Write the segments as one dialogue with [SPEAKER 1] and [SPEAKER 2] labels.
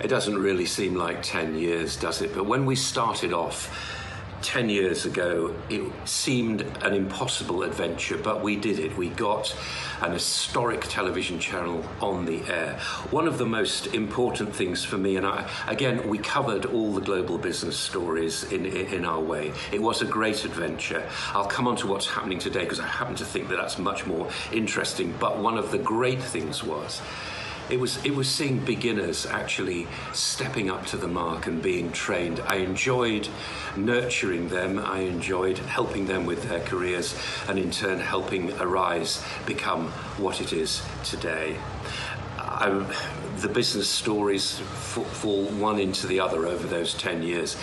[SPEAKER 1] It doesn't really seem like 10 years, does it? But when we started off 10 years ago, it seemed an impossible adventure, but we did it. We got an historic television channel on the air. One of the most important things for me, and again, we covered all the global business stories in our way. It was a great adventure. I'll come on to what's happening today because I happen to think that that's much more interesting. But one of the great things was, it was seeing beginners actually stepping up to the mark and being trained. I enjoyed nurturing them. I enjoyed helping them with their careers and in turn helping Arise become what it is today. The business stories fall one into the other over those 10 years,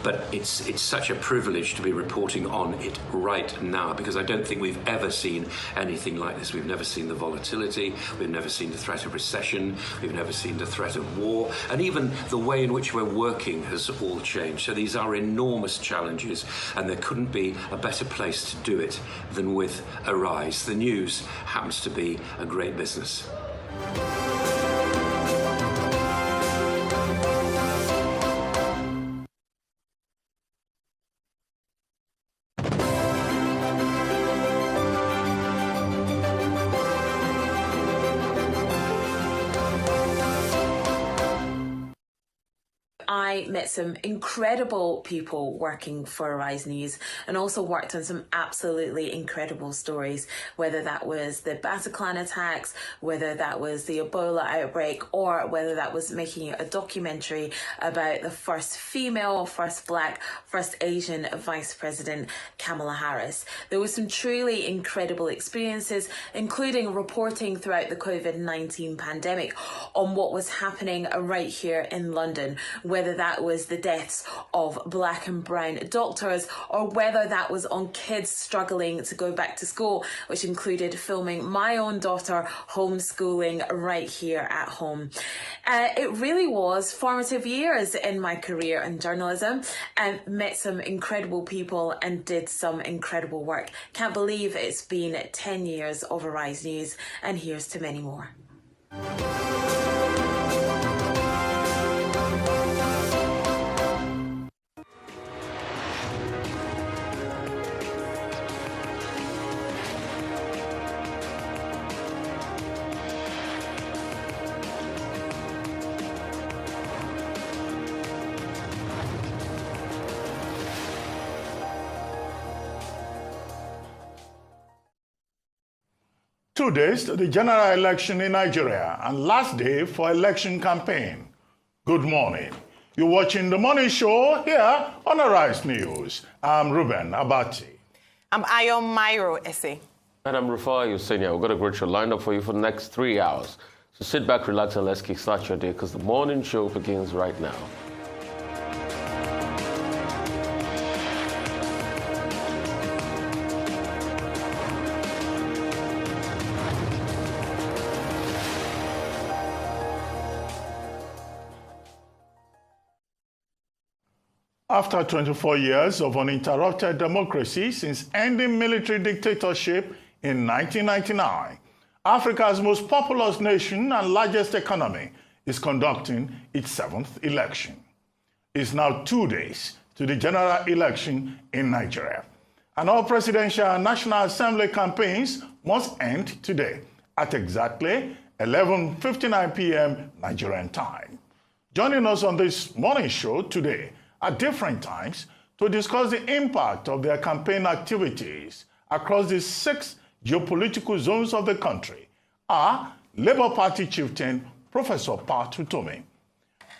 [SPEAKER 1] but it's such a privilege to be reporting on it right now because I don't think we've ever seen anything like this. We've never seen the volatility, we've never seen the threat of recession, we've never seen the threat of war, and even the way in which we're working has all changed. So these are enormous challenges, and there couldn't be a better place to do it than with Arise. The news happens to be a great business.
[SPEAKER 2] I met some incredible people working for Arise News and also worked on some absolutely incredible stories, whether that was the Bataclan attacks, whether that was the Ebola outbreak, or whether that was making a documentary about the first female, first Black, first Asian Vice President, Kamala Harris. There were some truly incredible experiences, including reporting throughout the COVID-19 pandemic on what was happening right here in London, whether that was the deaths of Black and brown doctors or whether that was on kids struggling to go back to school, which included filming my own daughter homeschooling right here at home. It really was formative years in my career in journalism, and met some incredible people and did some incredible work. Can't believe it's been 10 years of Arise News, and here's to many more.
[SPEAKER 3] Two days to the general election in Nigeria and last day for election campaign. Good morning. You're watching The Morning Show here on Arise News. I'm Ruben Abati.
[SPEAKER 4] I'm Ayon Mairo Ese.
[SPEAKER 5] And I'm Rufai Yusenia. We've got a great show lined up for you for the next 3 hours. So sit back, relax, and let's kickstart your day because The Morning Show begins right now.
[SPEAKER 3] After 24 years of uninterrupted democracy since ending military dictatorship in 1999, Africa's most populous nation and largest economy is conducting its 7th election. It's now 2 days to the general election in Nigeria, and all presidential and National Assembly campaigns must end today at exactly 11:59 p.m. Nigerian time. Joining us on this morning show today at different times to discuss the impact of their campaign activities across the 6 geopolitical zones of the country are Labour Party chieftain Professor Patriotic,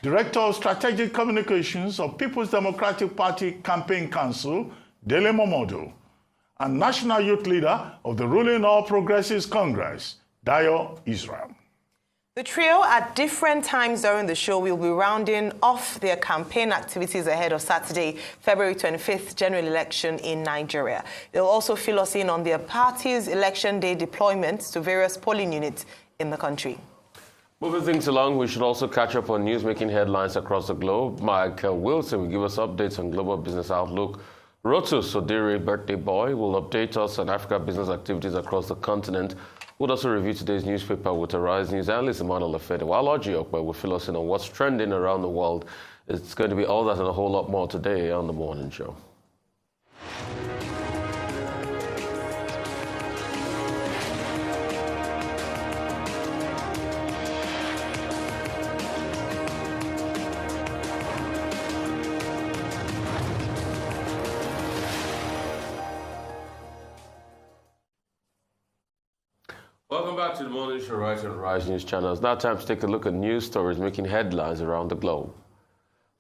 [SPEAKER 3] Director of Strategic Communications of People's Democratic Party Campaign Council, Dele Momodu, and National Youth Leader of the ruling All Progressives Congress, Dayo Israel.
[SPEAKER 4] The trio at different times during the show will be rounding off their campaign activities ahead of Saturday, February 25th general election in Nigeria. They'll also fill us in on their party's election day deployments to various polling units in the country.
[SPEAKER 5] Moving things along, we should also catch up on news making headlines across the globe. Michael Wilson will give us updates on global business outlook. Rotu Sodiri, birthday boy, will update us on Africa business activities across the continent. We'll also review today's newspaper with Arise News analyst Emmanuel Lafede, while Ojiokwe will fill us in on what's trending around the world. It's going to be all that and a whole lot more today on The Morning Show. Welcome back to The Morning Show right on Rise News Channel. It's now time to take a look at news stories making headlines around the globe.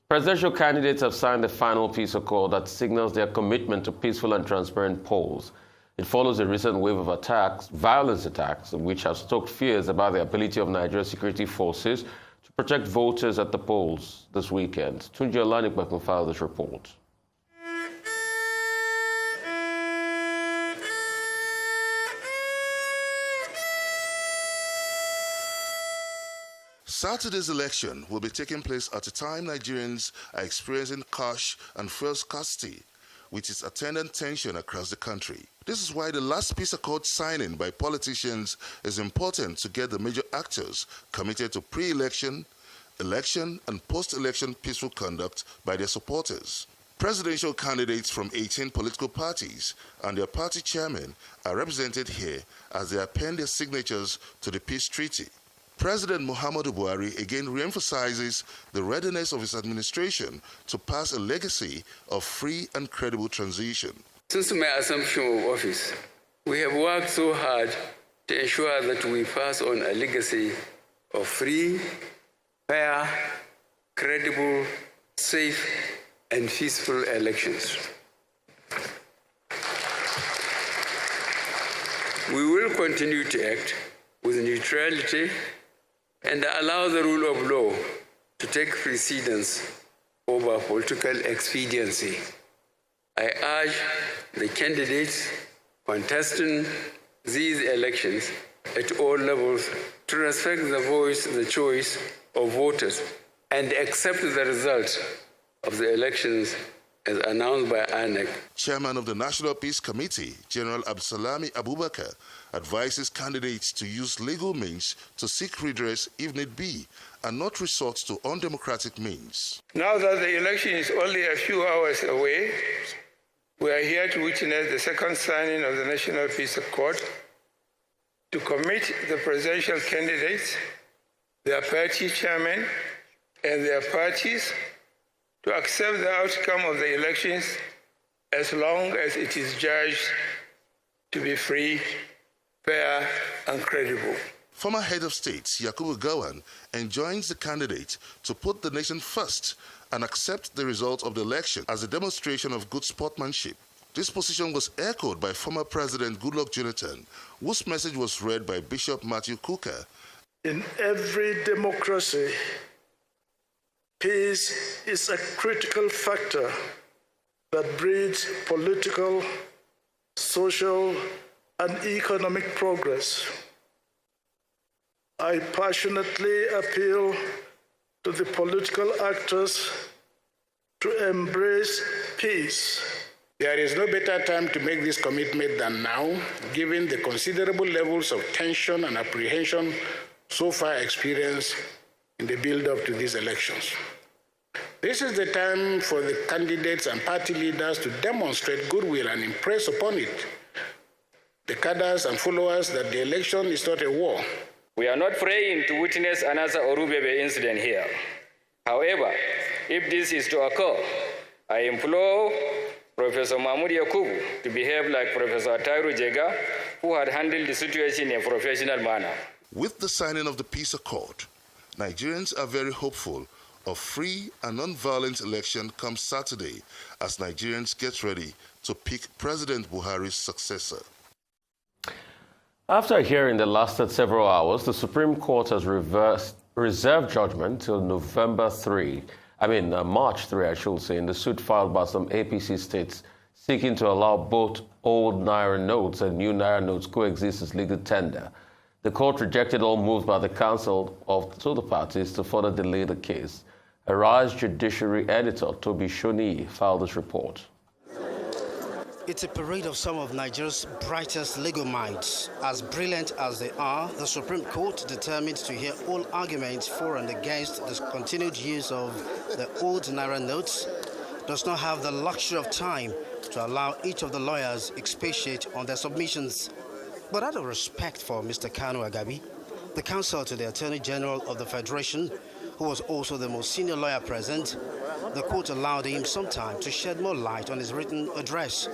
[SPEAKER 5] Presidential candidates have signed the final peace accord that signals their commitment to peaceful and transparent polls. It follows a recent wave of violence attacks, which have stoked fears about the ability of Nigeria's security forces to protect voters at the polls this weekend. Tunji Olanikwe can file this report.
[SPEAKER 6] Saturday's election will be taking place at a time Nigerians are experiencing cash and fuel scarcity, with its attendant tension across the country. This is why the last peace accord signing by politicians is important to get the major actors committed to pre-election, election, and post-election peaceful conduct by their supporters. Presidential candidates from 18 political parties and their party chairmen are represented here as they append their signatures to the peace treaty. President Muhammadu Buhari again re-emphasizes the readiness of his administration to pass a legacy of free and credible transition.
[SPEAKER 7] Since my assumption of office, we have worked so hard to ensure that we pass on a legacy of free, fair, credible, safe, and peaceful elections. We will continue to act with neutrality and allow the rule of law to take precedence over political expediency. I urge the candidates contesting these elections at all levels to respect the voice, the choice of voters, and accept the result of the elections as announced by INEC.
[SPEAKER 6] Chairman of the National Peace Committee, General Absalami Abubakar, advises candidates to use legal means to seek redress if need be, and not resort to undemocratic means.
[SPEAKER 8] Now that the election is only a few hours away, we are here to witness the second signing of the National Peace Accord to commit the presidential candidates, their party chairmen, and their parties to accept the outcome of the elections as long as it is judged to be free, fair, and credible.
[SPEAKER 6] Former head of state Yakubu Gowon enjoins the candidate to put the nation first and accept the result of the election as a demonstration of good sportsmanship. This position was echoed by former President Goodluck Jonathan, whose message was read by Bishop Matthew Kuka.
[SPEAKER 9] In every democracy, peace is a critical factor that breeds political, social, and economic progress. I passionately appeal to the political actors to embrace peace.
[SPEAKER 10] There is no better time to make this commitment than now, given the considerable levels of tension and apprehension so far experienced in the build-up to these elections. This is the time for the candidates and party leaders to demonstrate goodwill and impress upon it the cadres and followers that the election is not a war.
[SPEAKER 11] We are not praying to witness another Orubebe incident here. However, if this is to occur, I implore Professor Mahmoud Yakubu to behave like Professor Tairu Jega, who had handled the situation in a professional manner.
[SPEAKER 6] With the signing of the peace accord, Nigerians are very hopeful of free and non-violent election come Saturday as Nigerians get ready to pick President Buhari's successor.
[SPEAKER 5] After a hearing that lasted several hours, the Supreme Court has reserved judgment till March 3, I should say, in the suit filed by some APC states seeking to allow both old Naira notes and new Naira notes coexist as legal tender. The court rejected all moves by the counsel to the parties to further delay the case. Arise Judiciary Editor Toby Shoni filed this report.
[SPEAKER 12] It's a parade of some of Nigeria's brightest legal minds. As brilliant as they are, the Supreme Court, determined to hear all arguments for and against the continued use of the old Naira notes, does not have the luxury of time to allow each of the lawyers expatiate on their submissions. But out of respect for Mr. Kanu Agabi, the counsel to the Attorney General of the Federation, who was also the most senior lawyer present, the court allowed him some time to shed more light on his written address.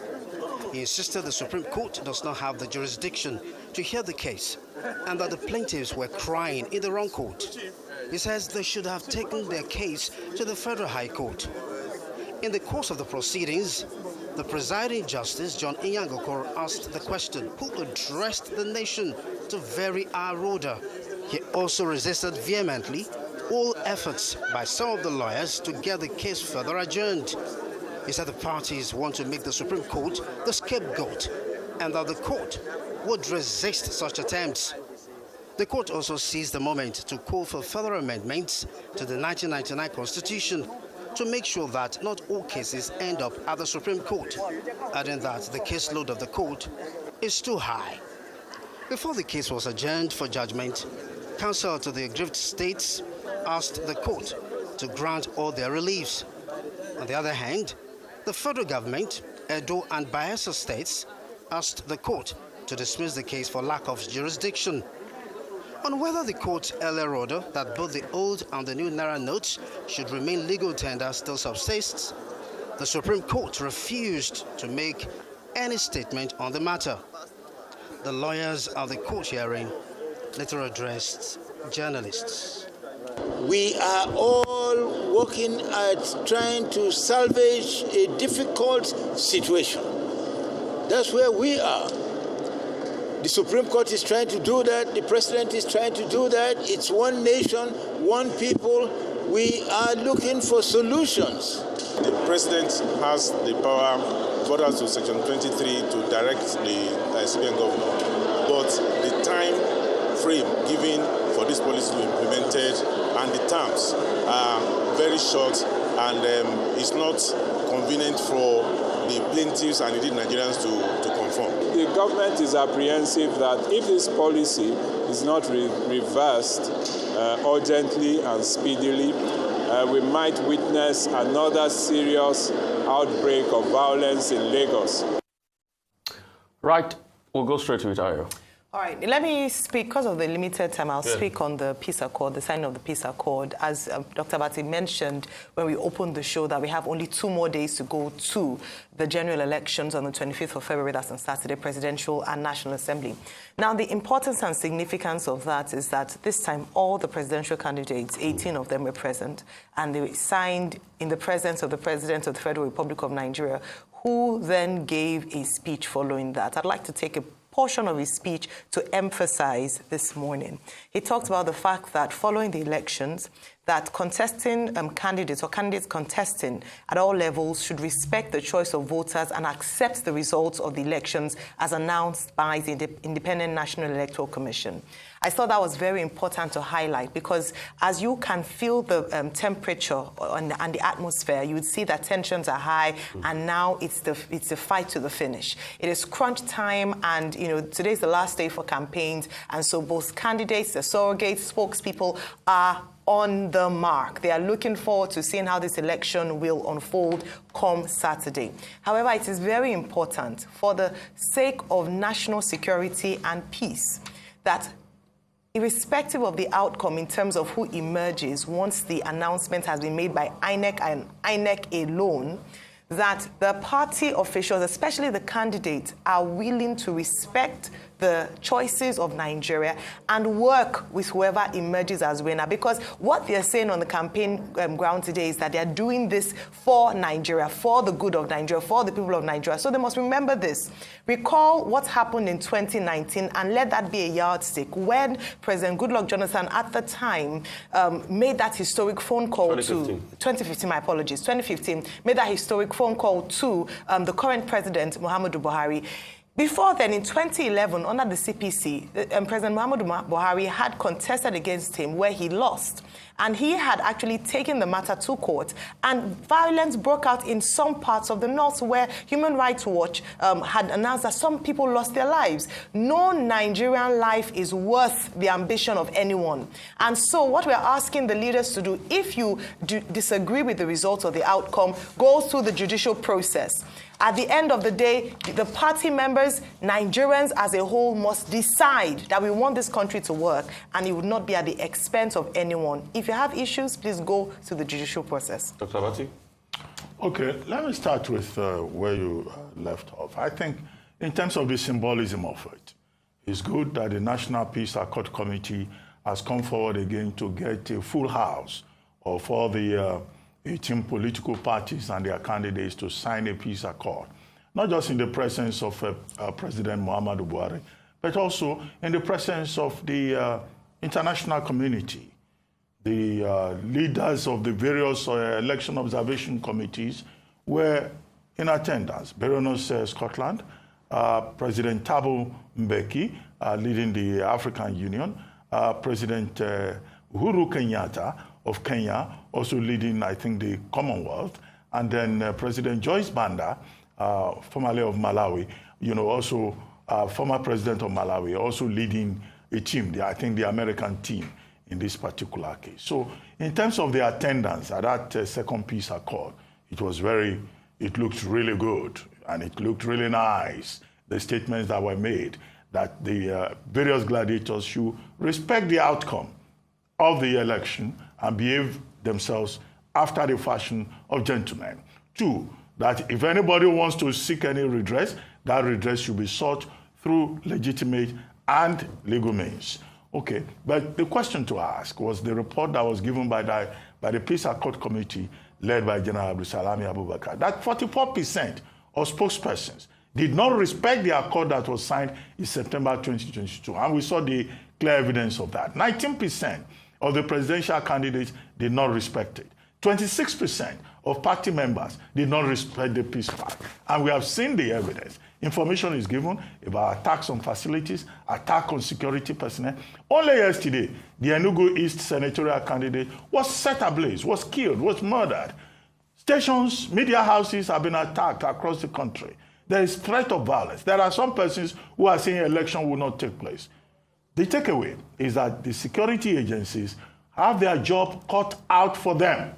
[SPEAKER 12] He insisted the Supreme Court does not have the jurisdiction to hear the case and that the plaintiffs were crying in the wrong court. He says they should have taken their case to the Federal High Court. In the course of the proceedings, the presiding justice, John Inyangokoro, asked the question who addressed the nation to very our order. He also resisted vehemently all efforts by some of the lawyers to get the case further adjourned. He said the parties want to make the Supreme Court the scapegoat and that the court would resist such attempts. The court also seized the moment to call for further amendments to the 1999 Constitution to make sure that not all cases end up at the Supreme Court, adding that the caseload of the court is too high. Before the case was adjourned for judgment, counsel to the aggrieved states asked the court to grant all their reliefs. On the other hand, the federal government, Edo and Bayelsa states, asked the court to dismiss the case for lack of jurisdiction. On whether the court's earlier order that both the old and the new Naira notes should remain legal tender still subsists, the Supreme Court refused to make any statement on the matter. The lawyers at the court hearing later addressed journalists.
[SPEAKER 13] We are all working at trying to salvage a difficult situation. That's where we are. The Supreme Court is trying to do that. The President is trying to do that. It's one nation, one people. We are looking for solutions.
[SPEAKER 14] The President has the power, further to Section 23, to direct the CBN governor. But the time frame given for this policy to be implemented and the terms are very short, and it's not convenient for the plaintiffs and indeed Nigerians to conform.
[SPEAKER 15] The government is apprehensive that if this policy is not reversed urgently and speedily, we might witness another serious outbreak of violence in Lagos.
[SPEAKER 5] Right, we'll go straight to it, Ayo.
[SPEAKER 4] All right, let me speak, because of the limited time, I'll speak on the peace accord, the signing of the peace accord. As Dr. Bati mentioned when we opened the show that we have only 2 more days to go to the general elections on the 25th of February, that's on Saturday, presidential and national assembly. Now, the importance and significance of that is that this time all the presidential candidates, 18 of them were present, and they signed in the presence of the President of the Federal Republic of Nigeria, who then gave a speech following that. I'd like to take a portion of his speech to emphasize this morning. He talked about the fact that following the elections, that contesting candidates or candidates contesting at all levels should respect the choice of voters and accept the results of the elections as announced by the Independent National Electoral Commission. I thought that was very important to highlight because as you can feel the temperature and the atmosphere, you would see that tensions are high, and now it's the fight to the finish. It is crunch time, and today's the last day for campaigns, and so both candidates, the surrogates, spokespeople are on the mark. They are looking forward to seeing how this election will unfold come Saturday. However, it is very important for the sake of national security and peace that irrespective of the outcome in terms of who emerges once the announcement has been made by INEC and INEC alone, that the party officials, especially the candidates, are willing to respect the choices of Nigeria and work with whoever emerges as winner. Because what they're saying on the campaign ground today is that they're doing this for Nigeria, for the good of Nigeria, for the people of Nigeria. So they must remember this. Recall what happened in 2019 and let that be a yardstick when President Goodluck Jonathan at the time made that historic phone call 2015, my apologies, 2015, made that historic phone call to the current president, Muhammadu Buhari. Before then, in 2011, under the CPC, President Muhammadu Buhari had contested against him where he lost. And he had actually taken the matter to court. And violence broke out in some parts of the north where Human Rights Watch had announced that some people lost their lives. No Nigerian life is worth the ambition of anyone. And so what we're asking the leaders to do, if you disagree with the results or the outcome, go through the judicial process. At the end of the day, the party members, Nigerians as a whole, must decide that we want this country to work, and it would not be at the expense of anyone. If you have issues, please go through the judicial process.
[SPEAKER 5] Dr. Abati?
[SPEAKER 3] Okay, let me start with where you left off. I think in terms of the symbolism of it, it's good that the National Peace Accord Committee has come forward again to get a full house of all the 18 political parties and their candidates to sign a peace accord, not just in the presence of President Muhammadu Buhari, but also in the presence of the international community, the leaders of the various election observation committees were in attendance. Baroness Scotland, President Thabo Mbeki, leading the African Union, President Uhuru Kenyatta of Kenya, also leading, I think, the Commonwealth, and then President Joyce Banda, formerly of Malawi, also former president of Malawi, also leading a team, I think the American team in this particular case. So in terms of the attendance at that second peace accord, it looked really good, and it looked really nice. The statements that were made that the various gladiators should respect the outcome of the election and behave themselves after the fashion of gentlemen. 2, that if anybody wants to seek any redress, that redress should be sought through legitimate and legal means. Okay, but the question to ask was the report that was given by the Peace Accord Committee led by General Abdulsalami Abubakar, that 44% of spokespersons did not respect the accord that was signed in September 2022, and we saw the clear evidence of that. 19% of the presidential candidates did not respect it. 26% of party members did not respect the peace pact. And we have seen the evidence. Information is given about attacks on facilities, attack on security personnel. Only yesterday, the Enugu East senatorial candidate was set ablaze, was killed, was murdered. Stations, media houses have been attacked across the country. There is threat of violence. There are some persons who are saying election will not take place. The takeaway is that the security agencies have their job cut out for them.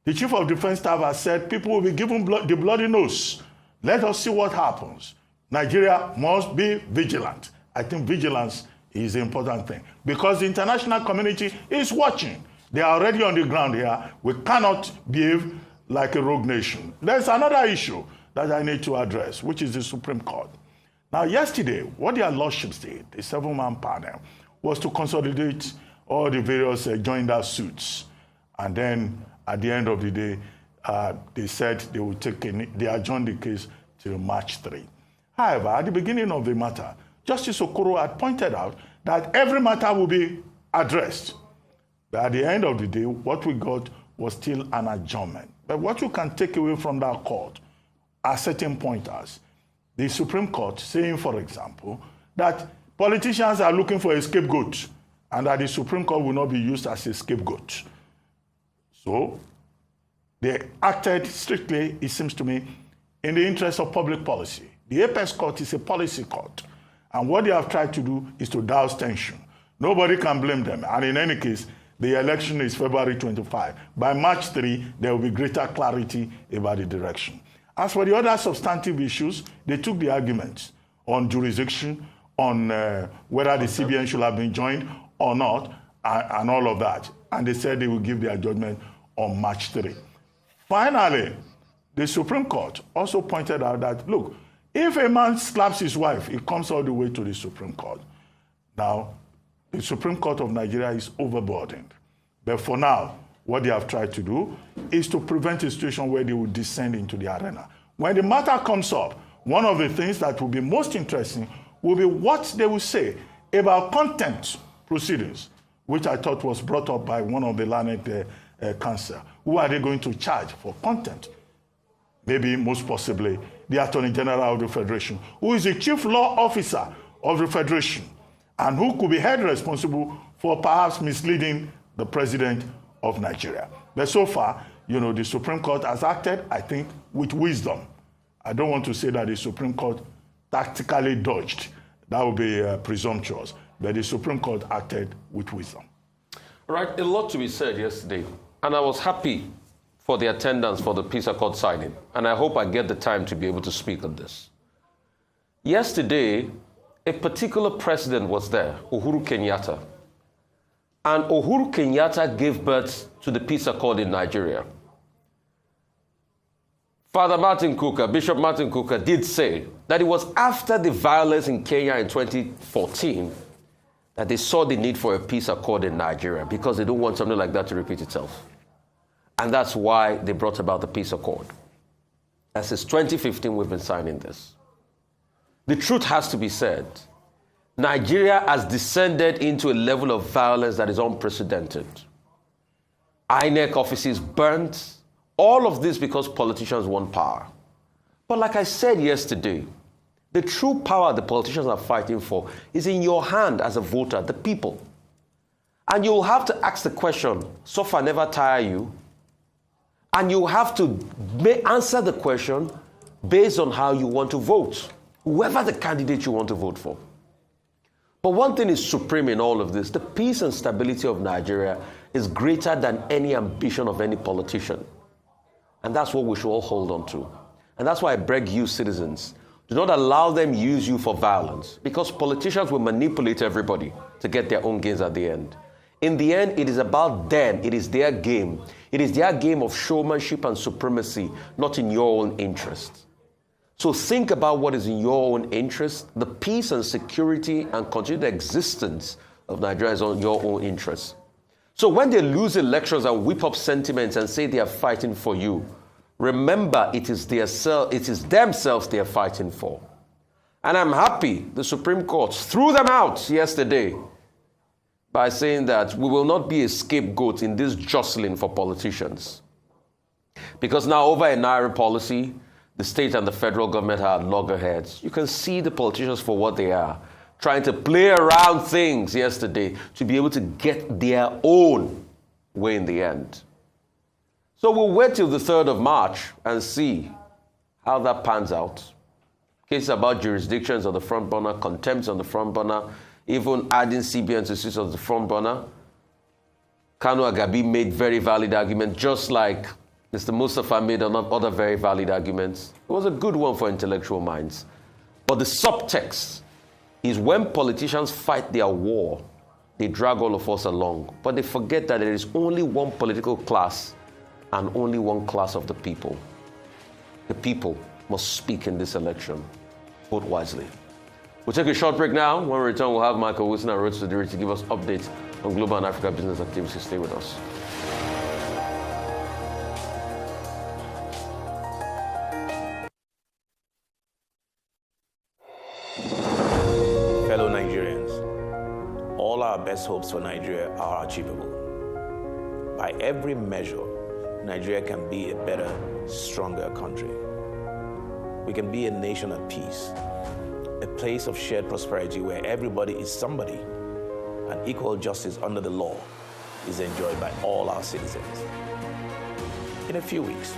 [SPEAKER 3] The Chief of Defense Staff has said people will be given the bloody nose. Let us see what happens. Nigeria must be vigilant. I think vigilance is the important thing because the international community is watching. They are already on the ground here. We cannot behave like a rogue nation. There's another issue that I need to address, which is the Supreme Court. Now, yesterday, what their lordships did, the 7-man panel, was to consolidate all the various joinder suits. And then, at the end of the day, they said they would they adjourned the case till March 3. However, at the beginning of the matter, Justice Okoro had pointed out that every matter will be addressed. But at the end of the day, what we got was still an adjournment. But what you can take away from that court are certain pointers. The Supreme Court saying, for example, that politicians are looking for a scapegoat and that the Supreme Court will not be used as a scapegoat. So they acted strictly, it seems to me, in the interest of public policy. The Apex Court is a policy court, and what they have tried to do is to douse tension. Nobody can blame them, and in any case, the election is February 25. By March 3, there will be greater clarity about the direction. As for the other substantive issues, they took the arguments on jurisdiction, on whether the CBN should have been joined or not, and all of that. And they said they will give their judgment on March 3. Finally, the Supreme Court also pointed out that, look, if a man slaps his wife, it comes all the way to the Supreme Court. Now, the Supreme Court of Nigeria is overburdened. But for now, what they have tried to do is to prevent a situation where they will descend into the arena. When the matter comes up, one of the things that will be most interesting will be what they will say about contempt proceedings, which I thought was brought up by one of the learned counsel. Who are they going to charge for contempt? maybe most possibly the Attorney General of the Federation, who is the Chief Law Officer of the Federation, and who could be held responsible for perhaps misleading the President of Nigeria. But so far, the Supreme Court has acted, I think, with wisdom. I don't want to say that the Supreme Court tactically dodged. That would be presumptuous. But the Supreme Court acted with wisdom.
[SPEAKER 5] Right, a lot to be said yesterday. And I was happy for the attendance for the peace accord signing. And I hope I get the time to be able to speak on this. Yesterday, a particular president was there, Uhuru Kenyatta. And Uhuru Kenyatta gave birth to the peace accord in Nigeria. Father Martin Kuka, Bishop Martin Kuka, did say that it was after the violence in Kenya in 2014 that they saw the need for a peace accord in Nigeria because they don't want something like that to repeat itself. And that's why they brought about the peace accord. And since 2015, we've been signing this. The truth has to be said. Nigeria has descended into a level of violence that is unprecedented. INEC offices burnt. All of this because politicians want power. But like I said yesterday, the true power the politicians are fighting for is in your hand as a voter, the people. And you'll have to ask the question, suffer never tire you? And you'll have to answer the question based on how you want to vote, whoever the candidate you want to vote for. But one thing is supreme in all of this. The peace and stability of Nigeria is greater than any ambition of any politician. And that's what we should all hold on to. And that's why I beg you, citizens, do not allow them use you for violence, because politicians will manipulate everybody to get their own gains at the end. In the end, it is about them. It is their game. It is their game of showmanship and supremacy, not in your own interest. So think about what is in your own interest. The peace and security and continued existence of Nigeria is on your own interest. So when they lose elections and whip up sentiments and say they are fighting for you, remember it is themselves they are fighting for. And I'm happy the Supreme Court threw them out yesterday by saying that we will not be a scapegoat in this jostling for politicians. Because now over a Naira policy, the state and the federal government are at loggerheads. You can see the politicians for what they are, trying to play around things yesterday to be able to get their own way in the end. So we'll wait till the 3rd of March and see how that pans out. Cases about jurisdictions on the front burner, contempt on the front burner, even adding CBN to seats on the front burner. Kanu Agabi made very valid arguments, just like Mr. Mustafa made other very valid arguments. It was a good one for intellectual minds. But the subtext is when politicians fight their war, they drag all of us along. But they forget that there is only one political class and only one class of the people. The people must speak in this election. Vote wisely. We'll take a short break now. When we return, we'll have Michael Wilson and Rhodes Sudiri to give us updates on global and Africa business activities. Stay with us.
[SPEAKER 16] Fellow Nigerians, all our best hopes for Nigeria are achievable. By every measure, Nigeria can be a better, stronger country. We can be a nation at peace, a place of shared prosperity where everybody is somebody, and equal justice under the law is enjoyed by all our citizens. In a few weeks,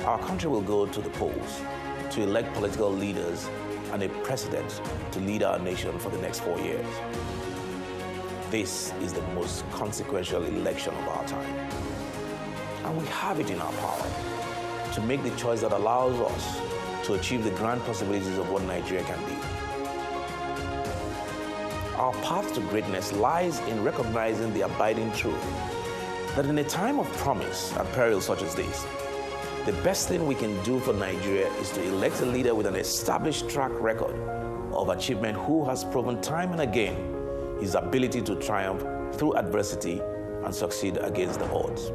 [SPEAKER 16] our country will go to the polls to elect political leaders and a president to lead our nation for the next 4 years. This is the most consequential election of our time. And we have it in our power to make the choice that allows us to achieve the grand possibilities of what Nigeria can be. Our path to greatness lies in recognizing the abiding truth that in a time of promise and peril such as this, the best thing we can do for Nigeria is to elect a leader with an established track record of achievement who has proven time and again his ability to triumph through adversity and succeed against the odds.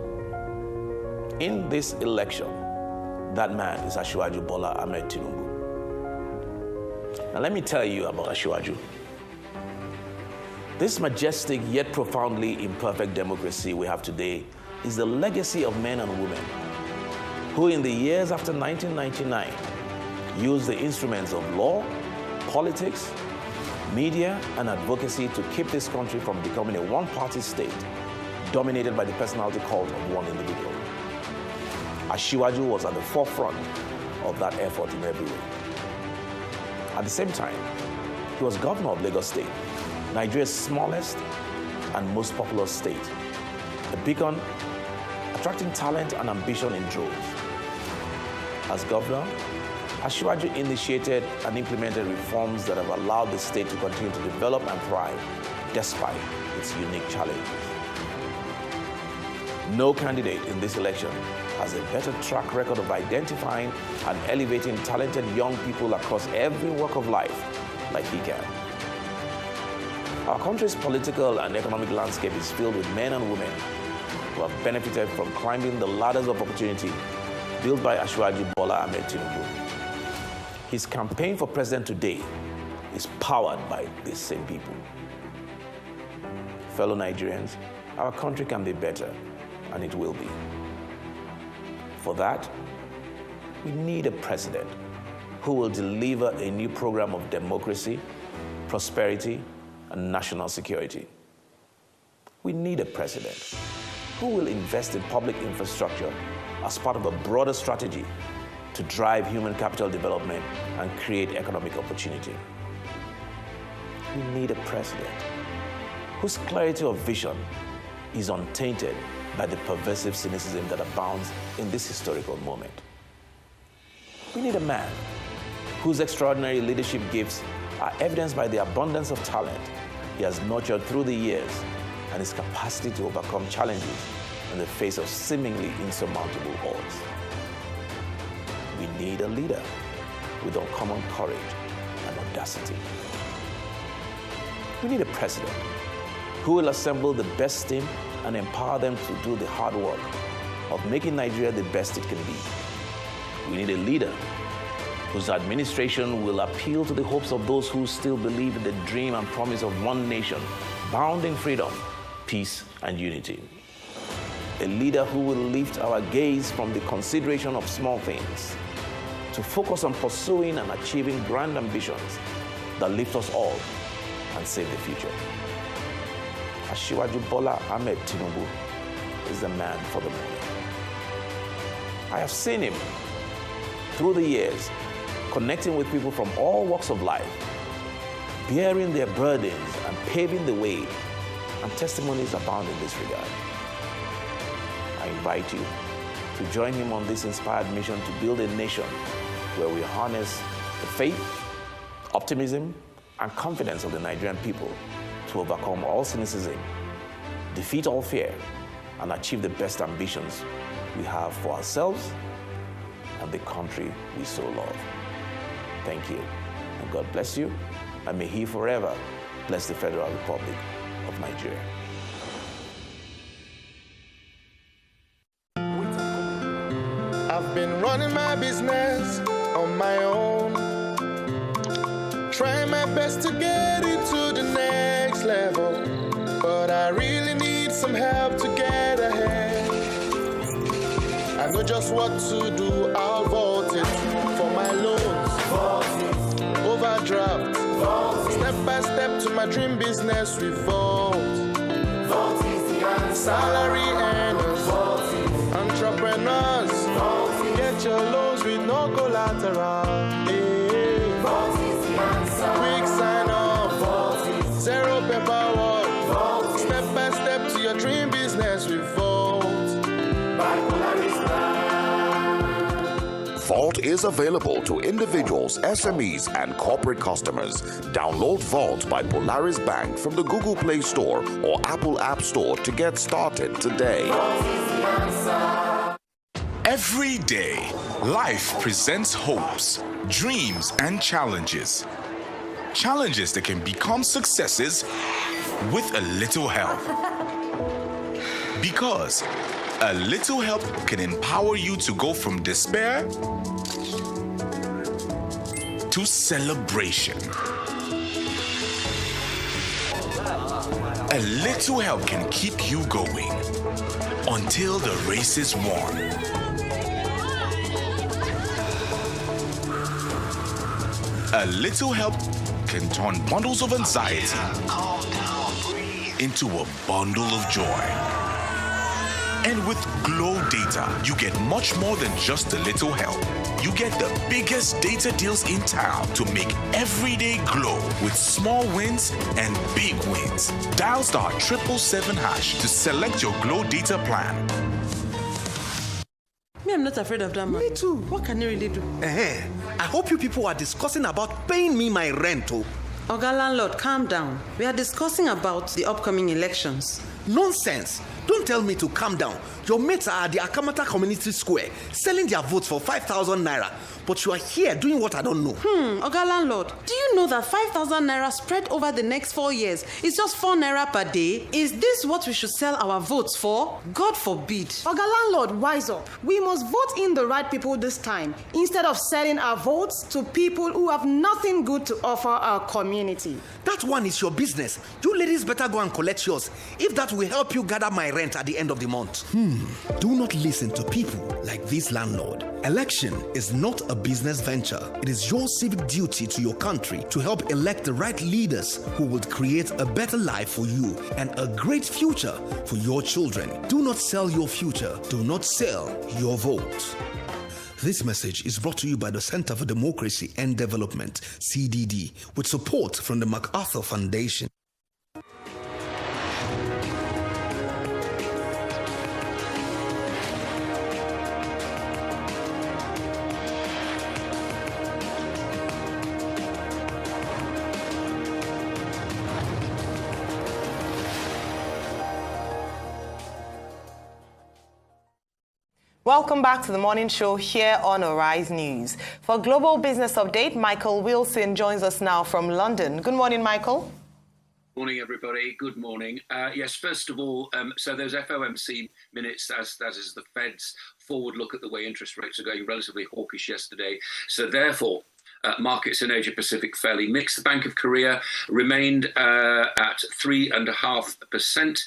[SPEAKER 16] In this election, that man is Asiwaju Bola Ahmed Tinubu. Now let me tell you about Asiwaju. This majestic yet profoundly imperfect democracy we have today is the legacy of men and women who in the years after 1999 used the instruments of law, politics, media, and advocacy to keep this country from becoming a one-party state dominated by the personality cult of one individual. Asiwaju was at the forefront of that effort in every way. At the same time, he was governor of Lagos State, Nigeria's smallest and most populous state, a beacon attracting talent and ambition in droves. As governor, Asiwaju initiated and implemented reforms that have allowed the state to continue to develop and thrive despite its unique challenges. No candidate in this election has a better track record of identifying and elevating talented young people across every walk of life like he can. Our country's political and economic landscape is filled with men and women who have benefited from climbing the ladders of opportunity built by Asiwaju Bola Ahmed Tinubu. His campaign for president today is powered by these same people. Fellow Nigerians, our country can be better, and it will be. For that, we need a president who will deliver a new program of democracy, prosperity, and national security. We need a president who will invest in public infrastructure as part of a broader strategy to drive human capital development and create economic opportunity. We need a president whose clarity of vision is untainted by the pervasive cynicism that abounds in this historical moment. We need a man whose extraordinary leadership gifts are evidenced by the abundance of talent he has nurtured through the years and his capacity to overcome challenges in the face of seemingly insurmountable odds. We need a leader with uncommon courage and audacity. We need a president who will assemble the best team and empower them to do the hard work of making Nigeria the best it can be. We need a leader whose administration will appeal to the hopes of those who still believe in the dream and promise of one nation, bound in freedom, peace, and unity. A leader who will lift our gaze from the consideration of small things to focus on pursuing and achieving grand ambitions that lift us all and save the future. Asiwaju Bola Ahmed Tinubu is the man for the moment. I have seen him through the years, connecting with people from all walks of life, bearing their burdens and paving the way, and testimonies abound in this regard. I invite you to join him on this inspired mission to build a nation where we harness the faith, optimism, and confidence of the Nigerian people to overcome all cynicism, defeat all fear, and achieve the best ambitions we have for ourselves and the country we so love. Thank you, and God bless you, and may He forever bless the Federal Republic of Nigeria.
[SPEAKER 17] I've been running my business on my own, trying my best to get it to the next level, but I really need some help to get ahead. I know just what to do, I'll vote it for my loans, overdraft, step by step to my dream business we vote. Vote is the answer. Salary earners, entrepreneurs, get your loans with no collateral. Vote is the answer. Quick sign up, zero paperwork, step by step to your dream business we vote. By Polaris Bank.
[SPEAKER 18] Vault is available to individuals, SMEs, and corporate customers. Download Vault by Polaris Bank from the Google Play Store or Apple App Store to get started today.
[SPEAKER 19] Every day, life presents hopes, dreams, and challenges. Challenges that can become successes with a little help. Because a little help can empower you to go from despair to celebration. A little help can keep you going until the race is won. A little help can turn bundles of anxiety into a bundle of joy. And with Glow Data, you get much more than just a little help. You get the biggest data deals in town to make every day glow with small wins and big wins. Dial *777# to select your Glow Data plan.
[SPEAKER 20] Me, I'm not afraid of that man.
[SPEAKER 21] Me too.
[SPEAKER 20] What can you really do?
[SPEAKER 21] I hope you people are discussing about paying me my rent.
[SPEAKER 20] Oga landlord, calm down. We are discussing about the upcoming elections.
[SPEAKER 21] Nonsense. Don't tell me to calm down. Your mates are at the Akamata Community Square selling their votes for 5,000 naira. But you are here doing what I don't know.
[SPEAKER 20] Oga landlord, do you know that 5,000 naira spread over the next 4 years is just 4 naira per day? Is this what we should sell our votes for? God forbid.
[SPEAKER 22] Oga landlord, wise up. We must vote in the right people this time, instead of selling our votes to people who have nothing good to offer our community.
[SPEAKER 21] That one is your business. You ladies better go and collect yours, if that will help you gather my rent at the end of the month. Do not listen to people like this landlord. Election is not a business venture. It is your civic duty to your country to help elect the right leaders who will create a better life for you and a great future for your children. Do not sell your future. Do not sell your vote. This message is brought to you by the Center for Democracy and Development, CDD, with support from the MacArthur Foundation.
[SPEAKER 4] Welcome back to the morning show here on Arise News. For Global Business Update, Michael Wilson joins us now from London. Good morning, Michael.
[SPEAKER 1] Morning, everybody. Good morning. Yes, first of all, so those FOMC minutes, that is the Fed's forward look at the way interest rates are going, relatively hawkish yesterday. So therefore, markets in Asia Pacific fairly mixed. The Bank of Korea remained at 3.5%.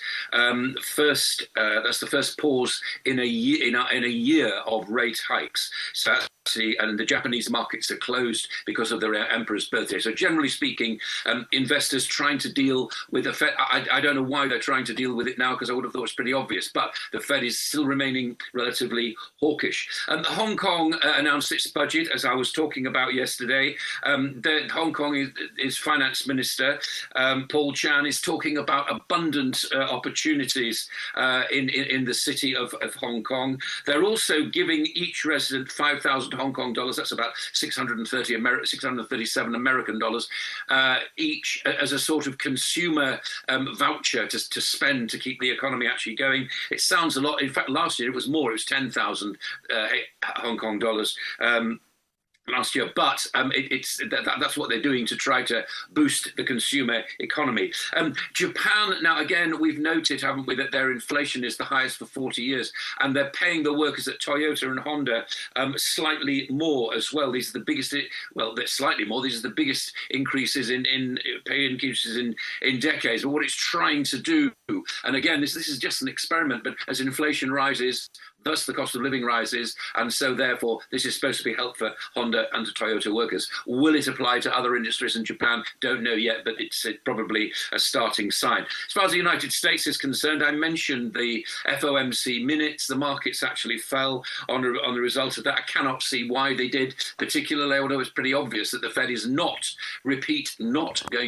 [SPEAKER 1] That's the first pause in a year of rate hikes. So and the Japanese markets are closed because of their emperor's birthday. So generally speaking, investors trying to deal with the Fed. I don't know why they're trying to deal with it now, because I would have thought it's pretty obvious, but the Fed is still remaining relatively hawkish. Hong Kong announced its budget, as I was talking about yesterday. Hong Kong is finance minister, Paul Chan, is talking about abundant opportunities in the city of Hong Kong. They're also giving each resident 5,000 Hong Kong dollars, that's about 637 American dollars, each as a sort of consumer voucher to spend to keep the economy actually going. It sounds a lot. In fact, last year it was more. It was 10,000 Hong Kong dollars. Last year, but that's what they're doing to try to boost the consumer economy. Japan, now again, we've noted, haven't we, that their inflation is the highest for 40 years, and they're paying the workers at Toyota and Honda slightly more as well. These are the biggest, well, they're slightly more. These are the biggest increases in pay increases in decades. But what it's trying to do, and again, this is just an experiment, but as inflation rises, thus the cost of living rises, and so therefore this is supposed to be help for Honda and Toyota workers. Will it apply to other industries in Japan? Don't know yet, but it's probably a starting sign. As far as the United States is concerned, I mentioned the FOMC minutes. The markets actually fell on the result of that. I cannot see why they did, particularly, although it's pretty obvious that the Fed is not going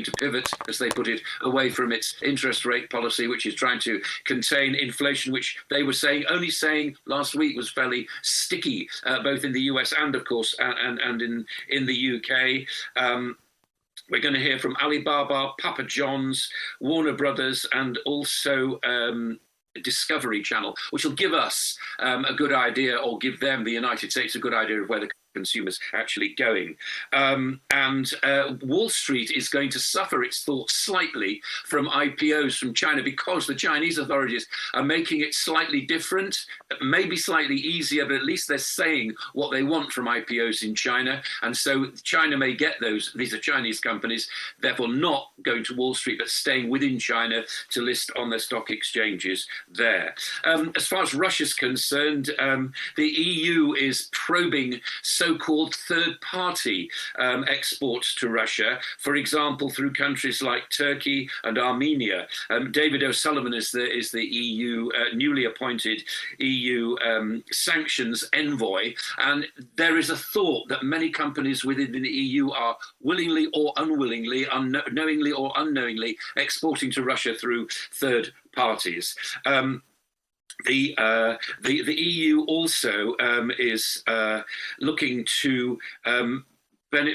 [SPEAKER 1] to pivot, as they put it, away from its interest rate policy, which is trying to contain inflation, which they were only saying last week was fairly sticky, both in the US and, of course, and in the UK. We're going to hear from Alibaba, Papa John's, Warner Brothers, and also Discovery Channel, which will give us a good idea, or give them, the United States, a good idea of where the consumers actually going. And Wall Street is going to suffer, its thought, slightly from IPOs from China, because the Chinese authorities are making it slightly different, maybe slightly easier, but at least they're saying what they want from IPOs in China. And so China may get those. These are Chinese companies, therefore not going to Wall Street, but staying within China to list on their stock exchanges there. As far as Russia's concerned, the EU is probing so so-called third-party exports to Russia, for example, through countries like Turkey and Armenia. David O'Sullivan is the EU, newly appointed EU sanctions envoy, and there is a thought that many companies within the EU are willingly or unwillingly, knowingly or unknowingly, exporting to Russia through third parties. The EU also is looking to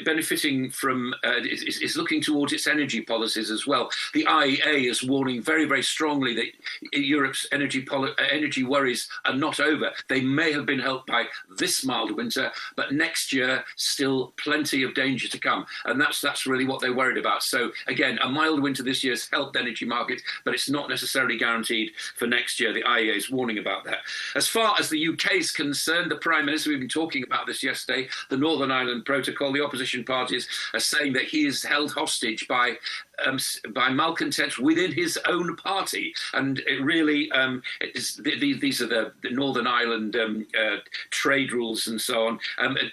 [SPEAKER 1] benefiting from, is looking towards its energy policies as well. The IEA is warning very, very strongly that Europe's energy worries are not over. They may have been helped by this mild winter, but next year, still plenty of danger to come. And that's really what they're worried about. So again, a mild winter this year has helped the energy market, but it's not necessarily guaranteed for next year. The IEA is warning about that. As far as the UK is concerned, the Prime Minister, we've been talking about this yesterday, the Northern Ireland Protocol, the opposition parties are saying that he is held hostage by malcontents within his own party, and it really these are the Northern Ireland trade rules and so on.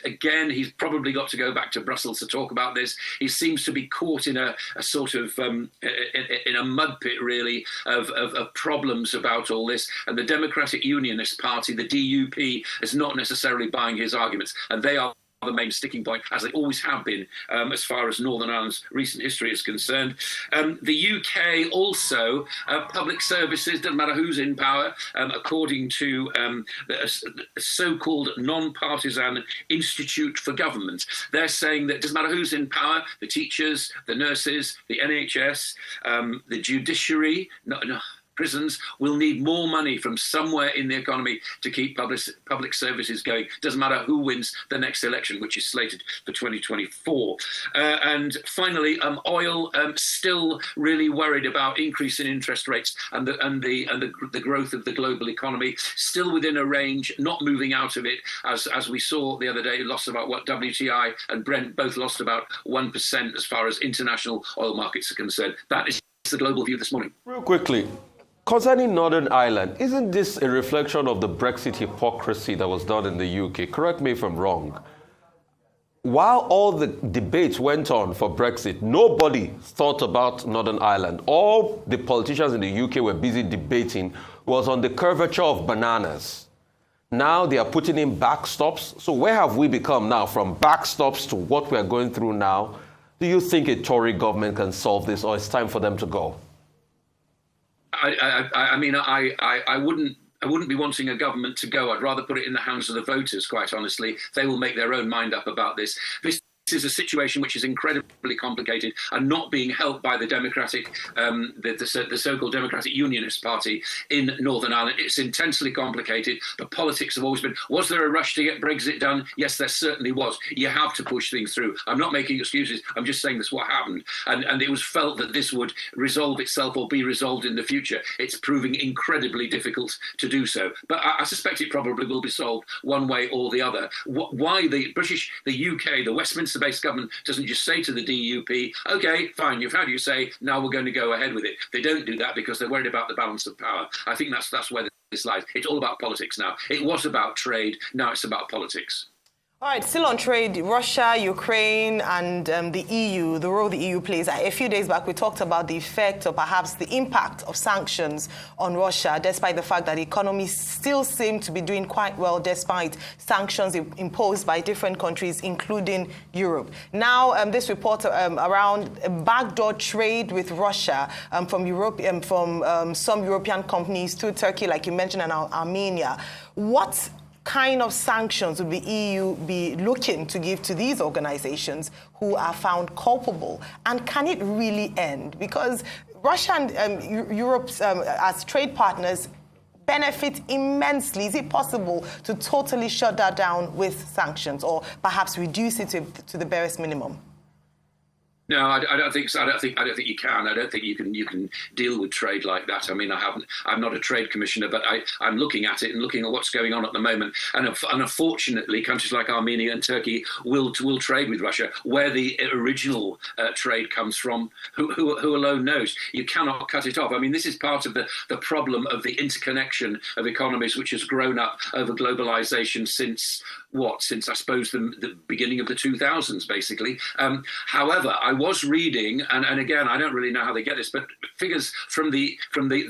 [SPEAKER 1] Again, he's probably got to go back to Brussels to talk about this. He seems to be caught in a sort of in a mud pit, really, of problems about all this. And the Democratic Unionist Party, the DUP, is not necessarily buying his arguments, and they are the main sticking point, as they always have been, as far as Northern Ireland's recent history is concerned. The UK also, public services, doesn't matter who's in power, according to the so-called non-partisan Institute for Government. They're saying that it doesn't matter who's in power, the teachers, the nurses, the NHS, the judiciary, prisons will need more money from somewhere in the economy to keep public services going. Doesn't matter who wins the next election, which is slated for 2024. And finally, oil, still really worried about increase in interest rates and the growth of the global economy, still within a range, not moving out of it, as we saw the other day, lost about what WTI and Brent both lost about 1% as far as international oil markets are concerned. That is the global view this morning.
[SPEAKER 5] Real quickly, concerning Northern Ireland, isn't this a reflection of the Brexit hypocrisy that was done in the UK? Correct me if I'm wrong. While all the debates went on for Brexit, nobody thought about Northern Ireland. All the politicians in the UK were busy debating was on the curvature of bananas. Now they are putting in backstops. So where have we become now from backstops to what we are going through now? Do you think a Tory government can solve this, or it's time for them to go?
[SPEAKER 1] I mean, I wouldn't be wanting a government to go. I'd rather put it in the hands of the voters, quite honestly. They will make their own mind up about this. This is a situation which is incredibly complicated and not being helped by the Democratic, the so-called Democratic Unionist Party in Northern Ireland. It's intensely complicated. The politics have always been, was there a rush to get Brexit done? Yes, there certainly was. You have to push things through. I'm not making excuses. I'm just saying that's what happened. And it was felt that this would resolve itself or be resolved in the future. It's proving incredibly difficult to do so. But I suspect it probably will be solved one way or the other. Why the UK, the Westminster-based government doesn't just say to the DUP, okay, fine, you've had your say, now we're going to go ahead with it. They don't do that because they're worried about the balance of power. I think that's where this lies. It's all about politics now. It was about trade, now it's about politics.
[SPEAKER 4] All right, still on trade, Russia, Ukraine, and the EU, the role the EU plays. A few days back, we talked about the effect or perhaps the impact of sanctions on Russia, despite the fact that the economy still seemed to be doing quite well despite sanctions imposed by different countries, including Europe. Now, this report around backdoor trade with Russia from some European companies through Turkey, like you mentioned, and Armenia. What kind of sanctions would the EU be looking to give to these organizations who are found culpable? And can it really end? Because Russia and Europe, as trade partners, benefit immensely. Is it possible to totally shut that down with sanctions or perhaps reduce it to the barest minimum?
[SPEAKER 1] No, I don't think so. I don't think you can. I don't think you can deal with trade like that. I mean, I'm not a trade commissioner, but I'm looking at it and looking at what's going on at the moment. And unfortunately, countries like Armenia and Turkey will trade with Russia. Where the original trade comes from, who alone knows? You cannot cut it off. I mean, this is part of the problem of the interconnection of economies, which has grown up over globalization since I suppose the beginning of the 2000s, basically. However, I was reading, and again, I don't really know how they get this, but figures from the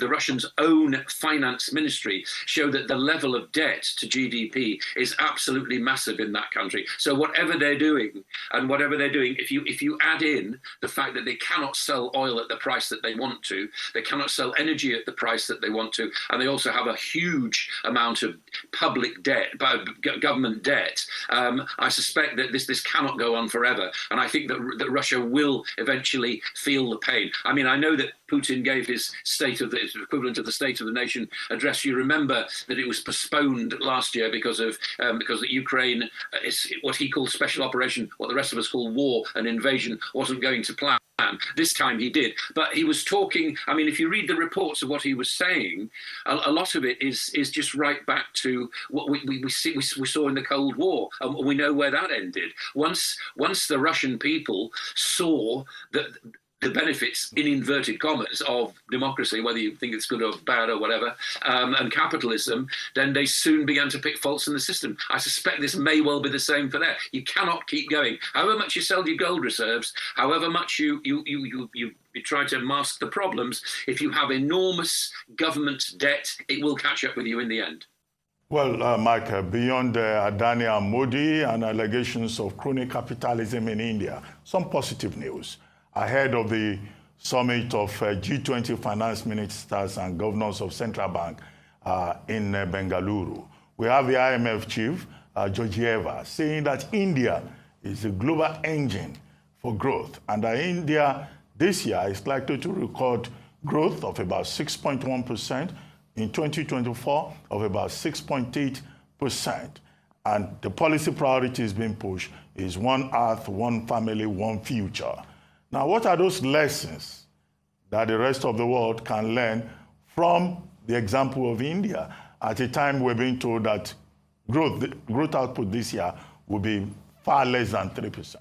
[SPEAKER 1] Russians' own finance ministry show that the level of debt to GDP is absolutely massive in that country. So whatever they're doing, if you add in the fact that they cannot sell oil at the price that they want to, they cannot sell energy at the price that they want to, and they also have a huge amount of public debt, government debt, I suspect that this cannot go on forever. And I think that Russia will eventually feel the pain. I mean, I know that Putin gave his equivalent of the State of the Nation address. You remember that it was postponed last year because the Ukraine, what he called special operation, what the rest of us call war and invasion, wasn't going to plan. This time he did. But he was talking, I mean, if you read the reports of what he was saying, a lot of it is just right back to what we saw in the Cold War. And we know where that ended. Once the Russian people saw that the benefits, in inverted commas, of democracy, whether you think it's good or bad or whatever, and capitalism, then they soon began to pick faults in the system. I suspect this may well be the same for there. You cannot keep going. However much you sell your gold reserves, however much you try to mask the problems, if you have enormous government debt, it will catch up with you in the end.
[SPEAKER 3] Well, Mike, beyond Adani and Modi and allegations of crony capitalism in India, some positive news. Ahead of the summit of G20 finance ministers and governors of central bank in Bengaluru, we have the IMF chief, Georgieva, saying that India is a global engine for growth, and that India this year is likely to record growth of about 6.1%, in 2024 of about 6.8%. And the policy priorities being pushed is one earth, one family, one future. Now, what are those lessons that the rest of the world can learn from the example of India at a time we're being told that growth output this year will be far less than 3%?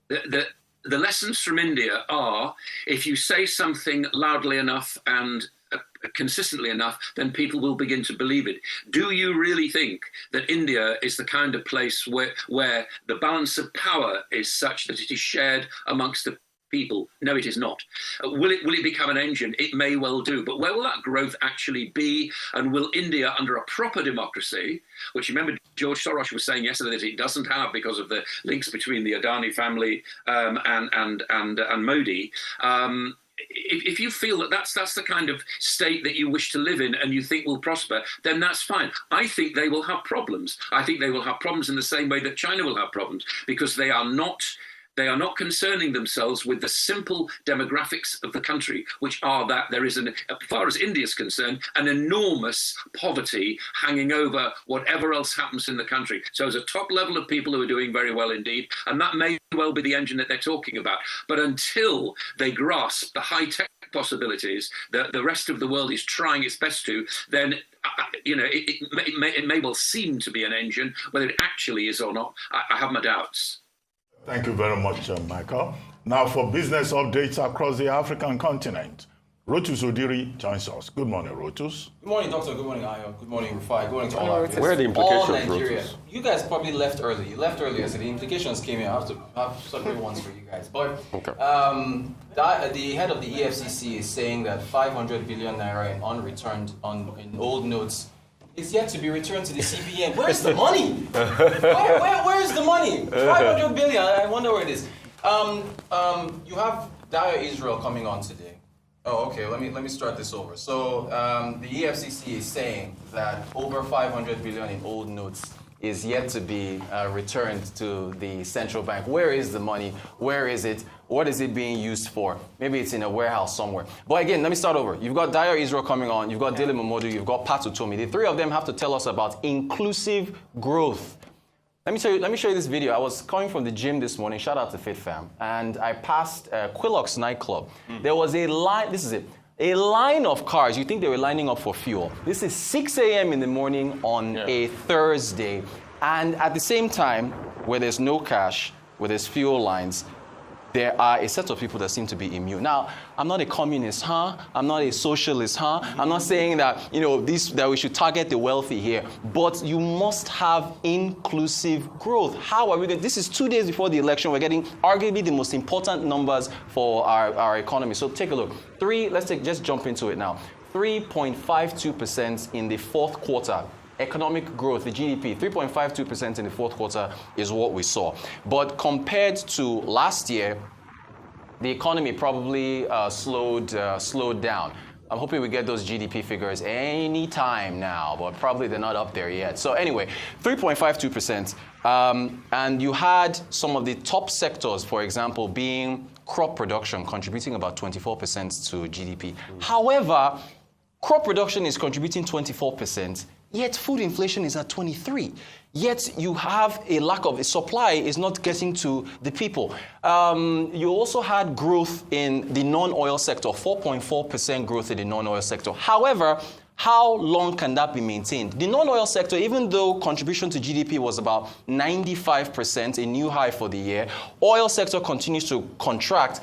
[SPEAKER 1] The lessons from India are, if you say something loudly enough and consistently enough, then people will begin to believe it. Do you really think that India is the kind of place where the balance of power is such that it is shared amongst the people? No, it is not. Will it become an engine? It may well do. But where will that growth actually be? And will India, under a proper democracy, which remember George Soros was saying yesterday that it doesn't have because of the links between the Adani family and Modi, if you feel that that's the kind of state that you wish to live in and you think will prosper, then that's fine. I think they will have problems. I think they will have problems in the same way that China will have problems, because they are not concerning themselves with the simple demographics of the country, which are that there is, as far as India is concerned, an enormous poverty hanging over whatever else happens in the country. So there's a top level of people who are doing very well indeed, and that may well be the engine that they're talking about. But until they grasp the high-tech possibilities that the rest of the world is trying its best to, then it may well seem to be an engine. Whether it actually is or not, I have my doubts.
[SPEAKER 3] Thank you very much, Michael. Now for business updates across the African continent, Rotus Odiri joins us. Good morning, Rotus.
[SPEAKER 2] Good morning, Doctor. Good morning, Ayo. Good morning, Rufai. Good morning to all our viewers.
[SPEAKER 5] Where are the implications,
[SPEAKER 2] all Nigeria.
[SPEAKER 5] Rotus?
[SPEAKER 2] You guys probably left early. You left early yesterday. The implications came in. I have some great ones for you guys. But the head of the EFCC is saying that 500 billion naira in unreturned in old notes is yet to be returned to the CBN. Where's the money? Where is the money? 500 billion. I wonder where it is. You have Dire Israel coming on today. Oh, okay. Let me start this over. So the EFCC is saying that over 500 billion in old notes is yet to be returned to the central bank. Where is the money? Where is it? What is it being used for? Maybe it's in a warehouse somewhere. But again, let me start over. You've got Dire Israel coming on. You've got Dele Momodu. You've got Pat Utomi. The three of them have to tell us about inclusive growth. Let me show you this video. I was coming from the gym this morning. Shout out to FitFam, and I passed Quillox nightclub. There was a line. This is it. A line of cars. You think they were lining up for fuel. This is 6 a.m. in the morning on a Thursday, and at the same time, where there's no cash, where there's fuel lines, there are a set of people that seem to be immune. Now, I'm not a communist, I'm not a socialist, I'm not saying that, that we should target the wealthy here, but you must have inclusive growth. How are we going? This is 2 days before the election. We're getting arguably the most important numbers for our economy. So take a look. Just jump into it now. 3.52% in the fourth quarter. Economic growth, the GDP, 3.52% in the fourth quarter is what we saw. But compared to last year, the economy probably slowed down. I'm hoping we get those GDP figures any time now, but probably they're not up there yet. So anyway, 3.52%. And you had some of the top sectors, for example, being crop production, contributing about 24% to GDP. However, crop production is contributing 24%. Yet food inflation is at 23. Yet you have a lack of supply is not getting to the people. You also had growth in the non-oil sector, 4.4% growth in the non-oil sector. However, how long can that be maintained? The non-oil sector, even though contribution to GDP was about 95%, a new high for the year, oil sector continues to contract.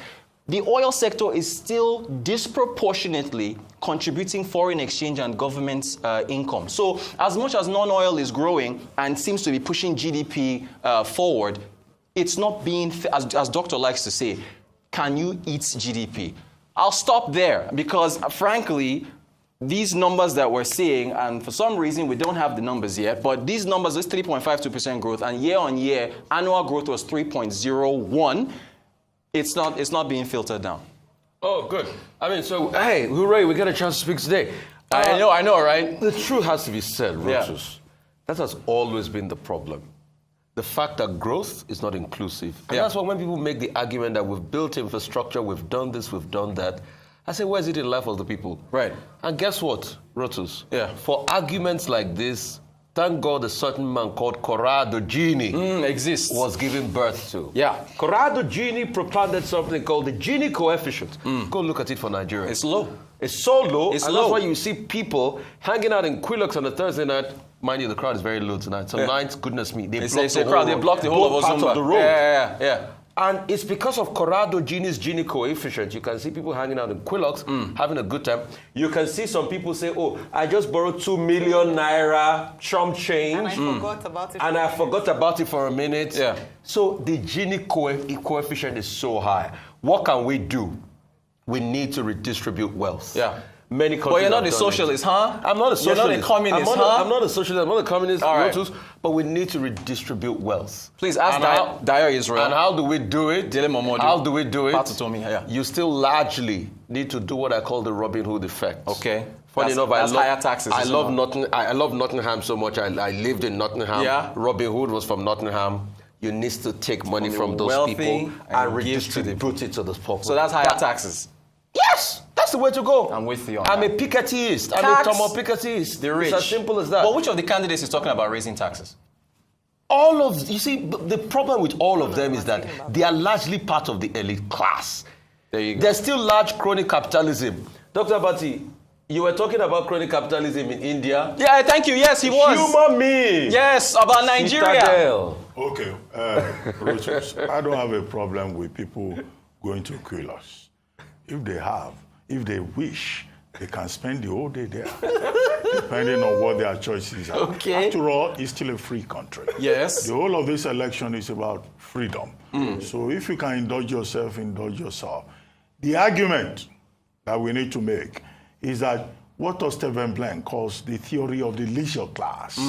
[SPEAKER 2] The oil sector is still disproportionately contributing foreign exchange and government income. So as much as non-oil is growing and seems to be pushing GDP forward, it's not being, as Doctor likes to say, can you eat GDP? I'll stop there because, frankly, these numbers that we're seeing, and for some reason we don't have the numbers yet, but these numbers is 3.52% growth, and year-on-year annual growth was 3.01%. It's not being filtered down.
[SPEAKER 5] Oh, good. I mean, so, hey, hooray, we get a chance to speak today.
[SPEAKER 2] I know, right?
[SPEAKER 5] The truth has to be said, Rotus.
[SPEAKER 2] Yeah.
[SPEAKER 5] That has always been the problem. The fact that growth is not inclusive. And that's why when people make the argument that we've built infrastructure, we've done this, we've done that, I say, where is it in life of the people?
[SPEAKER 2] Right.
[SPEAKER 5] And guess what, Rotus?
[SPEAKER 2] Yeah.
[SPEAKER 5] For arguments like this, thank God a certain man called Corrado Gini
[SPEAKER 2] exists.
[SPEAKER 5] Was given birth to.
[SPEAKER 2] Yeah.
[SPEAKER 5] Corrado Gini propounded something called the Gini coefficient. Go look at it for Nigeria.
[SPEAKER 2] It's low.
[SPEAKER 5] It's so low.
[SPEAKER 2] It's
[SPEAKER 5] and
[SPEAKER 2] low.
[SPEAKER 5] That's why you see people hanging out in Quillox on a Thursday night. Mind you, the crowd is very low tonight. Tonight, goodness me, they blocked the whole
[SPEAKER 2] part
[SPEAKER 5] of the road.
[SPEAKER 2] Yeah.
[SPEAKER 5] And it's because of Corrado Gini's Gini coefficient. You can see people hanging out in Quillox, having a good time. You can see some people say, oh, I just borrowed 2 million naira chump change.
[SPEAKER 4] And I forgot about it.
[SPEAKER 5] And I forgot about it for a minute.
[SPEAKER 2] Yeah.
[SPEAKER 5] So the Gini coefficient is so high. What can we do? We need to redistribute wealth.
[SPEAKER 2] Yeah.
[SPEAKER 5] Many countries.
[SPEAKER 2] But you're not a socialist, huh?
[SPEAKER 5] I'm not a socialist.
[SPEAKER 2] You're not a communist,
[SPEAKER 5] I'm not a socialist. I'm not a communist.
[SPEAKER 2] All right.
[SPEAKER 5] But we need to redistribute wealth.
[SPEAKER 2] Please ask Dyer Israel.
[SPEAKER 5] And how do we do it? How do we do it? You still largely need to do what I call the Robin Hood effect.
[SPEAKER 2] Okay.
[SPEAKER 5] Funny enough,
[SPEAKER 2] higher taxes.
[SPEAKER 5] I love Nottingham so much. I lived in Nottingham.
[SPEAKER 2] Yeah.
[SPEAKER 5] Robin Hood was from Nottingham. You need to take money from those people and redistribute it to the poor.
[SPEAKER 2] So that's higher taxes.
[SPEAKER 5] Yes, that's the way to go.
[SPEAKER 2] I'm with you on
[SPEAKER 5] I'm
[SPEAKER 2] that.
[SPEAKER 5] a Pikettyist. I'm a Tomo Pikettyist.
[SPEAKER 2] The rich.
[SPEAKER 5] It's as simple as that.
[SPEAKER 2] But which of the candidates is talking about raising taxes?
[SPEAKER 5] You see, the problem with all of them is that they are largely part of the elite class.
[SPEAKER 2] There you go.
[SPEAKER 5] There's still large crony capitalism. Dr. Abati, you were talking about crony capitalism in India.
[SPEAKER 2] Yeah, thank you. Yes, he was.
[SPEAKER 5] Humor me.
[SPEAKER 2] Yes, about Nigeria.
[SPEAKER 5] Citadel.
[SPEAKER 3] Okay, Rotus, I don't have a problem with people going to Quillox. If they wish, they can spend the whole day there, depending on what their choices are.
[SPEAKER 2] Okay.
[SPEAKER 3] After all, it's still a free country.
[SPEAKER 2] Yes.
[SPEAKER 3] The whole of this election is about freedom. So if you can indulge yourself, indulge yourself. The argument that we need to make is that what Stephen Blank calls the theory of the leisure class.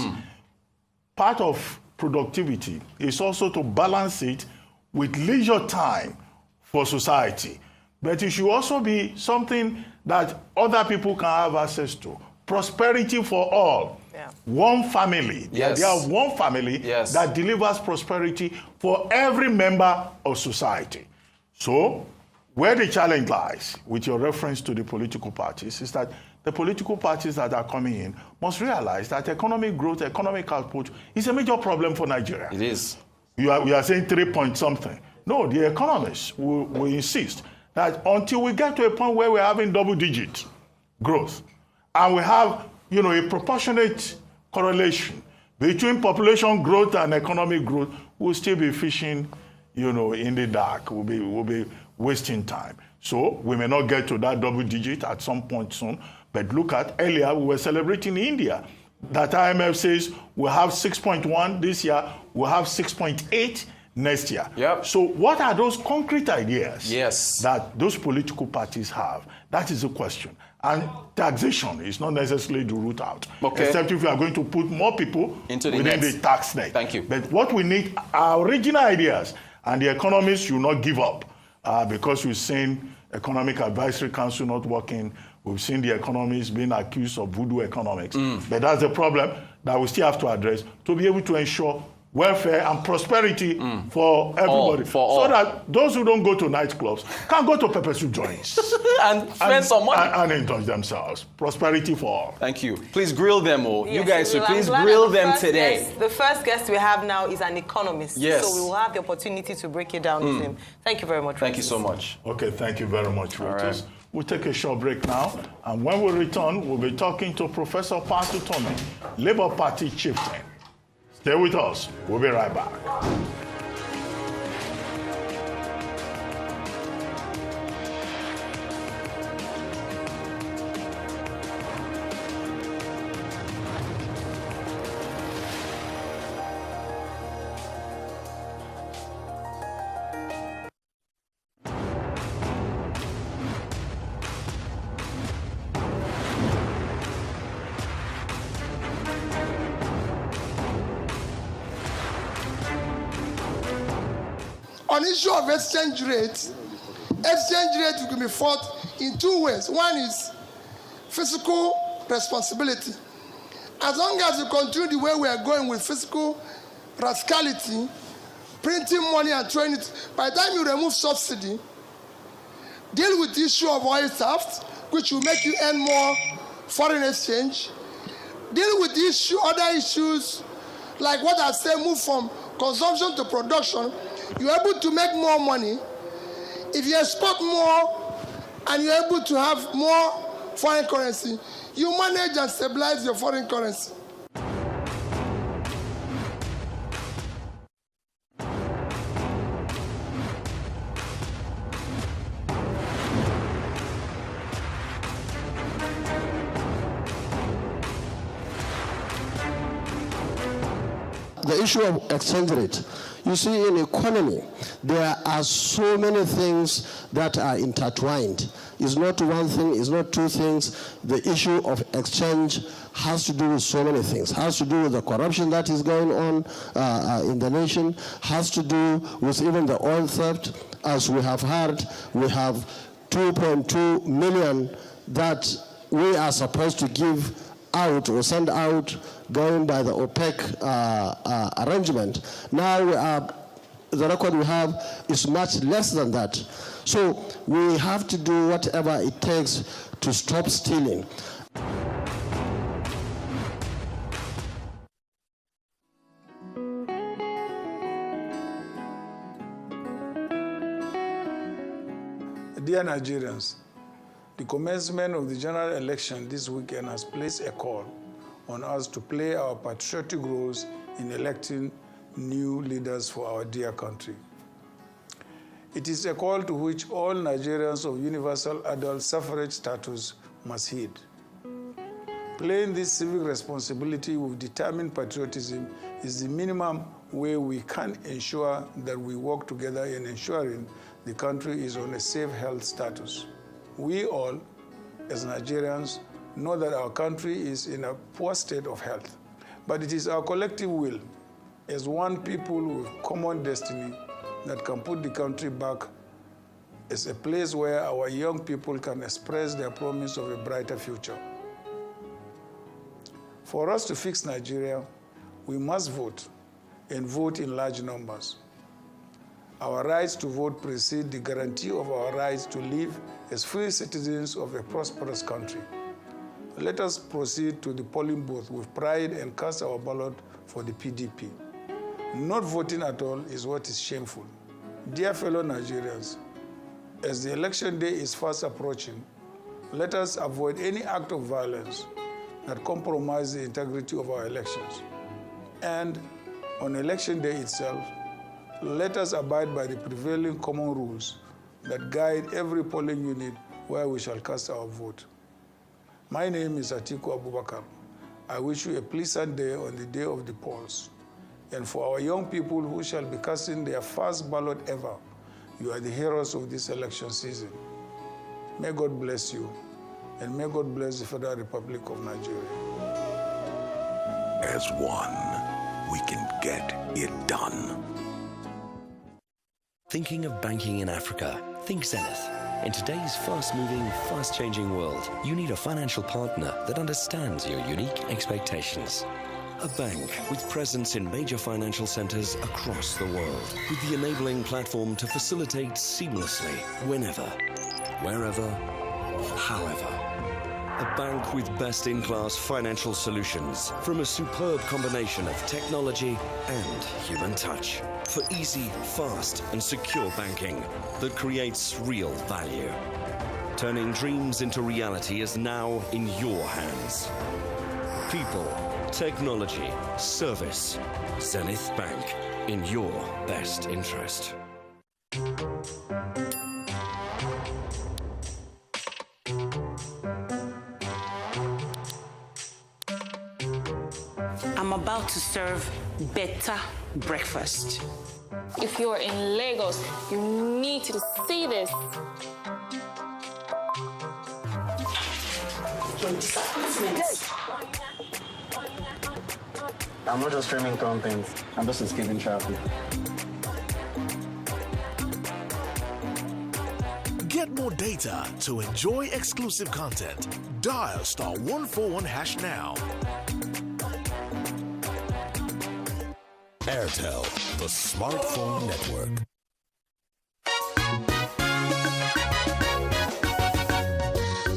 [SPEAKER 3] Part of productivity is also to balance it with leisure time for society. But it should also be something that other people can have access to. Prosperity for all. Yeah. One family.
[SPEAKER 2] Yes.
[SPEAKER 3] The idea of one family that delivers prosperity for every member of society. So, where the challenge lies, with your reference to the political parties, is that the political parties that are coming in must realize that economic growth, economic output is a major problem for Nigeria.
[SPEAKER 2] It is.
[SPEAKER 3] We are saying 3 point something. No, the economists will insist that until we get to a point where we're having double-digit growth, and we have, a proportionate correlation between population growth and economic growth, we'll still be fishing, in the dark. We'll be wasting time. So we may not get to that double-digit at some point soon. But look at earlier, we were celebrating India. That IMF says we'll have 6.1 this year, we'll have 6.8 next year.
[SPEAKER 2] Yep.
[SPEAKER 3] So what are those concrete ideas
[SPEAKER 2] yes.
[SPEAKER 3] that those political parties have? That is the question. And taxation is not necessarily the route out, except if you are going to put more people within the tax net.
[SPEAKER 2] Thank you.
[SPEAKER 3] But what we need are original ideas, and the economists should not give up because we've seen Economic Advisory Council not working. We've seen the economists being accused of voodoo economics. But that's the problem that we still have to address to be able to ensure welfare and prosperity for everybody. So that those who don't go to nightclubs can go to pepper soup joints.
[SPEAKER 2] and spend some money.
[SPEAKER 3] And indulge themselves. Prosperity for all.
[SPEAKER 2] Thank you. Please grill them all.
[SPEAKER 4] Yes,
[SPEAKER 2] you guys should please grill them today.
[SPEAKER 4] The first guest we have now is an economist.
[SPEAKER 2] Yes.
[SPEAKER 4] So we will have the opportunity to break it down with him. Thank you very much.
[SPEAKER 2] Thank you so much.
[SPEAKER 3] Okay, thank you very much, Reuters. Right. We'll take a short break now. And when we return, we'll be talking to Professor Patriotic, Labour Party chieftain. Stay with us. We'll be right back.
[SPEAKER 7] On issue of exchange rate will be fought in two ways. One is fiscal responsibility. As long as we continue the way we are going with fiscal rascality, printing money and throwing it, by the time you remove subsidy, deal with the issue of oil theft, which will make you earn more foreign exchange, deal with the issue, other issues, like what I say, move from consumption to production. You're able to make more money. If you export more and you're able to have more foreign currency, you manage and stabilize your foreign currency.
[SPEAKER 8] The issue of exchange rate. You see, in economy, there are so many things that are intertwined. It's not one thing, it's not two things. The issue of exchange has to do with so many things. Has to do with the corruption that is going on in the nation, has to do with even the oil theft. As we have heard, we have 2.2 million that we are supposed to give out or send out going by the OPEC arrangement. Now the record we have is much less than that. So we have to do whatever it takes to stop stealing.
[SPEAKER 23] Dear Nigerians, the commencement of the general election this weekend has placed a call on us to play our patriotic roles in electing new leaders for our dear country. It is a call to which all Nigerians of universal adult suffrage status must heed. Playing this civic responsibility with determined patriotism is the minimum way we can ensure that we work together in ensuring the country is on a safe health status. We all, as Nigerians, know that our country is in a poor state of health, but it is our collective will, as one people with common destiny, that can put the country back as a place where our young people can express their promise of a brighter future. For us to fix Nigeria, we must vote, and vote in large numbers. Our rights to vote precede the guarantee of our rights to live as free citizens of a prosperous country. let us proceed to the polling booth with pride and cast our ballot for the PDP. Not voting at all is what is shameful. Dear fellow Nigerians, as the election day is fast approaching, let us avoid any act of violence that compromises the integrity of our elections. And on election day itself, let us abide by the prevailing common rules that guide every polling unit where we shall cast our vote. My name is Atiku Abubakar. I wish you a pleasant day on the day of the polls. And for our young people who shall be casting their first ballot ever, you are the heroes of this election season. May God bless you, and may God bless the Federal Republic of Nigeria.
[SPEAKER 19] As one, we can get it done.
[SPEAKER 9] Thinking of banking in Africa? Think Zenith. In today's fast-moving, fast-changing world, you need a financial partner that understands your unique expectations. A bank with presence in major financial centers across the world, with the enabling platform to facilitate seamlessly, whenever, wherever, however. A bank with best-in-class financial solutions from a superb combination of technology and human touch for easy, fast, and secure banking that creates real value. Turning dreams into reality is now in your hands. People, technology, service. Zenith Bank, in your best interest.
[SPEAKER 10] I'm about to serve better breakfast.
[SPEAKER 11] If you're in Lagos, you need to see this.
[SPEAKER 10] Your disappointment.
[SPEAKER 24] I'm not just streaming content, I'm just escaping traffic.
[SPEAKER 19] Get more data to enjoy exclusive content. Dial *141# now. Airtel, the smartphone network.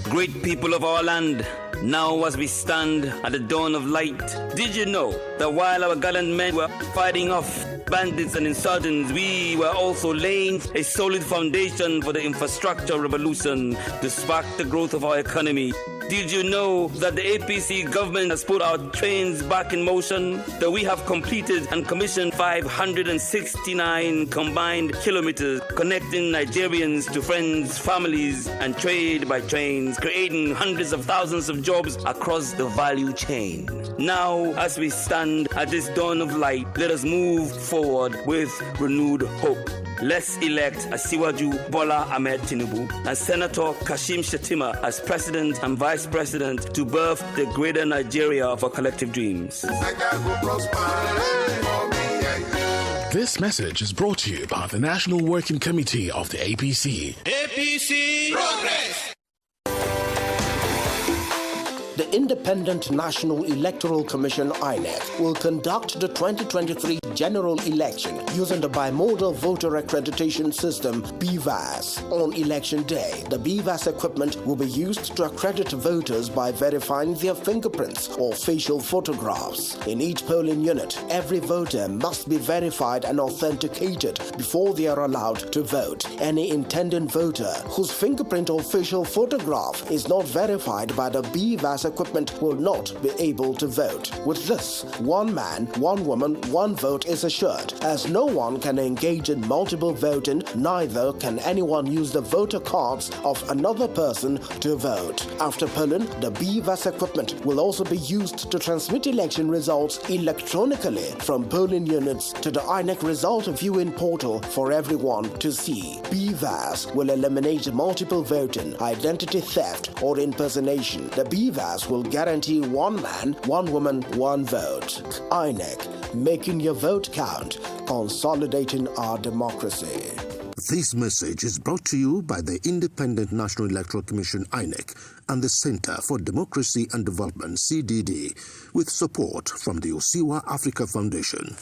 [SPEAKER 25] Great people of our land, now as we stand at the dawn of light, did you know that while our gallant men were fighting off bandits and insurgents, we were also laying a solid foundation for the infrastructure revolution to spark the growth of our economy? Did you know that the APC government has put our trains back in motion? That we have completed and commissioned 569 combined kilometers connecting Nigerians to friends, families, and trade by trains, creating hundreds of thousands of jobs across the value chain. Now, as we stand at this dawn of light, let us move forward with renewed hope. Let's elect Asiwaju Bola Ahmed Tinubu and Senator Kashim Shettima as President and Vice President to birth the greater Nigeria of our collective dreams.
[SPEAKER 19] This message is brought to you by the National Working Committee of the APC.
[SPEAKER 26] APC Progress!
[SPEAKER 8] The Independent National Electoral Commission, INEC, will conduct the 2023 general election using the bimodal voter accreditation system, BVAS. On election day, the BVAS equipment will be used to accredit voters by verifying their fingerprints or facial photographs. In each polling unit, every voter must be verified and authenticated before they are allowed to vote. Any intending voter whose fingerprint or facial photograph is not verified by the BVAS equipment will not be able to vote. With this, one man, one woman, one vote is assured. As no one can engage in multiple voting, neither can anyone use the voter cards of another person to vote. After polling, the BVAS equipment will also be used to transmit election results electronically from polling units to the INEC result viewing portal for everyone to see. BVAS will eliminate multiple voting, identity theft, or impersonation. The BVAS will guarantee one man, one woman, one vote. INEC, making your vote count, consolidating our democracy.
[SPEAKER 27] This message is brought to you by the Independent National Electoral Commission, INEC, and the Center for Democracy and Development, CDD, with support from the Osiwa Africa Foundation.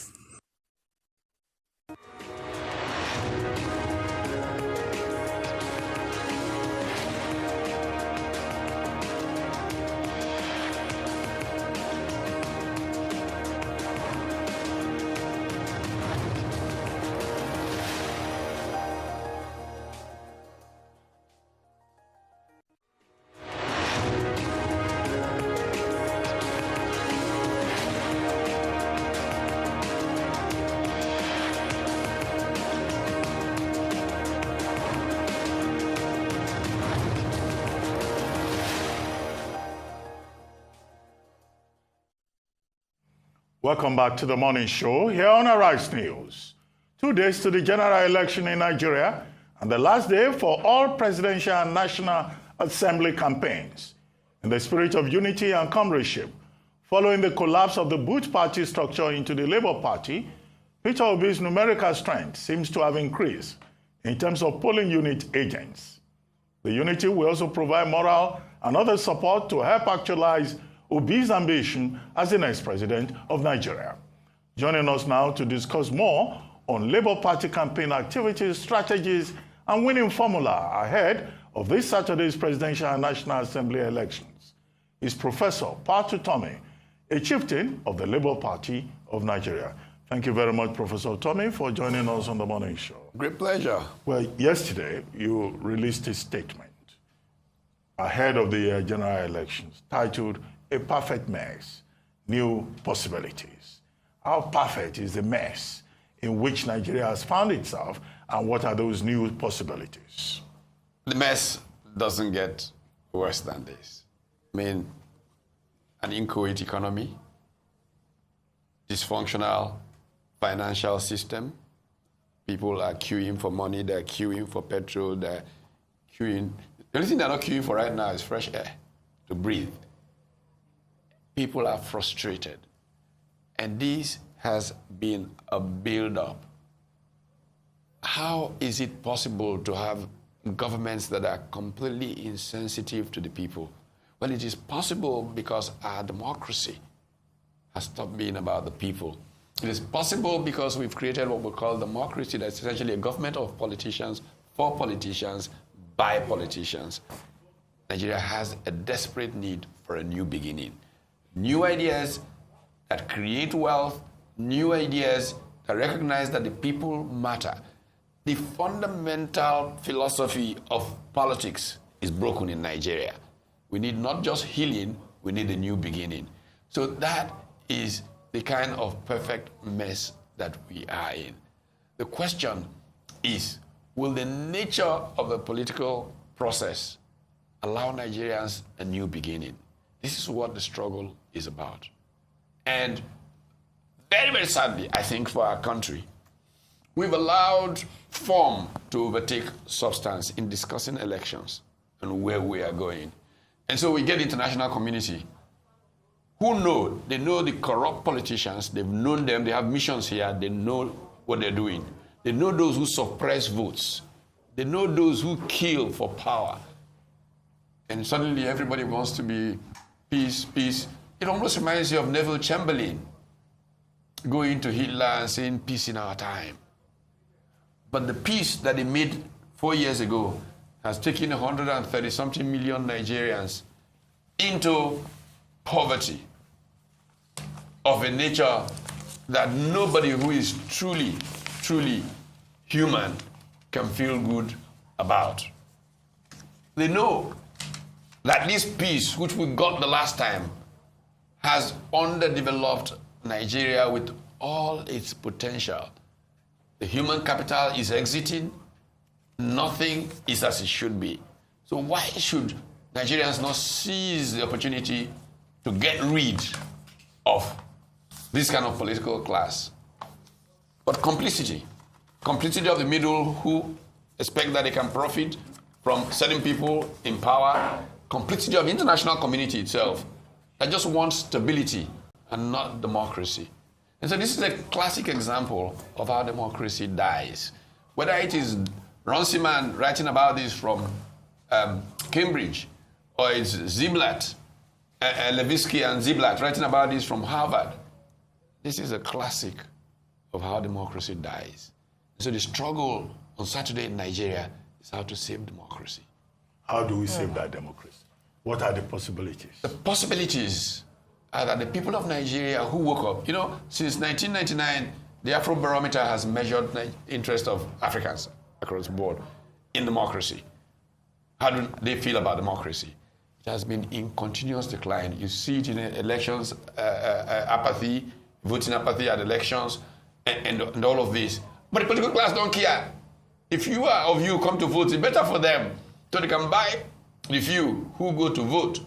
[SPEAKER 3] Welcome back to the morning show here on Arise News. 2 days to the general election in Nigeria and the last day for all presidential and National Assembly campaigns. In the spirit of unity and comradeship, following the collapse of the Boot Party structure into the Labour Party, Peter Obi's numerical strength seems to have increased in terms of polling unit agents. The unity will also provide moral and other support to help actualize Obi's ambition as the next president of Nigeria. Joining us now to discuss more on Labour Party campaign activities, strategies, and winning formula ahead of this Saturday's presidential and National Assembly elections is Professor Patriotic, a chieftain of the Labour Party of Nigeria. Thank you very much, Professor Tommy, for joining us on the morning show.
[SPEAKER 6] Great pleasure.
[SPEAKER 3] Well, yesterday you released a statement ahead of the general elections titled "A Perfect Mess, New Possibilities." How perfect is the mess in which Nigeria has found itself, and what are those new possibilities?
[SPEAKER 6] The mess doesn't get worse than this. I mean, an inchoate economy, dysfunctional financial system, people are queuing for money, they're queuing for petrol, they're queuing. The only thing they're not queuing for right now is fresh air to breathe. People are frustrated. And this has been a build-up. How is it possible to have governments that are completely insensitive to the people? Well, it is possible because our democracy has stopped being about the people. It is possible because we've created what we call democracy, that's essentially a government of politicians, for politicians, by politicians. Nigeria has a desperate need for a new beginning. New ideas that create wealth, new ideas that recognize that the people matter. The fundamental philosophy of politics is broken in Nigeria. We need not just healing, we need a new beginning. So that is the kind of perfect mess that we are in. The question is, will the nature of the political process allow Nigerians a new beginning? This is what the struggle is about. And very, very sadly, I think, for our country, we've allowed form to overtake substance in discussing elections and where we are going. And so we get the international community who know, they know the corrupt politicians, they've known them, they have missions here, they know what they're doing. They know those who suppress votes. They know those who kill for power. And suddenly everybody wants to be peace, peace. It almost reminds you of Neville Chamberlain going to Hitler and saying peace in our time. But the peace that they made 4 years ago has taken 130-something million Nigerians into poverty of a nature that nobody who is truly, truly human can feel good about. They know that this peace, which we got the last time, has underdeveloped Nigeria with all its potential. The human capital is exiting. Nothing is as it should be. So why should Nigerians not seize the opportunity to get rid of this kind of political class? But complicity of the middle who expect that they can profit from certain people in power, complicity of the international community itself that just wants stability and not democracy. And so this is a classic example of how democracy dies. Whether it is Runciman writing about this from Cambridge, or it's Ziblatt, Levitsky and Ziblatt writing about this from Harvard. This is a classic of how democracy dies. So the struggle on Saturday in Nigeria is how to save democracy.
[SPEAKER 3] How do we save that democracy? What are the possibilities?
[SPEAKER 6] The possibilities are that the people of Nigeria who woke up, since 1999, the Afrobarometer has measured the interest of Africans across the board in democracy. How do they feel about democracy? It has been in continuous decline. You see it in elections, apathy, voting apathy at elections, and all of this. But the political class don't care. If you are of you come to vote, it's better for them, so they can buy the few who go to vote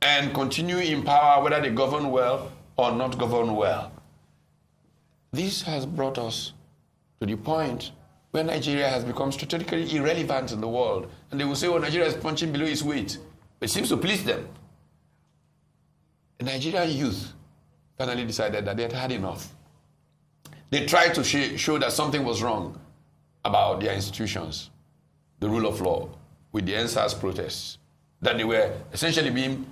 [SPEAKER 6] and continue in power, whether they govern well or not govern well. this has brought us to the point where Nigeria has become strategically irrelevant in the world. And they will say, oh, Nigeria is punching below its weight. But it seems to please them. The Nigerian youth finally decided that they had had enough. They tried to show that something was wrong about their institutions, the rule of law, with the NSAS protests, that they were essentially being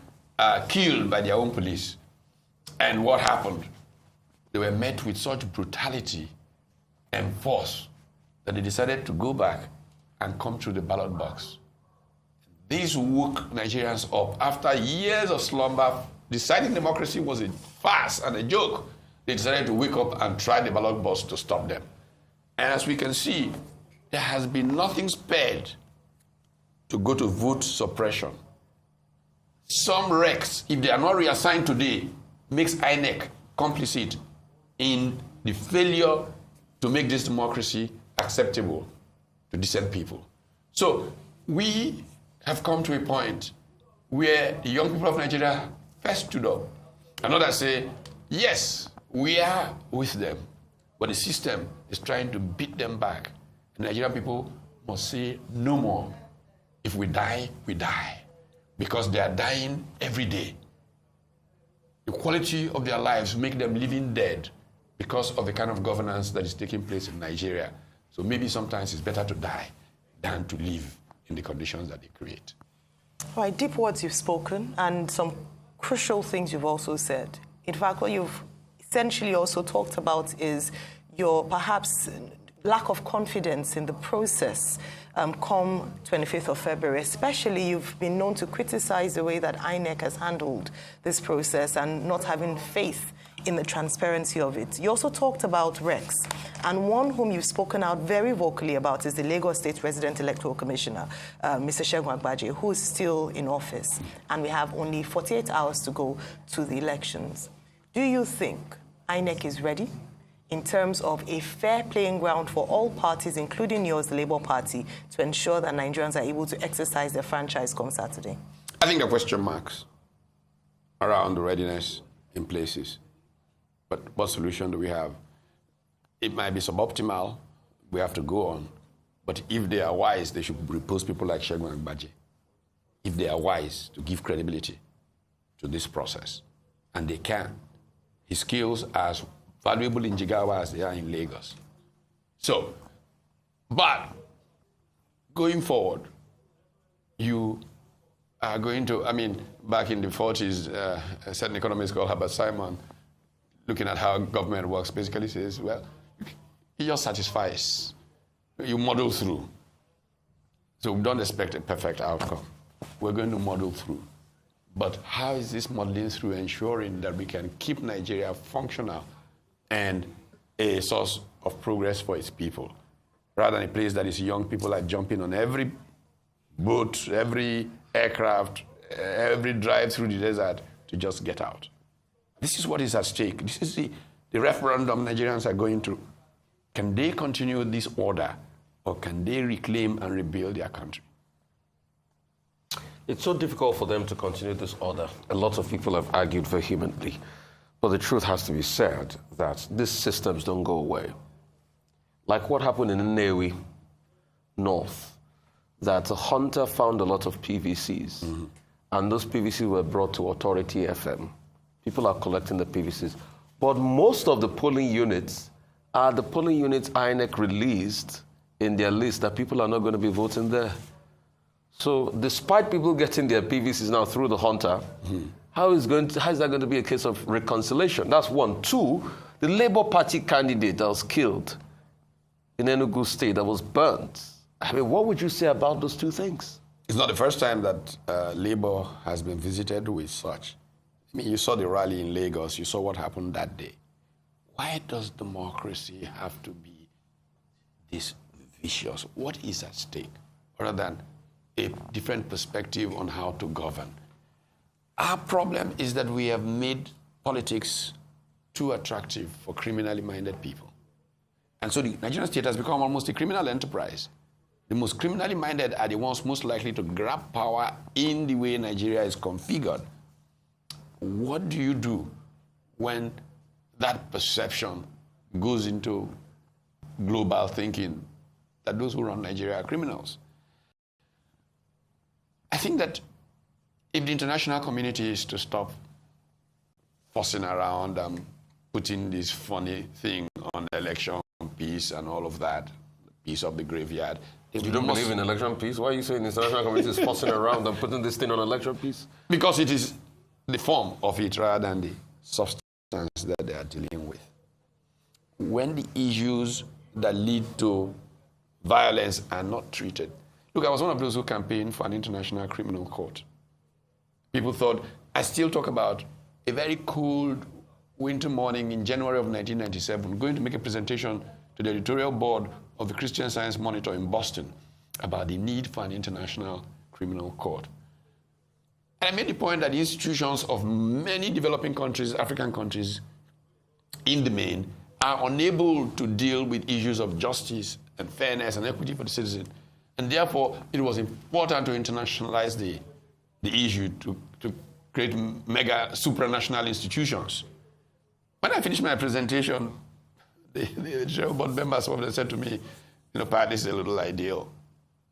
[SPEAKER 6] killed by their own police. And what happened? They were met with such brutality and force that they decided to go back and come through the ballot box. These woke Nigerians up after years of slumber, deciding democracy was a farce and a joke. They decided to wake up and try the ballot box to stop them. And as we can see, there has been nothing spared to go to vote suppression. Some recs, if they are not reassigned today, makes INEC complicit in the failure to make this democracy acceptable to decent people. So we have come to a point where the young people of Nigeria first stood up. And others say, yes, we are with them, but the system is trying to beat them back. And Nigerian people must say no more. If we die, we die. Because they are dying every day. The quality of their lives make them living dead because of the kind of governance that is taking place in Nigeria. So maybe sometimes it's better to die than to live in the conditions that they create.
[SPEAKER 4] All right, deep words you've spoken and some crucial things you've also said. In fact, what you've essentially also talked about is your perhaps lack of confidence in the process come 25th of February. Especially, you've been known to criticize the way that INEC has handled this process and not having faith in the transparency of it. You also talked about Rex, and one whom you've spoken out very vocally about is the Lagos State Resident Electoral Commissioner, Mr. Segun Agbaje, who is still in office, and we have only 48 hours to go to the elections. Do you think INEC is ready in terms of a fair playing ground for all parties, including yours, the Labour Party, to ensure that Nigerians are able to exercise their franchise come Saturday?
[SPEAKER 6] I think there are question marks around the readiness in places. But what solution do we have? It might be suboptimal. We have to go on. But if they are wise, they should repose people like Segun Agbaje. If they are wise, to give credibility to this process. And they can. His skills are as valuable in Jigawa as they are in Lagos. So, but going forward, you are going to, back in the 40s, a certain economist called Herbert Simon, looking at how government works, basically says, well, it just satisfies. You model through. So we don't expect a perfect outcome. We're going to model through. But how is this modeling through ensuring that we can keep Nigeria functional and a source of progress for its people, rather than a place that is young people are jumping on every boat, every aircraft, every drive through the desert to just get out? This is what is at stake. This is the referendum Nigerians are going through. Can they continue this order, or can they reclaim and rebuild their country?
[SPEAKER 5] It's so difficult for them to continue this order. A lot of people have argued vehemently. But the truth has to be said that these systems don't go away. Like what happened in Nnewi North, that a hunter found a lot of PVCs, and those PVCs were brought to Authority FM. People are collecting the PVCs. But most of the polling units are the polling units INEC released in their list that people are not going to be voting there. So despite people getting their PVCs now through the hunter, how is that going to be a case of reconciliation? That's one. Two, the Labour Party candidate that was killed in Enugu State, that was burnt. What would you say about those two things?
[SPEAKER 6] It's not the first time that Labour has been visited with such. You saw the rally in Lagos. You saw what happened that day. Why does democracy have to be this vicious? What is at stake? Rather than a different perspective on how to govern. Our problem is that we have made politics too attractive for criminally minded people. And so the Nigerian state has become almost a criminal enterprise. The most criminally minded are the ones most likely to grab power in the way Nigeria is configured. What do you do when that perception goes into global thinking that those who run Nigeria are criminals. I think that if the international community is to stop fussing around and putting this funny thing on election peace and all of that, piece of the graveyard.
[SPEAKER 5] You don't believe in election peace? Why are you saying the international community is fussing around and putting this thing on election peace?
[SPEAKER 6] Because it is the form of it rather than the substance that they are dealing with. When the issues that lead to violence are not treated. Look, I was one of those who campaigned for an international criminal court. People thought, I still talk about a very cold winter morning in January of 1997, going to make a presentation to the editorial board of the Christian Science Monitor in Boston about the need for an international criminal court. And I made the point that the institutions of many developing countries, African countries, in the main, are unable to deal with issues of justice and fairness and equity for the citizen. And therefore, it was important to internationalize the issue, to create mega supranational institutions. When I finished my presentation, the editorial board members said to me, Pat, this is a little ideal.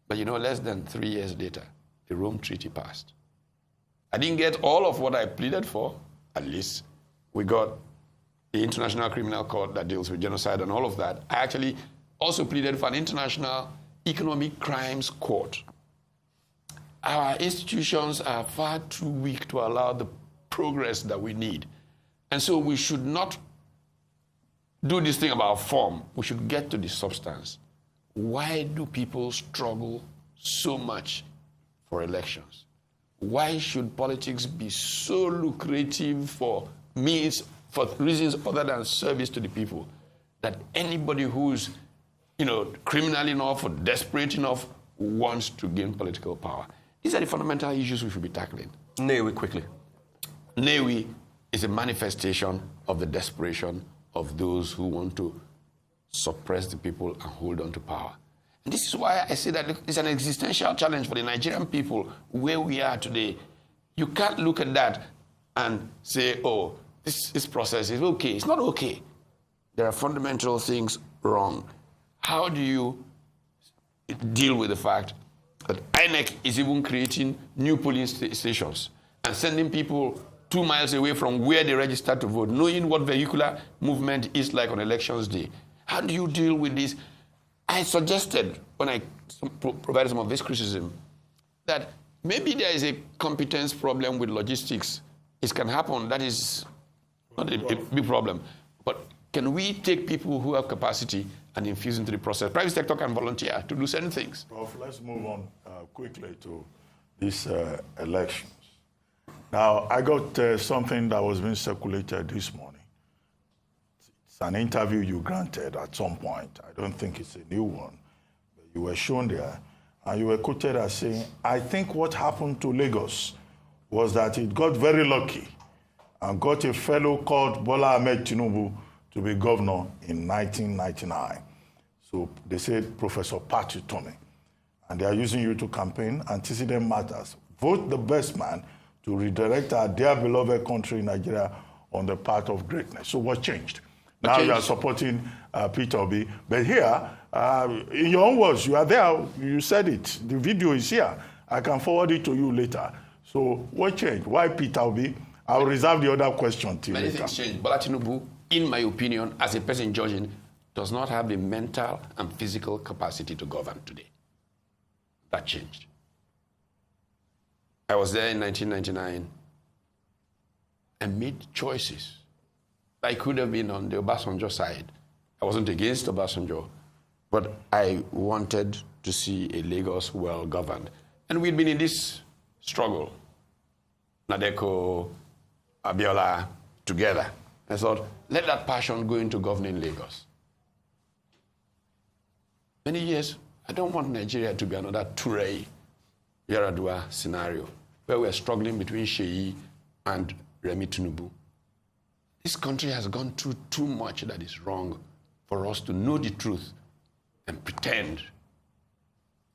[SPEAKER 6] But less than 3 years later, the Rome Treaty passed. I didn't get all of what I pleaded for. At least we got the International Criminal Court that deals with genocide and all of that. I actually also pleaded for an International Economic Crimes Court. Our institutions are far too weak to allow the progress that we need. And so we should not do this thing about form. We should get to the substance. Why do people struggle so much for elections? Why should politics be so lucrative for reasons other than service to the people, that anybody who's criminal enough or desperate enough wants to gain political power? These are the fundamental issues we should be tackling.
[SPEAKER 5] Newi, quickly.
[SPEAKER 6] Newi is a manifestation of the desperation of those who want to suppress the people and hold on to power. And this is why I say that it's an existential challenge for the Nigerian people where we are today. You can't look at that and say, oh, this process is okay. It's not okay. There are fundamental things wrong. How do you deal with the fact that INEC is even creating new polling stations and sending people 2 miles away from where they registered to vote, knowing what vehicular movement is like on elections day? How do you deal with this? I suggested, when I provided some of this criticism, that maybe there is a competence problem with logistics. It can happen. That is not a big problem. But can we take people who have capacity and infuse into the process? Private sector can volunteer to do certain things.
[SPEAKER 3] Prof, let's move on quickly to these elections. Now, I got something that was being circulated this morning. It's an interview you granted at some point. I don't think it's a new one. But you were shown there, and you were quoted as saying, I think what happened to Lagos was that it got very lucky and got a fellow called Bola Ahmed Tinubu to be governor in 1999. So they said Professor Patriotic, and they are using you to campaign antecedent matters. Vote the best man to redirect our dear beloved country, Nigeria, on the path of greatness. So what changed? Now you are supporting Peter Obi. But here, in your own words, you are there, you said it. The video is here. I can forward it to you later. So what changed? Why Peter Obi? I'll reserve the other question till later.
[SPEAKER 6] Many things changed. Bola Tinubu, in my opinion, as a person judging, does not have the mental and physical capacity to govern today. That changed. I was there in 1999 and made choices. I could have been on the Obasanjo side. I wasn't against Obasanjo, but I wanted to see a Lagos well-governed. And we'd been in this struggle, Nadeko, Abiola, together. I thought, let that passion go into governing Lagos. Many years, I don't want Nigeria to be another Toure, Yaradua scenario, where we're struggling between Sheyi and Remi Tinubu. This country has gone through too much that is wrong for us to know the truth and pretend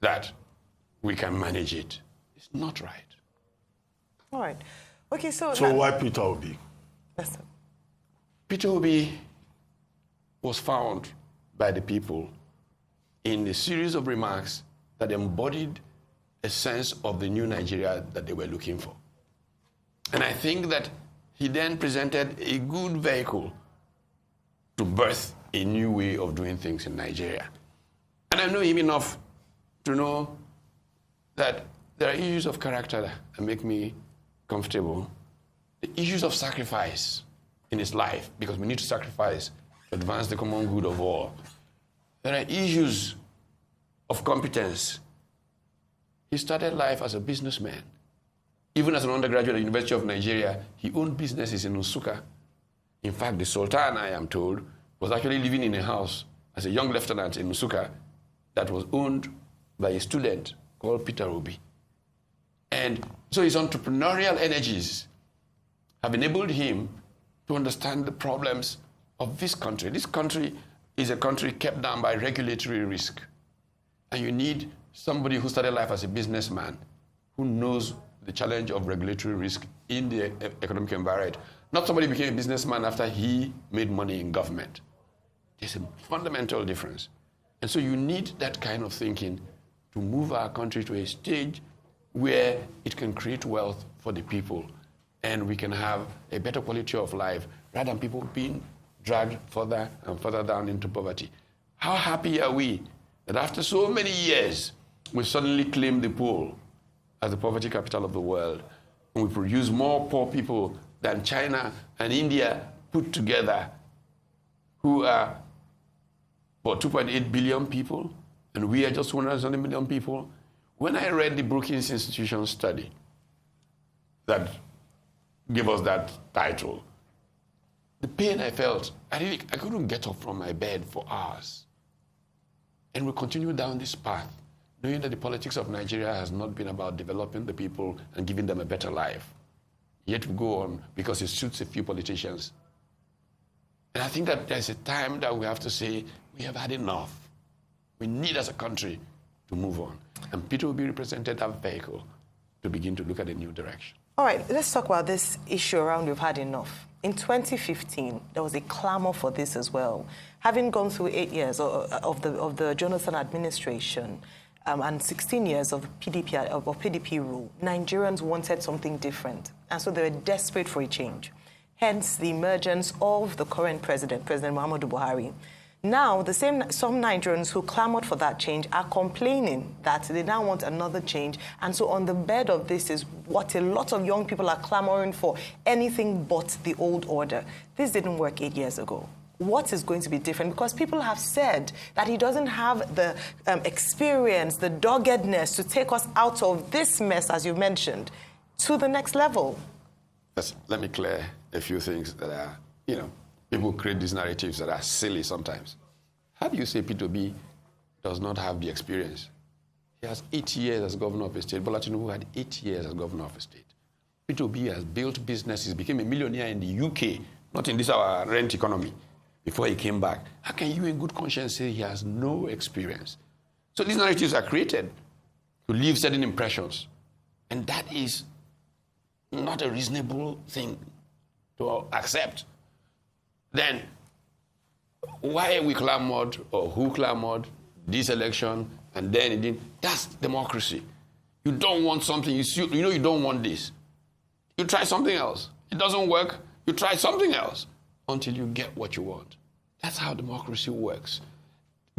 [SPEAKER 6] that we can manage it. It's not right.
[SPEAKER 4] All right. Okay, so
[SPEAKER 3] why Peter Obi?
[SPEAKER 4] Yes, sir.
[SPEAKER 6] Peter Obi was found by the people in a series of remarks that embodied a sense of the new Nigeria that they were looking for. And I think that he then presented a good vehicle to birth a new way of doing things in Nigeria. And I know him enough to know that there are issues of character that make me comfortable. The issues of sacrifice in his life, because we need to sacrifice to advance the common good of all. There are issues of competence. He started life as a businessman. Even as an undergraduate at the University of Nigeria, he owned businesses in Nsukka. In fact, the Sultan, I am told, was actually living in a house as a young lieutenant in Nsukka that was owned by a student called Peter Obi. And so his entrepreneurial energies have enabled him to understand the problems of this country. This country is a country kept down by regulatory risk. And you need somebody who started life as a businessman, who knows the challenge of regulatory risk in the economic environment. Not somebody became a businessman after he made money in government. There's a fundamental difference. And so you need that kind of thinking to move our country to a stage where it can create wealth for the people and we can have a better quality of life rather than people being dragged further and further down into poverty. How happy are we that after so many years, we suddenly claim the pole as the poverty capital of the world, and we produce more poor people than China and India put together, who are, 2.8 billion people, and we are just 170 million people. When I read the Brookings Institution study that gave us that title, the pain I felt, I couldn't get up from my bed for hours. And we continue down this path, knowing that the politics of Nigeria has not been about developing the people and giving them a better life. Yet we go on because it suits a few politicians. And I think that there's a time that we have to say, we have had enough. We need as a country to move on. And Peter Obi represented that vehicle to begin to look at a new direction.
[SPEAKER 4] All right, let's talk about this issue around we've had enough. In 2015, there was a clamor for this as well. Having gone through 8 years of the Jonathan administration and 16 years of PDP rule, Nigerians wanted something different. And so they were desperate for a change. Hence the emergence of the current president, President Muhammadu Buhari. Now, some Nigerians who clamored for that change are complaining that they now want another change. And so on the bed of this is what a lot of young people are clamoring for, anything but the old order. This didn't work 8 years ago. What is going to be different? Because people have said that he doesn't have the experience, the doggedness to take us out of this mess, as you mentioned, to the next level.
[SPEAKER 6] Let me clear a few things that are, people create these narratives that are silly sometimes. How do you say Peter Obi does not have the experience? He has 8 years as governor of a state. Bola Tinubu had 8 years as governor of a state. Peter Obi has built businesses, became a millionaire in the UK, not in this our rent economy, before he came back. How can you in good conscience say he has no experience? So these narratives are created to leave certain impressions. And that is not a reasonable thing to accept. Then, why we clamored, or who clamored, this election, and then it didn't, that's democracy. You don't want something, you know you don't want this. You try something else. It doesn't work, you try something else until you get what you want. That's how democracy works.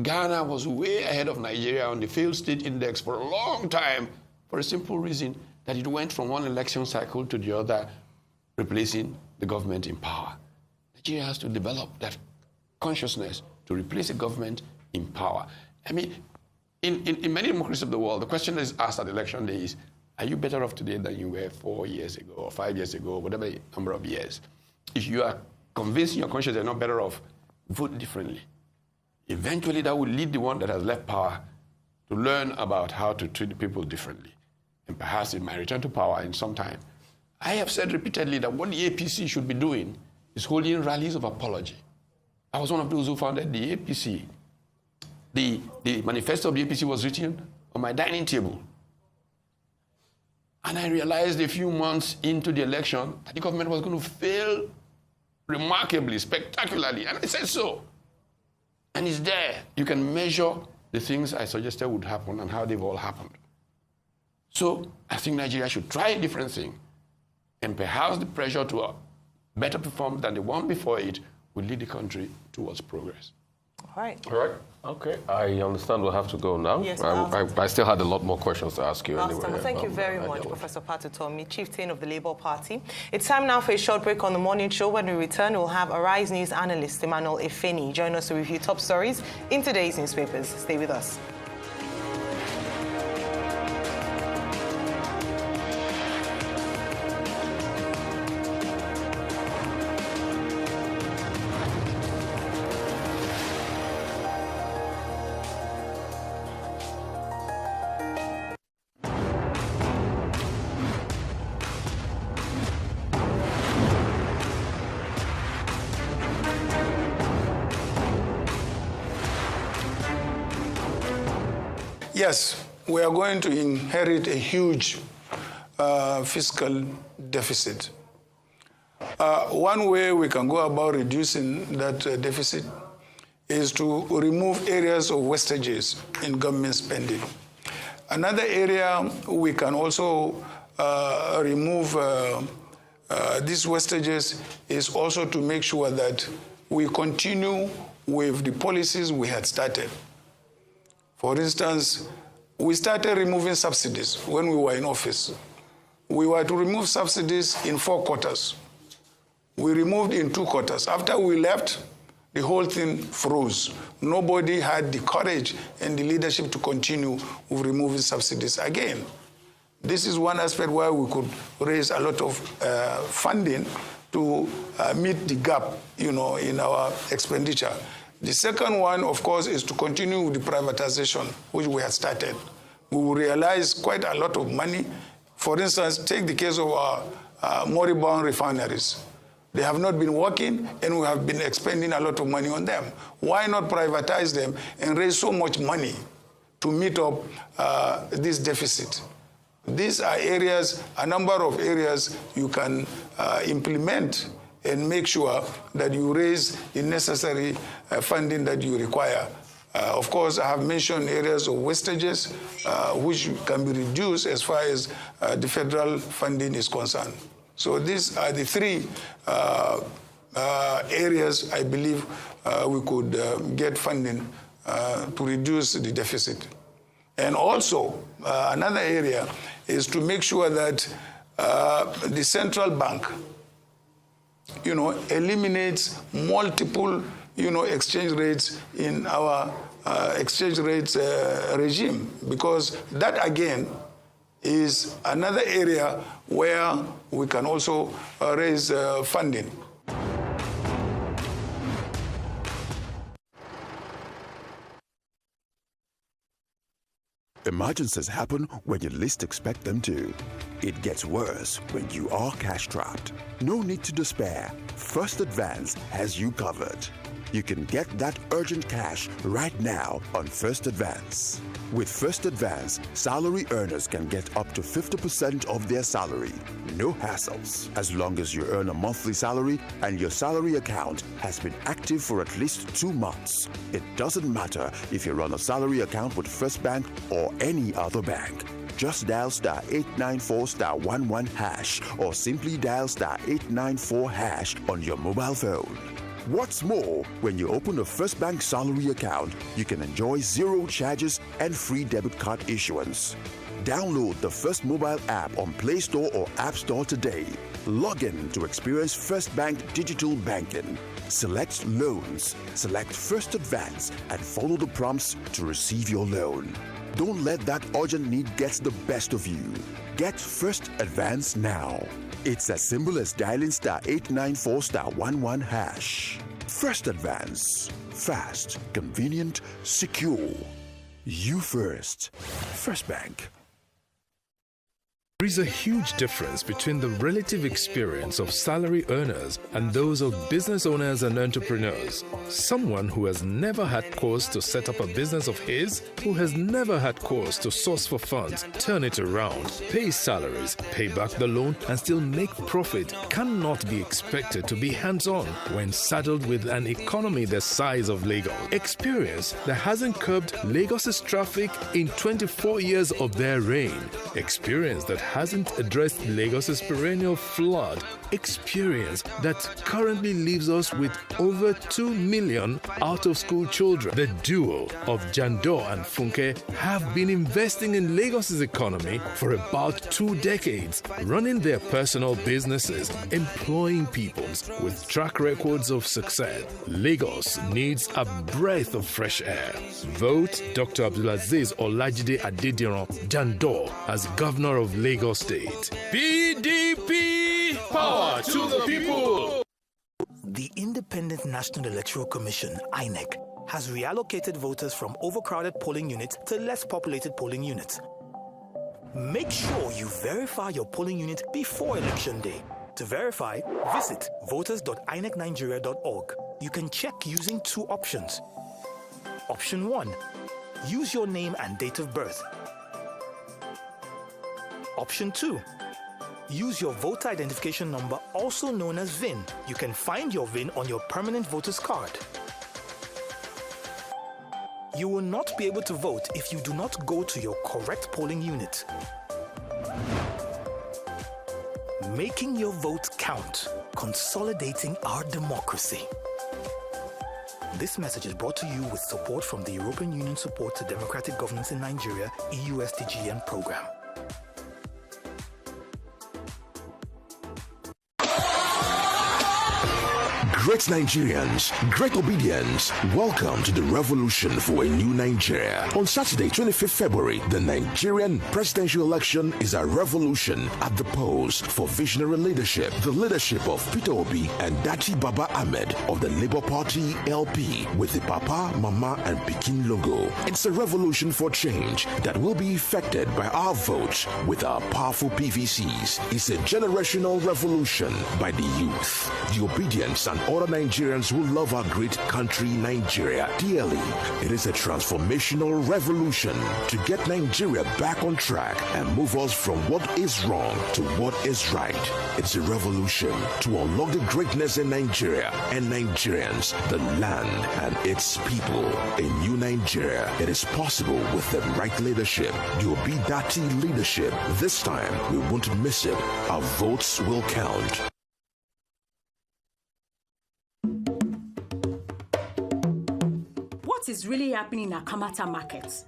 [SPEAKER 6] Ghana was way ahead of Nigeria on the failed state index for a long time for a simple reason that it went from one election cycle to the other, replacing the government in power. Nigeria has to develop that consciousness to replace a government in power. I mean, in many democracies of the world, the question that is asked at election day is, are you better off today than you were 4 years ago or 5 years ago, whatever number of years? If you are convinced in your conscience you're not better off, vote differently. Eventually, that will lead the one that has left power to learn about how to treat people differently. And perhaps it might return to power in some time. I have said repeatedly that what the APC should be doing is holding rallies of apology. I was one of those who founded the APC. The manifesto of the APC was written on my dining table. And I realized a few months into the election that the government was going to fail remarkably, spectacularly. And I said so. And it's there. You can measure the things I suggested would happen and how they've all happened. So I think Nigeria should try a different thing. And perhaps the pressure to better perform than the one before it will lead the country towards progress.
[SPEAKER 4] All right.
[SPEAKER 5] All right. Okay. I understand we'll have to go now.
[SPEAKER 4] Yes,
[SPEAKER 5] I still had a lot more questions to ask you anyway.
[SPEAKER 4] Well, thank you very much, Professor Patriotic, Chieftain of the Labour Party. It's time now for a short break on the morning show. When we return, we'll have Arise News analyst Emmanuel Efeni join us to review top stories in today's newspapers. Stay with us.
[SPEAKER 23] Yes, we are going to inherit a huge fiscal deficit. One way we can go about reducing that deficit is to remove areas of wastages in government spending. Another area we can also remove these wastages is also to make sure that we continue with the policies we had started. For instance, we started removing subsidies when we were in office. We were to remove subsidies in 4 quarters. We removed in 2 quarters. After we left, the whole thing froze. Nobody had the courage and the leadership to continue with removing subsidies again. This is one aspect where we could raise a lot of funding to meet the gap, in our expenditure. The second one, of course, is to continue with the privatization, which we had started. We will realize quite a lot of money. For instance, take the case of our moribund refineries. They have not been working, and we have been expending a lot of money on them. Why not privatize them and raise so much money to meet up this deficit? These are areas, a number of areas you can implement and make sure that you raise the necessary funding that you require. Of course, I have mentioned areas of wastages, which can be reduced as far as the federal funding is concerned. So these are the 3 areas I believe we could get funding to reduce the deficit. And also, another area is to make sure that the central bank eliminates multiple, exchange rates in our exchange rates regime, because that, again, is another area where we can also raise funding.
[SPEAKER 12] Emergencies happen when you least expect them to. It gets worse when you are cash-strapped. No need to despair. First Advance has you covered. You can get that urgent cash right now on First Advance. With First Advance, salary earners can get up to 50% of their salary. No hassles. As long as you earn a monthly salary and your salary account has been active for at least 2 months. It doesn't matter if you run a salary account with First Bank or any other bank. Just dial *894*11# or simply dial *894# on your mobile phone. What's more, when you open a First Bank salary account, you can enjoy 0 charges and free debit card issuance. Download the First mobile app on Play Store or App Store today. Log in to experience First Bank digital banking. Select Loans, select First Advance, and follow the prompts to receive your loan. Don't let that urgent need get the best of you. Get First Advance now. It's as simple as dialing *894*11#. First Advance. Fast, convenient, secure. You first. First Bank.
[SPEAKER 13] There is a huge difference between the relative experience of salary earners and those of business owners and entrepreneurs. Someone who has never had cause to set up a business of his, who has never had cause to source for funds, turn it around, pay salaries, pay back the loan, and still make profit cannot be expected to be hands-on when saddled with an economy the size of Lagos. Experience that hasn't curbed Lagos's traffic in 24 years of their reign. Experience that hasn't addressed Lagos's perennial flood. Experience that currently leaves us with over 2 million out-of-school children. The duo of Jando and Funke have been investing in Lagos's economy for about 2 decades, running their personal businesses, employing people with track records of success. Lagos needs a breath of fresh air. Vote Dr. Abdulaziz Olajide Adediran Jando as Governor of Lagos State. PDP! Power to the people!
[SPEAKER 14] The Independent National Electoral Commission, INEC, has reallocated voters from overcrowded polling units to less populated polling units. Make sure you verify your polling unit before Election Day. To verify, visit voters.inecnigeria.org. You can check using 2 options. Option 1, use your name and date of birth. Option 2, use your voter identification number, also known as VIN. You can find your VIN on your permanent voter's card. You will not be able to vote if you do not go to your correct polling unit. Making your vote count, consolidating our democracy. This message is brought to you with support from the European Union Support to Democratic Governance in Nigeria, EUSDGN program.
[SPEAKER 19] Great Nigerians, great obedience, welcome to the revolution for a new Nigeria. On Saturday, 25th February, the Nigerian presidential election is a revolution at the polls for visionary leadership, the leadership of Peter Obi and Dati Baba Ahmed of the Labour Party LP with the Papa, Mama and Pikin logo. It's a revolution for change that will be effected by our votes with our powerful PVCs. It's a generational revolution by the youth, the obedience and other Nigerians who love our great country, Nigeria, dearly. It is a transformational revolution to get Nigeria back on track and move us from what is wrong to what is right. It's a revolution to unlock the greatness in Nigeria and Nigerians, the land and its people. A new Nigeria. It is possible with the right leadership, the Obidati leadership. This time, we won't miss it. Our votes will count.
[SPEAKER 15] What is really happening in Akamata market?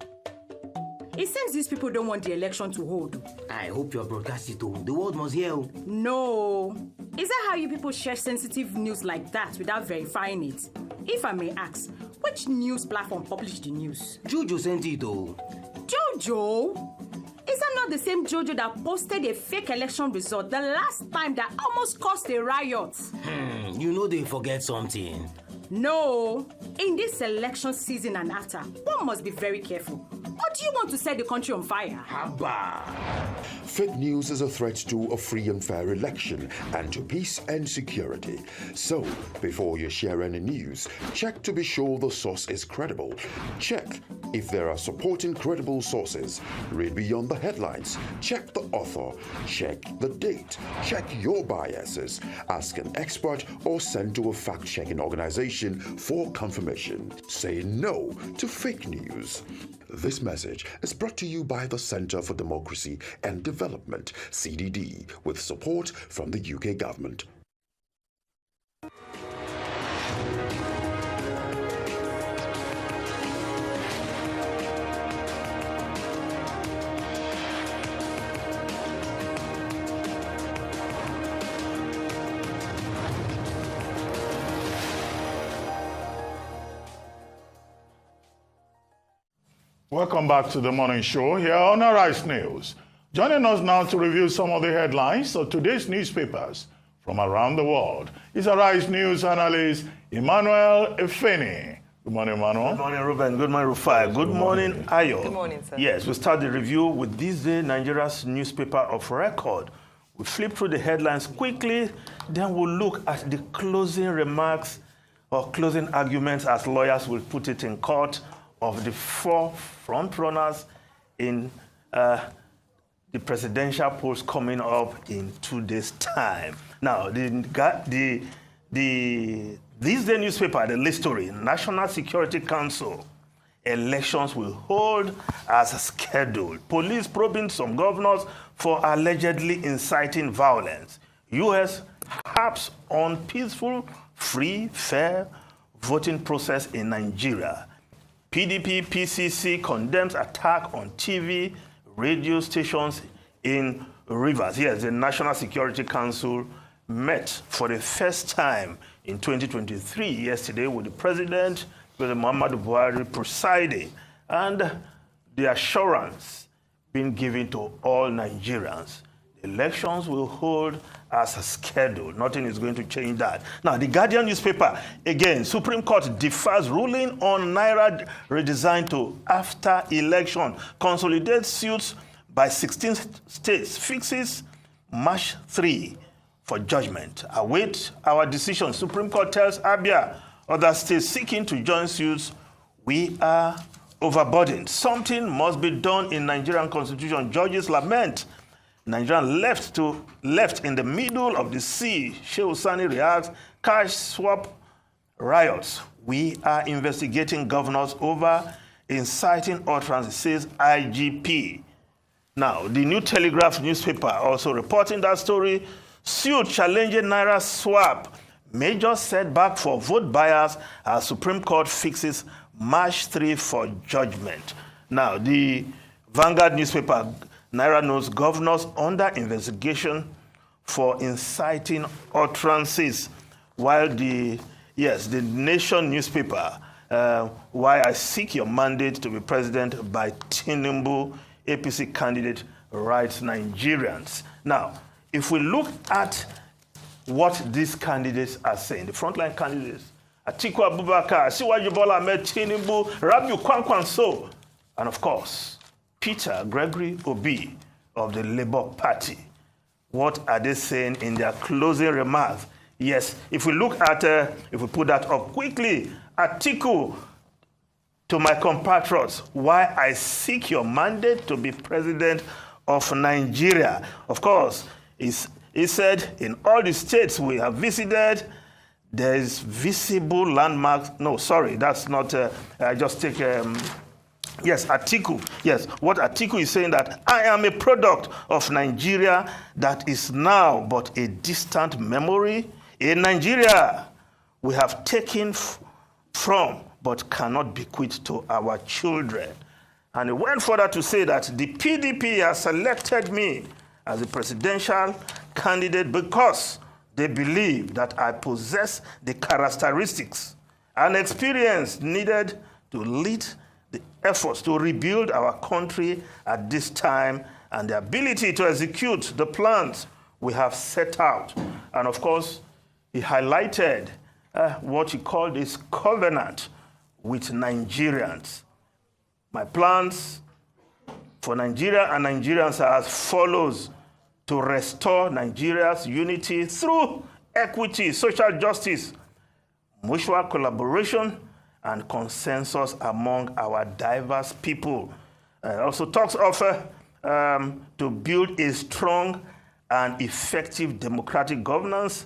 [SPEAKER 15] It seems these people don't want the election to hold.
[SPEAKER 16] I hope you are broadcasting it. The world must hear.
[SPEAKER 15] No. Is that how you people share sensitive news like that without verifying it? If I may ask, which news platform published the news?
[SPEAKER 16] Jojo sent it.
[SPEAKER 15] Jojo? Is that not the same Jojo that posted a fake election result the last time that almost caused a riot?
[SPEAKER 16] You know they forget something.
[SPEAKER 15] No. In this election season and after, one must be very careful. Or do you want to set the country on fire?
[SPEAKER 16] Haba!
[SPEAKER 17] Fake news is a threat to a free and fair election and to peace and security. So, before you share any news, check to be sure the source is credible. Check if there are supporting credible sources. Read beyond the headlines. Check the author. Check the date. Check your biases. Ask an expert or send to a fact-checking organization for confirmation. Say no to fake news. This message is brought to you by the Center for Democracy and Development, CDD, with support from the UK government.
[SPEAKER 3] Welcome back to the morning show here on Arise News. Joining us now to review some of the headlines of today's newspapers from around the world is Arise News analyst Emmanuel Efeni. Good morning, Emmanuel.
[SPEAKER 1] Good morning, Ruben. Good morning, Rufai. Good morning, Ayo.
[SPEAKER 4] Good morning, sir.
[SPEAKER 1] Yes, we start the review with this day Nigeria's newspaper of record. We flip through the headlines quickly, then we'll look at the closing remarks or closing arguments, as lawyers will put it in court, of the 4 frontrunners in the presidential polls coming up in 2 days' time. Now, this day newspaper, the lead story, National Security Council, elections will hold as scheduled. Police probing some governors for allegedly inciting violence. U.S. harps on peaceful, free, fair voting process in Nigeria. PDP, PCC condemns attack on TV, radio stations in Rivers. Yes, the National Security Council met for the first time in 2023 yesterday with the President Muhammadu Buhari presiding, and the assurance being given to all Nigerians. The elections will hold as scheduled. Nothing is going to change that. Now, the Guardian newspaper, again, Supreme Court defers ruling on Naira redesign to after election. Consolidates suits by 16 states. Fixes March 3 for judgment. Await our decision. Supreme Court tells Abia, other states seeking to join suits, we are overburdened. Something must be done in Nigerian constitution. Judges lament Nigeria left in the middle of the sea. Shehu Sani reacts, cash swap riots. We are investigating governors over inciting utterances, says IGP. Now, the New Telegraph newspaper also reporting that story. Suit challenging Naira swap. Major setback for vote buyers as Supreme Court fixes March 3 for judgment. Now, the Vanguard newspaper, Naira knows governors under investigation for inciting utterances, while the Nation newspaper, why I seek your mandate to be president by Tinubu, APC candidate writes Nigerians. Now, if we look at what these candidates are saying, the frontline candidates, Atiku Abubakar, Asiwaju Bola Ahmed Tinubu, Rabiu Kwankwanso, and of course, Peter Gregory Obi of the Labour Party. What are they saying in their closing remarks? Yes, if we look at, if we put that up quickly, Atiku, to my compatriots, why I seek your mandate to be president of Nigeria. Of course, he said, in all the states we have visited, there is visible landmarks. No, sorry, that's not, I just take, yes, Atiku. Yes, what Atiku is saying that I am a product of Nigeria that is now but a distant memory. In Nigeria, we have taken from but cannot bequeath to our children. And he went further to say that the PDP has selected me as a presidential candidate because they believe that I possess the characteristics and experience needed to lead the efforts to rebuild our country at this time and the ability to execute the plans we have set out. And of course, he highlighted what he called his covenant with Nigerians. My plans for Nigeria and Nigerians are as follows: to restore Nigeria's unity through equity, social justice, mutual collaboration, and consensus among our diverse people. Also talks of to build a strong and effective democratic governance,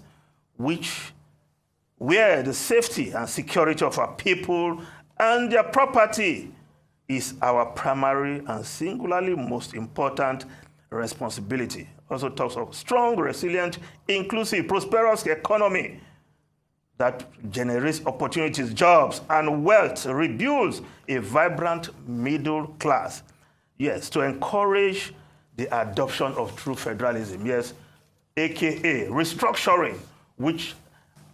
[SPEAKER 1] where the safety and security of our people and their property is our primary and singularly most important responsibility. Also talks of strong, resilient, inclusive, prosperous economy that generates opportunities, jobs, and wealth, rebuilds a vibrant middle class. Yes, to encourage the adoption of true federalism. Yes, AKA restructuring, which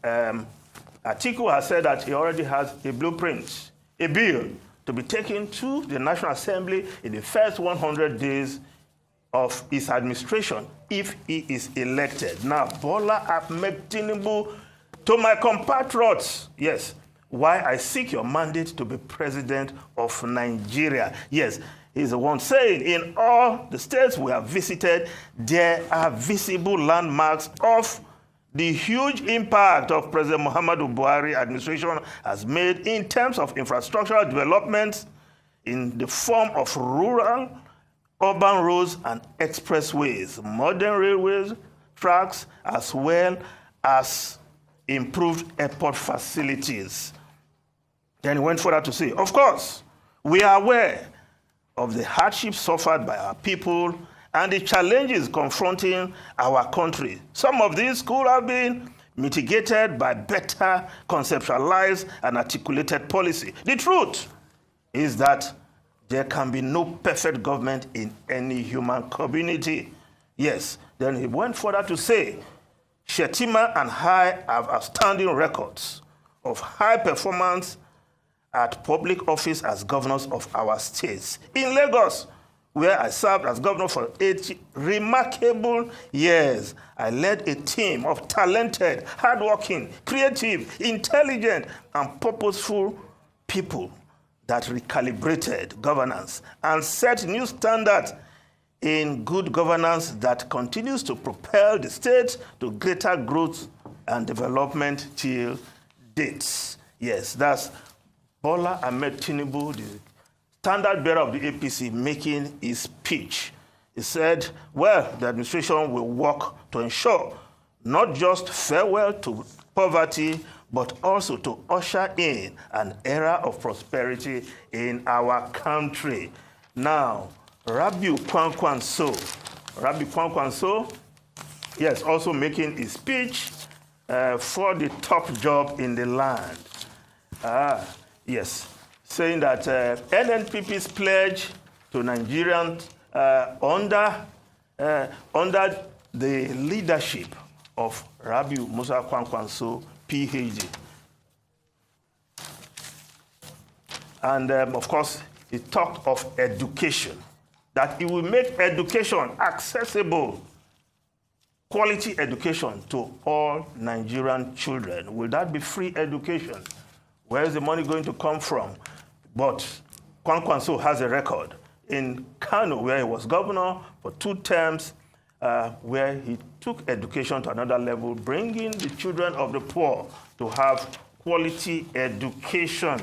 [SPEAKER 1] Atiku has said that he already has a blueprint, a bill to be taken to the National Assembly in the first 100 days of his administration if he is elected. Now, Bola Ahmed Tinubu, to my compatriots, yes, why I seek your mandate to be president of Nigeria. Yes, he's the one saying, in all the states we have visited, there are visible landmarks of the huge impact of President Muhammadu Buhari administration has made in terms of infrastructural development in the form of rural, urban roads and expressways, modern railways, tracks, as well as improved airport facilities. Then he went further to say, of course, we are aware of the hardships suffered by our people and the challenges confronting our country. Some of these could have been mitigated by better conceptualized and articulated policy. The truth is that there can be no perfect government in any human community. Yes, then he went further to say, Shetima and I have outstanding records of high performance at public office as governors of our states. In Lagos, where I served as governor for 8 remarkable years, I led a team of talented, hardworking, creative, intelligent, and purposeful people that recalibrated governance and set new standards in good governance that continues to propel the state to greater growth and development till date. Yes, that's Bola Ahmed Tinubu, the standard bearer of the APC, making his speech. He said, well, the administration will work to ensure not just farewell to poverty, but also to usher in an era of prosperity in our country. Now, Rabiu Kwankwanso, yes, also making his speech for the top job in the land. Yes, saying that NNPP's pledge to Nigerians under the leadership of Rabiu Musa Kwankwanso, PhD. And of course, he talked of education, that it will make education accessible, quality education to all Nigerian children. Will that be free education? Where is the money going to come from? But Kwankwanso has a record in Kano, where he was governor for 2 terms, where he took education to another level, bringing the children of the poor to have quality education.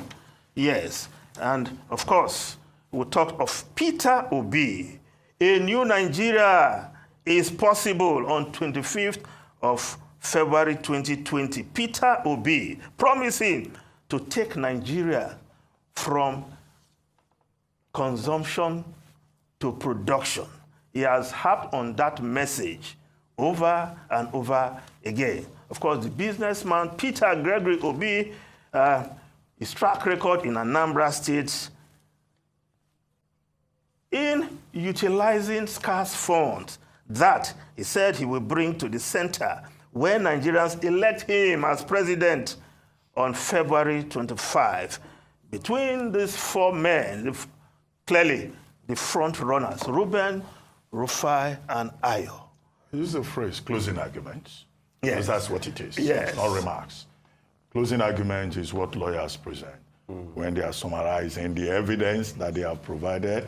[SPEAKER 1] Yes, and of course, we talked of Peter Obi. A new Nigeria is possible on 25th of February 2020. Peter Obi promising to take Nigeria from consumption to production. He has harped on that message over and over again. Of course, the businessman Peter Gregory Obi, his track record in Anambra State in utilizing scarce funds that he said he will bring to the center when Nigerians elect him as president on February 25. Between these 4 men, clearly the front runners, Reuben, Rufai, and Ayo.
[SPEAKER 3] Use the phrase closing arguments.
[SPEAKER 1] Yes.
[SPEAKER 3] Because that's what it is.
[SPEAKER 1] Yes.
[SPEAKER 3] Not remarks. Closing arguments is what lawyers present when they are summarizing the evidence that they have provided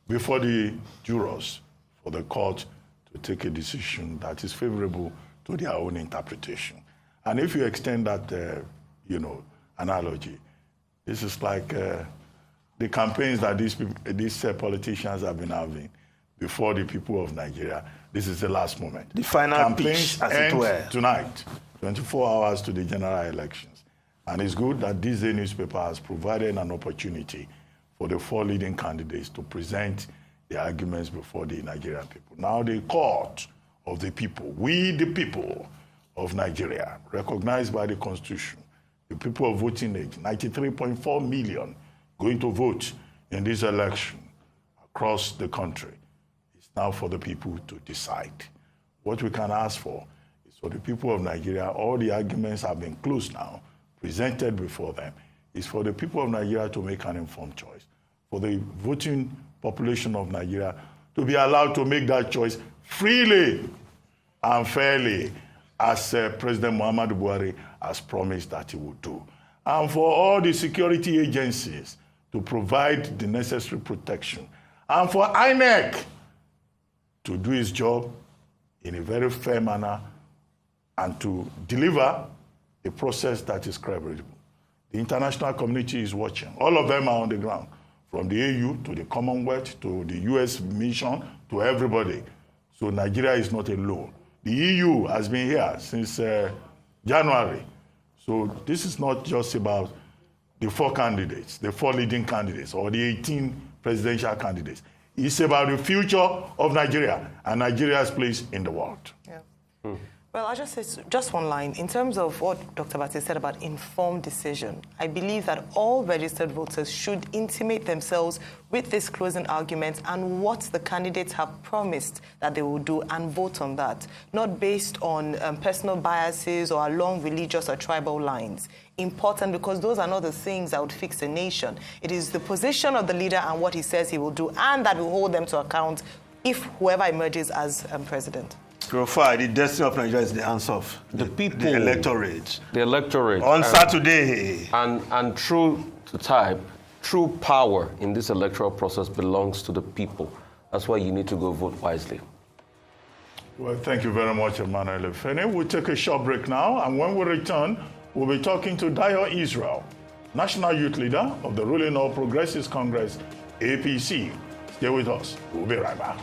[SPEAKER 3] before the jurors for the court to take a decision that is favorable to their own interpretation. And if you extend that, analogy, this is like the campaigns that these politicians have been having before the people of Nigeria. This is the last moment.
[SPEAKER 1] The final
[SPEAKER 3] campaigns
[SPEAKER 1] pitch, as it were.
[SPEAKER 3] Tonight, 24 hours to the general elections. And it's good that this day newspaper has provided an opportunity for the 4 leading candidates to present their arguments before the Nigerian people. Now the court of the people, we the people of Nigeria, recognized by the Constitution, the people of voting age, 93.4 million going to vote in this election across the country. It's now for the people to decide. What we can ask for is for the people of Nigeria, all the arguments have been closed now, presented before them. It's for the people of Nigeria to make an informed choice, for the voting population of Nigeria to be allowed to make that choice freely and fairly, as President Muhammadu Buhari has promised that he would do. and for all the security agencies to provide the necessary protection, and for INEC to do its job in a very fair manner and to deliver a process that is credible. The international community is watching. All of them are on the ground, from the AU to the Commonwealth to the US mission to everybody. So Nigeria is not alone. The EU has been here since January. So this is not just about the 4 candidates, the 4 leading candidates, or the 18 presidential candidates. It's about the future of Nigeria and Nigeria's place in the world.
[SPEAKER 4] Yeah. Well, I'll just say just one line. In terms of what Dr. Bate said about informed decision, I believe that all registered voters should intimate themselves with these closing arguments and what the candidates have promised that they will do and vote on that, not based on personal biases or along religious or tribal lines. Important, because those are not the things that would fix a nation. It is the position of the leader and what he says he will do, and that will hold them to account if whoever emerges as president.
[SPEAKER 1] Profile, the destiny of Nigeria is the answer of the people, the electorate.
[SPEAKER 5] The electorate.
[SPEAKER 1] On Saturday.
[SPEAKER 5] And true to type, true power in this electoral process belongs to the people. That's why you need to go vote wisely.
[SPEAKER 3] Well, thank you very much, Emmanuel Efene. We'll take a short break now, and when we return, we'll be talking to Dio Israel, National Youth Leader of the ruling All Progressives Congress, APC. Stay with us. We'll be right back.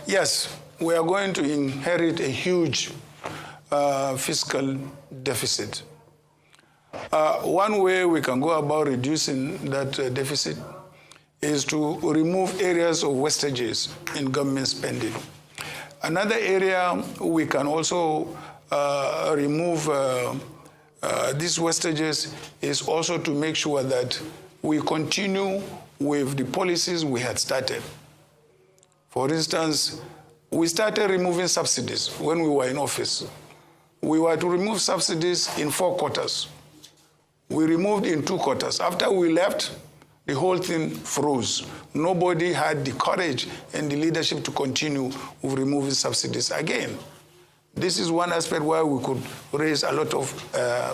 [SPEAKER 23] Yes, we are going to inherit a huge fiscal deficit. One way we can go about reducing that deficit is to remove areas of wastages in government spending. Another area we can also remove these wastages is also to make sure that we continue with the policies we had started. For instance, we started removing subsidies when we were in office. We were to remove subsidies in 4 quarters. We removed in 2 quarters. After we left, the whole thing froze. Nobody had the courage and the leadership to continue with removing subsidies again. This is one aspect where we could raise a lot of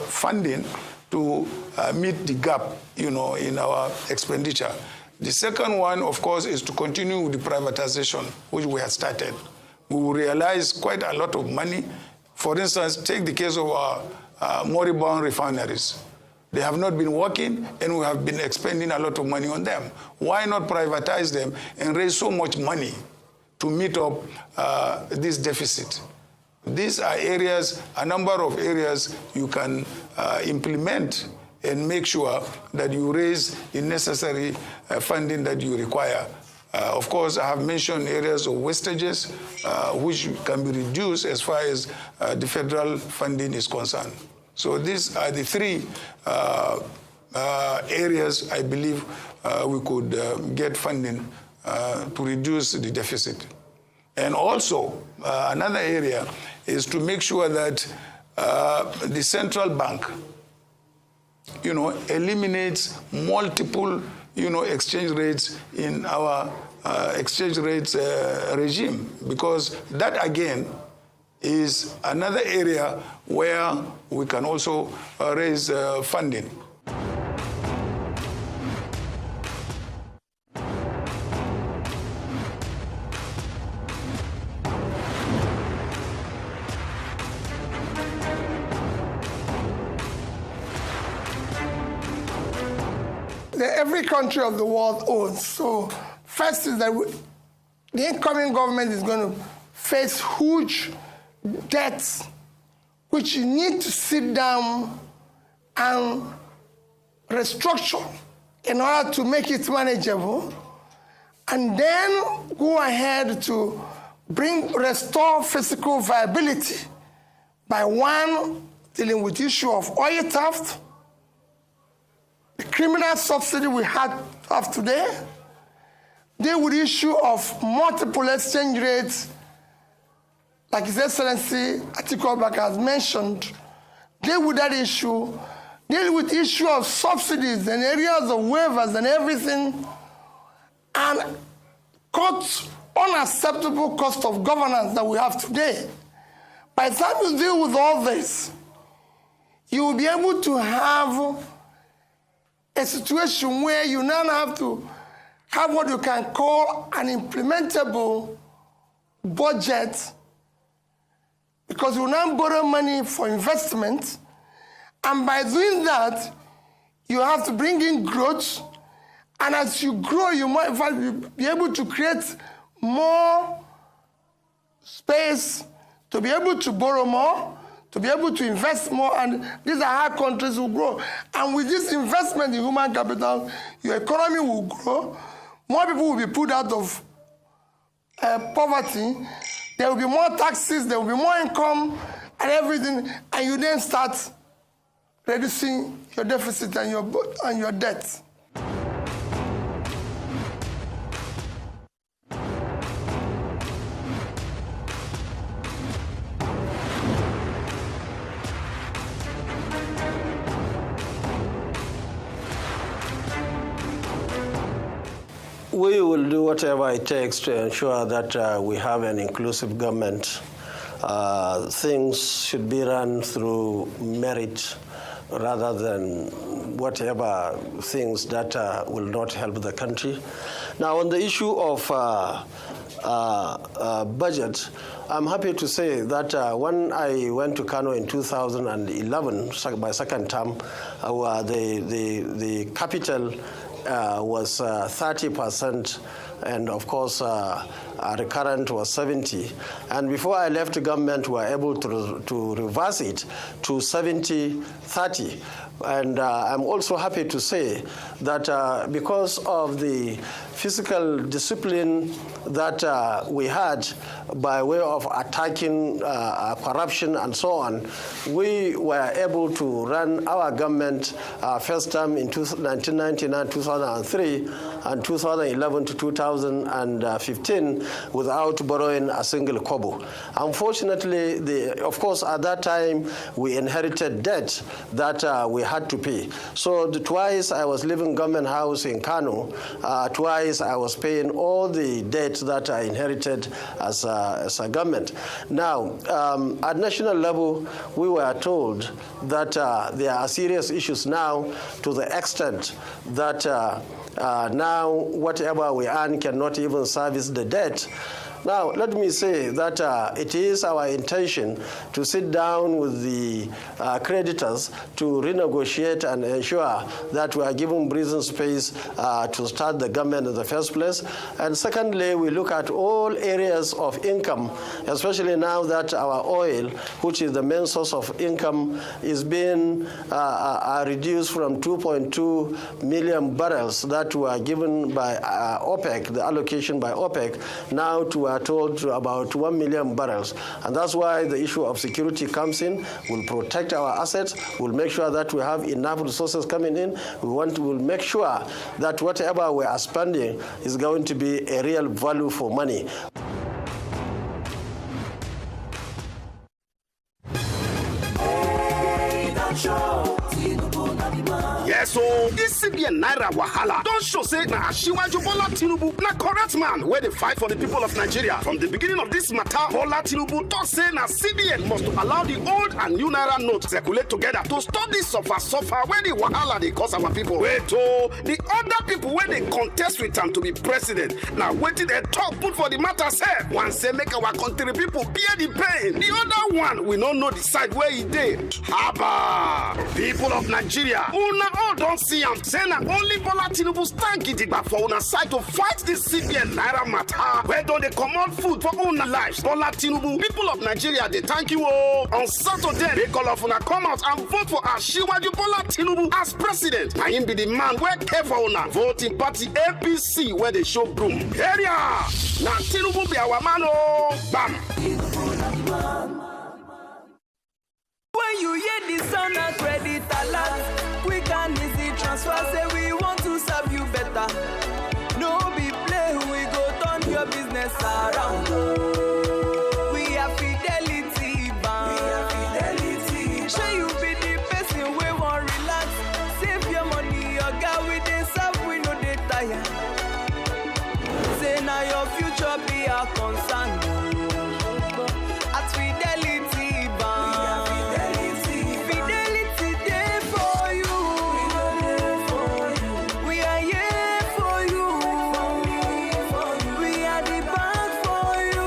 [SPEAKER 23] funding to meet the gap, in our expenditure. The second one, of course, is to continue with the privatization, which we had started. We will realize quite a lot of money. For instance, take the case of our moribund refineries. They have not been working, and we have been expending a lot of money on them. Why not privatize them and raise so much money to meet up this deficit? These are areas, a number of areas you can implement and make sure that you raise the necessary funding that you require. Of course, I have mentioned areas of wastages, which can be reduced as far as the federal funding is concerned. So these are the 3 areas I believe we could get funding to reduce the deficit. And also, another area is to make sure that the central bank eliminates multiple, exchange rates in our exchange rates regime, because that, again, is another area where we can also raise funding.
[SPEAKER 2] Every country of the world owns. So first is that the incoming government is going to face huge debts, which you need to sit down and restructure in order to make it manageable, and then go ahead to restore fiscal viability by one, dealing with the issue of oil theft, the criminal subsidy we have today, deal with the issue of multiple exchange rates like His Excellency Atiku Abubakar has mentioned, deal with that issue, deal with issue of subsidies and areas of waivers and everything, and cut unacceptable cost of governance that we have today. By the time you deal with all this, you will be able to have a situation where you now have to have what you can call an implementable budget, because you now borrow money for investment, and by doing that, you have to bring in growth, and as you grow, you might in fact be able to create more space to be able to borrow more, to be able to invest more, and these are how countries will grow. And with this investment in human capital, your economy will grow, more people will be put out of poverty, there will be more taxes, there will be more income and everything, and you then start reducing your deficit and your debt.
[SPEAKER 8] We will do whatever it takes to ensure that we have an inclusive government. Things should be run through merit rather than whatever things that will not help the country. Now, on the issue of budget, I'm happy to say that when I went to Kano in 2011, my second term, the capital was 30%, and of course recurrent was 70. And before I left the government, we were able to reverse it to 70-30. And I'm also happy to say that because of the fiscal discipline that we had by way of attacking corruption and so on, we were able to run our government first term in 1999, 2003, and 2011 to 2015 without borrowing a single kobo. Unfortunately, of course, at that time, we inherited debt that we had to pay. So twice I was living government house in Kano, twice I was paying all the debt that I inherited as a government. Now, at national level, we were told that there are serious issues now to the extent that now whatever we earn cannot even service the debt. Now, let me say that it is our intention to sit down with the creditors to renegotiate and ensure that we are given breathing space to start the government in the first place. And secondly, we look at all areas of income, especially now that our oil, which is the main source of income, is being reduced from 2.2 million barrels that were given by OPEC, the allocation by OPEC, now to are told to about 1 million barrels. And that's why the issue of security comes in. We'll protect our assets. We'll make sure that we have enough resources coming in. We'll make sure that whatever we are spending is going to be a real value for money.
[SPEAKER 7] Yes, so this CBN Naira Wahala don't show say na Asiwaju Bola Tinubu na correct man where they fight for the people of Nigeria. From the beginning of this matter, Bola Tinubu don't say na CBN must allow the old and new Naira notes circulate together to stop this suffer where the wahala they cause our people. Wait, the other people where they contest with them to be president. Now waiting they talk put for the matter say one say make our country people bear the pain. The other one we don't know the side where he did. Haba, people of Nigeria, una all don't see am say na only Bola Tinubu stand gidigba for una side to fight this CBN Naira matter. Where don't they command food for una lives? Bola Tinubu, people of Nigeria, they thank you all. On Saturday, they call off una come out and vote for Asiwaju Bola Tinubu as president. Na him be the man where care for una voting party APC where they show broom. Area, na Tinubu be our man oh. Bam.
[SPEAKER 9] When you hear the sound of credit alert, quick and easy transfer, say we want to serve you better. No be play, we go turn your business around. We are fidel. our concern. At Fidelity Bank, Fidelity there for you. We are here for you. We are the bank for you.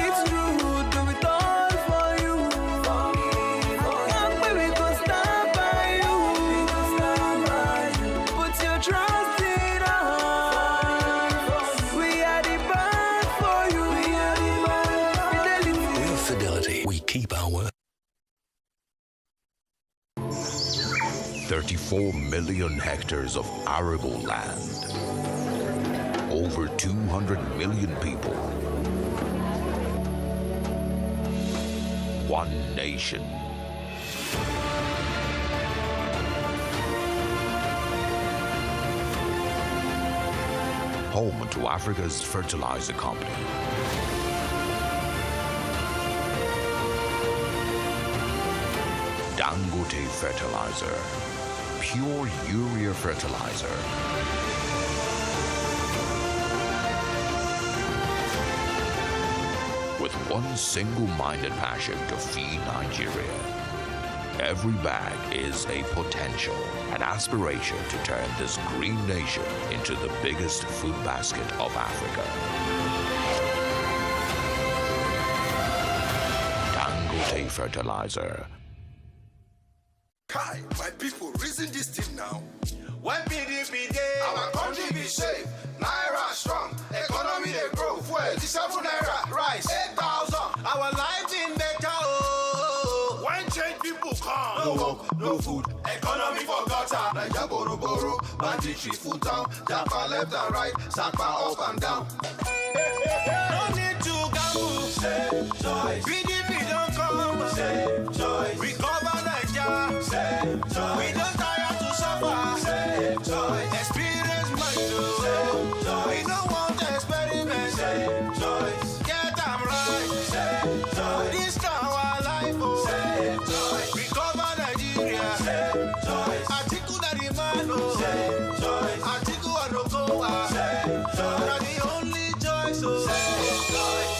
[SPEAKER 9] It's true, do it all for you. And we go stand by you. Put your trust in us. We are the bank for you. We are the bank. Fidelity.
[SPEAKER 27] With Fidelity, we keep our word. 34 million hectares of arable land. Over 200 million people. One nation. Home to Africa's fertilizer company. Dangote Fertilizer. Pure urea fertilizer. With one single-minded passion to feed Nigeria. Every bag is a potential, an aspiration to turn this green nation into the biggest food basket of Africa. Dangote Fertilizer.
[SPEAKER 10] Kai, my people, reason this thing now. When PDP day, our country be safe. Naira strong, economy they grow. Fuel, 7 naira, rice, 8,000. Our lives in better. Oh. When change people come, no work, no food, economy for gutter. Naija boro, banditry full town. Japa left and right, Sapa up and down. No need to gamble. Same choice. PDP don't come. Same choice. We cover Naija. Same choice. We don't tire to suffer. Same choice. Experience mind. Same choice. We don't want experiment. Same choice. Get them right. Same choice. This time our life. Oh. Same choice. We cover Nigeria. Same choice. Atiku na the man. Oh. Same choice. Atiku Arokowa. Same choice. Na the only choice. Oh. Same choice.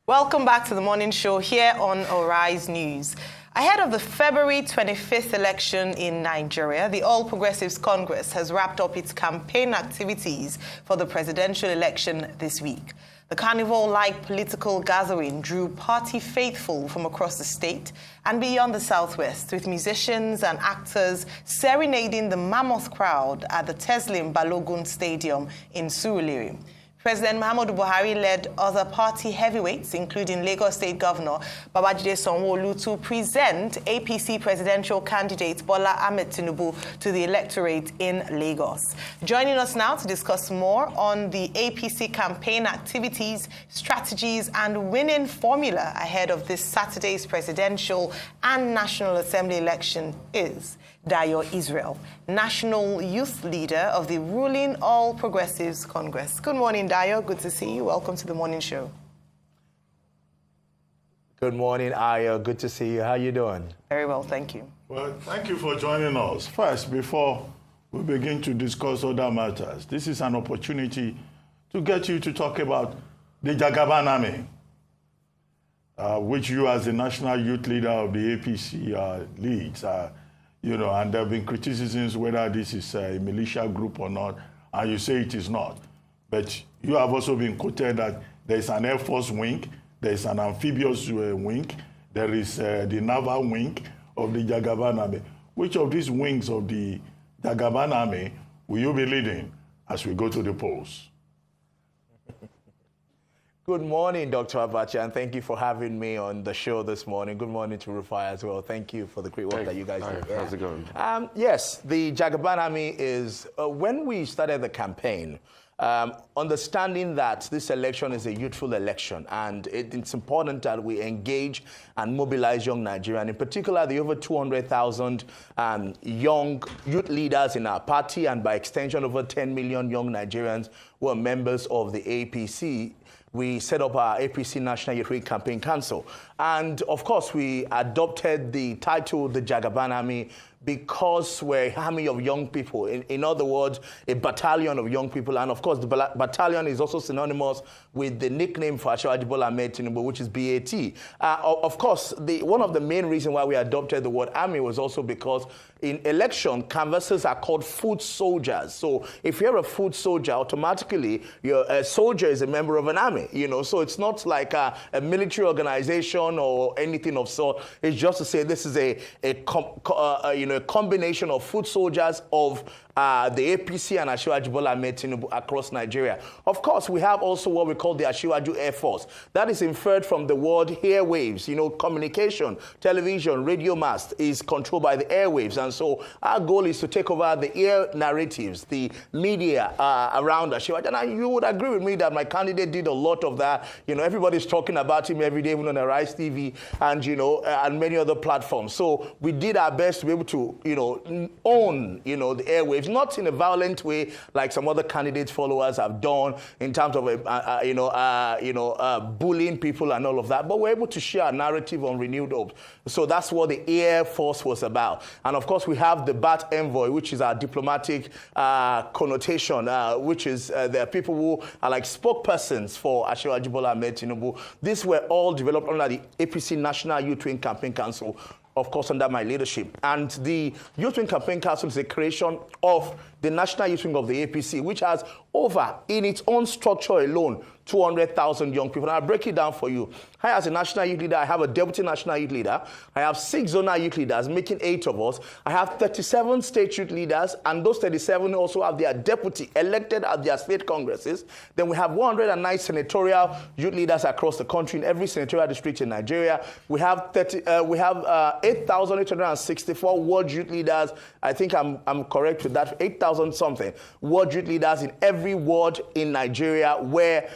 [SPEAKER 4] Welcome back to the morning show here on Arise News. Ahead of the February 25th election in Nigeria, the All Progressives Congress has wrapped up its campaign activities for the presidential election this week. The carnival-like political gathering drew party faithful from across the state and beyond the southwest, with musicians and actors serenading the mammoth crowd at the Teslim Balogun Stadium in Surulere. President Muhammadu Buhari led other party heavyweights, including Lagos State Governor Babajide Sanwo-Olu, to present APC presidential candidate Bola Ahmed Tinubu to the electorate in Lagos. Joining us now to discuss more on the APC campaign activities, strategies, and winning formula ahead of this Saturday's presidential and National Assembly election is Dayo Israel, National Youth Leader of the ruling All Progressives Congress. Good morning, Dayo. Good to see you. Welcome to the morning show.
[SPEAKER 11] Good morning, Ayo. Good to see you. How you doing?
[SPEAKER 4] Very well, thank you.
[SPEAKER 3] Well, thank you for joining us. First, before we begin to discuss other matters, this is an opportunity to get you to talk about the Jagaban Army, which you as the National Youth Leader of the APC leads. And there have been criticisms whether this is a militia group or not, and you say it is not. But you have also been quoted that there is an Air Force wing, there is an amphibious wing, there is the naval wing of the Jagaban Army. Which of these wings of the Jagaban Army will you be leading as we go to the polls?
[SPEAKER 11] Good morning, Dr. Abacha, and thank you for having me on the show this morning. Good morning to Rufai as well. Thank you for the great work that you guys do.
[SPEAKER 5] How's it going?
[SPEAKER 11] Yes, the Jagaban Army is, when we started the campaign, understanding that this election is a youthful election, and it's important that we engage and mobilize young Nigerians, in particular the over 200,000 young youth leaders in our party, and by extension over 10 million young Nigerians who are members of the APC. We set up our APC National Youth Week Campaign Council. And of course, we adopted the title, the Jagaban Army, because we're an army of young people. In other words, a battalion of young people. And of course, the battalion is also synonymous with the nickname for Asiwaju Bola Ahmed Tinubu, which is BAT. Of course, one of the main reasons why we adopted the word army was also because in election, canvassers are called foot soldiers. So if you're a foot soldier, automatically a soldier is a member of an army. So it's not like a military organization or anything of sort. It's just to say this is a combination of foot soldiers of the APC and Asiwaju Bola Ahmed Tinubu across Nigeria. Of course, we have also what we call the Asiwaju Air Force. That is inferred from the word airwaves. Communication, television, radio mast is controlled by the airwaves. And so our goal is to take over the air narratives, the media around Asiwaju. And you would agree with me that my candidate did a lot of that. Everybody's talking about him every day, even on the Rise TV and, and many other platforms. So we did our best to be able to, own, the airwaves. Not in a violent way like some other candidates' followers have done in terms of bullying people and all of that, but we're able to share a narrative on renewed hope. So that's what the Air Force was about. And of course, we have the Bat Envoy, which is our diplomatic connotation, which is there are people who are like spokespersons for Asiwaju Bola Ahmed Tinubu. These were all developed under the APC National Youth Wing Campaign Council, of course, under my leadership. And the Youth Wing Campaign Council is a creation of the National Youth Wing of the APC, which has over, in its own structure alone, 200,000 young people. And I'll break it down for you. I, as a national youth leader, I have a deputy national youth leader. I have 6 zonal youth leaders, making 8 of us. I have 37 state youth leaders, and those 37 also have their deputy elected at their state congresses. Then we have 109 senatorial youth leaders across the country in every senatorial district in Nigeria. We have 8,864 ward youth leaders. I think I'm correct with that. 8,000 something ward youth leaders in every ward in Nigeria where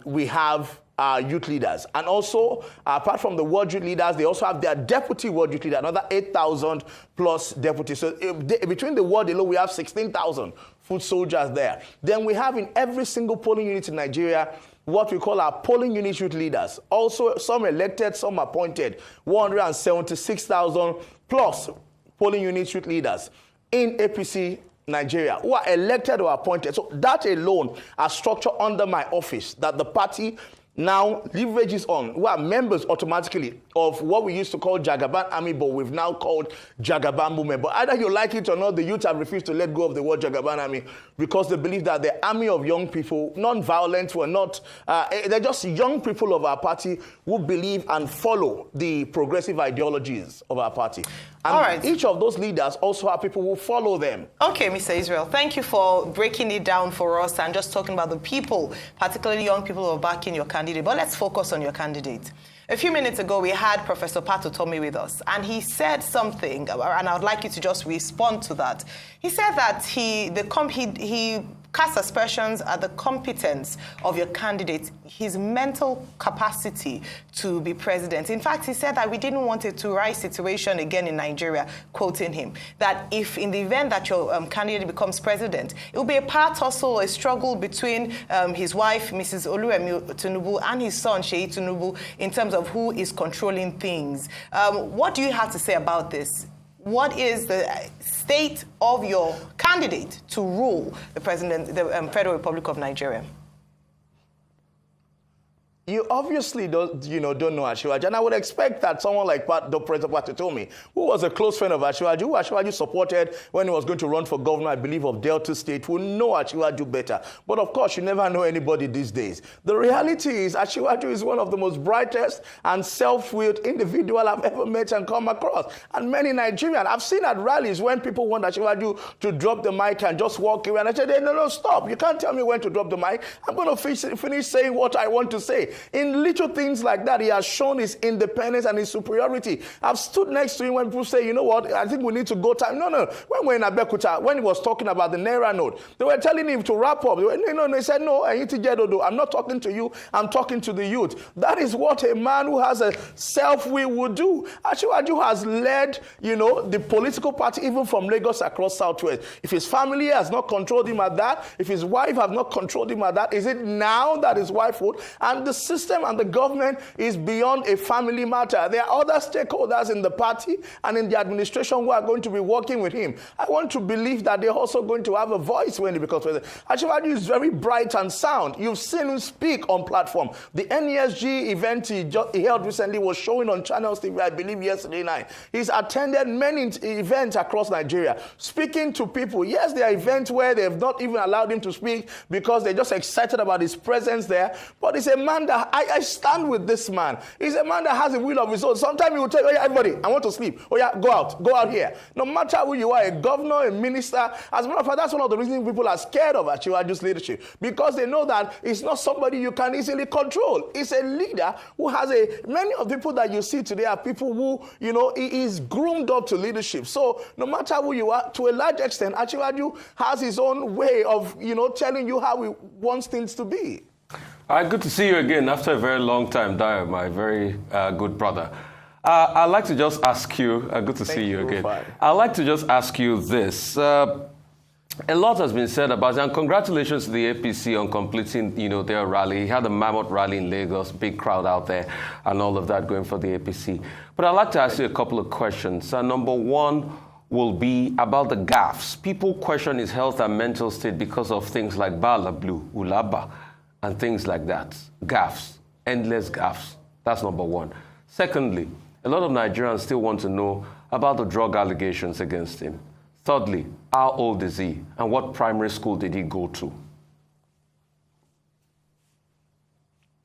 [SPEAKER 11] we have youth leaders. And also, apart from the ward youth leaders, they also have their deputy ward youth leader, another 8,000 plus deputies. So between the ward alone, we have 16,000 foot soldiers there. Then we have in every single polling unit in Nigeria what we call our polling unit youth leaders. Also, some elected, some appointed, 176,000 plus polling unit youth leaders in APC Nigeria who are elected or appointed. So that alone, a structure under my office that the party now leverages on, who are members automatically of what we used to call Jagaban Army, but we've now called Jagaban Movement. But either you like it or not, the youth have refused to let go of the word Jagaban Army because they believe that the army of young people, non-violent, were not, they're just young people of our party who believe and follow the progressive ideologies of our party. And
[SPEAKER 4] all right.
[SPEAKER 11] Each of those leaders also have people who follow them.
[SPEAKER 4] Okay, Mr. Israel, thank you for breaking it down for us and just talking about the people, particularly young people who are backing your candidate. But let's focus on your candidate. A few minutes ago, we had Professor Patriotic with us, and he said something, and I would like you to just respond to that. He said that he cast aspersions at the competence of your candidate, his mental capacity to be president. In fact, he said that we didn't want a to-rise situation again in Nigeria, quoting him, that if in the event that your candidate becomes president, it will be a power tussle, a struggle between his wife, Mrs. Oluwemi Tinubu, and his son, Seyi Tinubu, in terms of who is controlling things. What do you have to say about this? What is the state of your candidate to rule the Federal Republic of Nigeria?
[SPEAKER 11] You obviously don't know Asiwaju, and I would expect that someone like President Patriotic, who was a close friend of Asiwaju, who Asiwaju supported when he was going to run for governor, I believe, of Delta State, will know Asiwaju better. But of course, you never know anybody these days. The reality is Asiwaju is one of the most brightest and self-willed individual I've ever met and come across. And many Nigerians, I've seen at rallies when people want Asiwaju to drop the mic and just walk away. And I said, no, stop. You can't tell me when to drop the mic. I'm going to finish saying what I want to say. way. In little things like that, he has shown his independence and his superiority. I've stood next to him when people say, you know what, I think we need to go time. No. When we're in Abeokuta, when he was talking about the Naira note, they were telling him to wrap up. They said, no, I'm not talking to you, I'm talking to the youth. That is what a man who has a self-will would do. Asiwaju has led, the political party even from Lagos across Southwest. If his family has not controlled him at that, if his wife has not controlled him at that, is it now that his wife would? And the system and the government is beyond a family matter. There are other stakeholders in the party and in the administration who are going to be working with him. I want to believe that they're also going to have a voice when he becomes president. Asiwaju is very bright and sound. You've seen him speak on platform. The NESG event he held recently was showing on Channels TV, I believe, yesterday night. He's attended many events across Nigeria, speaking to people. Yes, there are events where they have not even allowed him to speak because they're just excited about his presence there. But he's a man that I stand with this man. He's a man that has a will of his own. Sometimes he will tell you, oh yeah, everybody, I want to sleep. Oh yeah, go out here. No matter who you are, a governor, a minister, as a matter of fact, that's one of the reasons people are scared of Asiwaju's leadership, because they know that it's not somebody you can easily control. It's a leader who has many of the people that you see today are people who, he is groomed up to leadership. So no matter who you are, to a large extent, Asiwaju has his own way of, telling you how he wants things to be.
[SPEAKER 5] All right, good to see you again after a very long time, Dio, my very good brother. I'd like to just ask you, good to see you again. I'd like to just ask you this. A lot has been said about it, and congratulations to the APC on completing, their rally. He had a mammoth rally in Lagos, big crowd out there, and all of that going for the APC. But I'd like to ask you a couple of questions. Number one will be about the gaffes. People question his health and mental state because of things like Bala Blue, Ulaba, and things like that. Gaffes, endless gaffes. That's number one. Secondly, a lot of Nigerians still want to know about the drug allegations against him. Thirdly, how old is he and what primary school did he go to?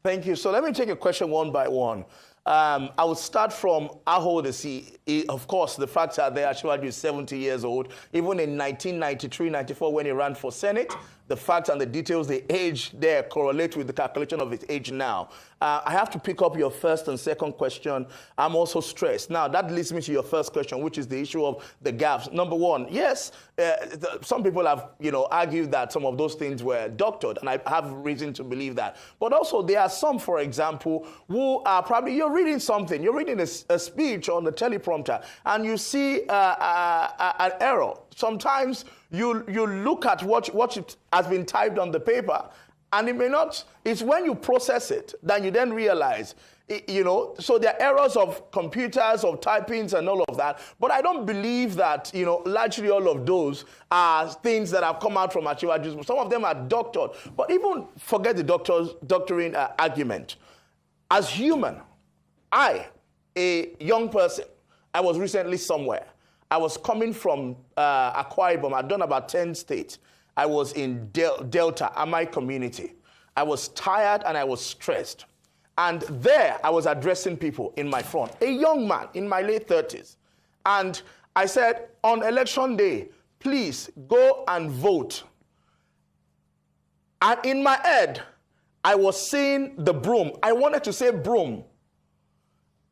[SPEAKER 11] Thank you. So let me take a question one by one. I will start from how old is he? Of course, the facts are there. Asiwaju is 70 years old. Even in 1993-94, when he ran for Senate, the facts and the details, the age there correlate with the calculation of his age now. I have to pick up your first and second question. I'm also stressed. Now, that leads me to your first question, which is the issue of the gaps. Number one, yes, some people have, argued that some of those things were doctored, and I have reason to believe that. But also, there are some, for example, who are probably, you're reading something, you're reading a speech on the teleprompter, and you see an error. Sometimes you look at what has been typed on the paper, and it may not, it's when you process it that you then realize, so there are errors of computers, of typings and all of that. But I don't believe that, largely all of those are things that have come out from Asiwaju. Some of them are doctored. But even forget the doctoring argument. As human, I, a young person, I was recently somewhere. I was coming from Akwa Ibom. I'd done about 10 states. I was in Delta, Amai community. I was tired and I was stressed. And there I was addressing people in my front, a young man in my late 30s. And I said, on election day, please go and vote. And in my head, I was saying the broom. I wanted to say broom.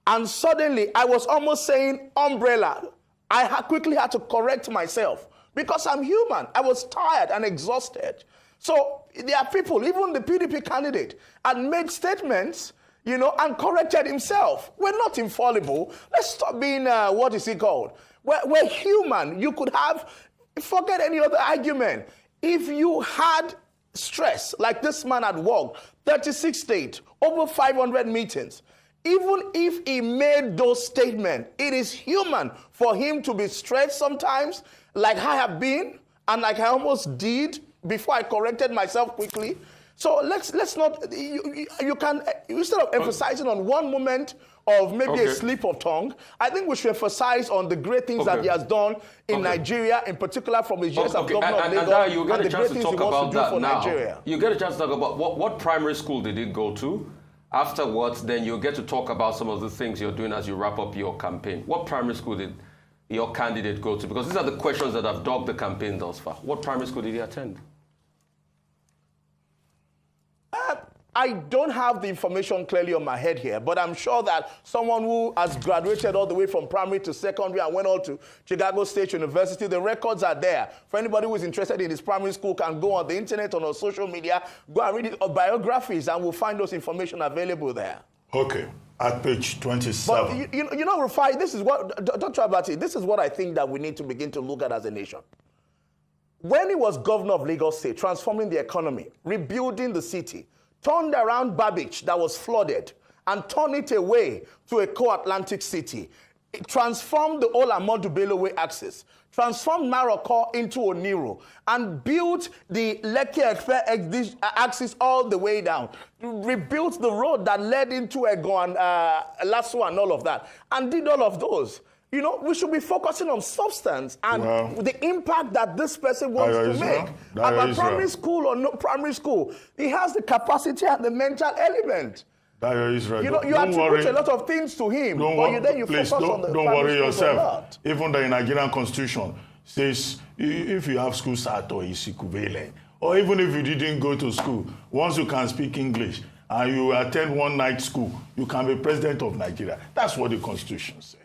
[SPEAKER 11] And suddenly I was almost saying umbrella. I quickly had to correct myself because I'm human. I was tired and exhausted. So there are people, even the PDP candidate, had made statements, and corrected himself. We're not infallible. Let's stop being, what is it called? We're human. You could forget any other argument. If you had stress, like this man had worked, 36 states, over 500 meetings, even if he made those statements, it is human for him to be stressed sometimes, like I have been, and like I almost did before I corrected myself quickly. So let's not, you can, instead of emphasizing on one moment of maybe a slip of tongue, I think we should emphasize on the great things that he has done in Nigeria, in particular from his years as governor of Lagos,
[SPEAKER 5] you get
[SPEAKER 11] and
[SPEAKER 5] a
[SPEAKER 11] the
[SPEAKER 5] chance
[SPEAKER 11] great
[SPEAKER 5] to
[SPEAKER 11] things
[SPEAKER 5] talk
[SPEAKER 11] he wants
[SPEAKER 5] about
[SPEAKER 11] to do
[SPEAKER 5] that
[SPEAKER 11] for
[SPEAKER 5] now.
[SPEAKER 11] Nigeria.
[SPEAKER 5] You get a chance to talk about what primary school did he go to. Afterwards, then you'll get to talk about some of the things you're doing as you wrap up your campaign. What primary school did your candidate go to? Because these are the questions that have dogged the campaign thus far. What primary school did he attend?
[SPEAKER 11] I don't have the information clearly on my head here, but I'm sure that someone who has graduated all the way from primary to secondary and went on to Chicago State University, the records are there. For anybody who is interested in his primary school can go on the internet or on social media, go and read his biographies, and we'll find those information available there.
[SPEAKER 3] Okay, at page 27.
[SPEAKER 11] But you know, Rufai, this is what, Dr. Abati, this is what I think that we need to begin to look at as a nation. When he was governor of Lagos State, transforming the economy, rebuilding the city, turned around Babbage that was flooded and turned it away to a co-Atlantic city. It transformed the old Ahmadu Bello Way axis, transformed Maroko into Oniro, and built the Lekki Ekpe axis all the way down. Rebuilt the road that led into Egon and Lasso and all of that, and did all of those. You know, we should be focusing on substance and the impact that this person wants to make. About primary school or no primary school, he has the capacity and the mental element. You know, you attribute a lot of things to him, but then you focus on the
[SPEAKER 3] don't worry yourself. Even the Nigerian constitution says if you have school start or is equivalent, or even if you didn't go to school, once you can speak English and you attend one night school, you can be president of Nigeria. That's what the constitution says.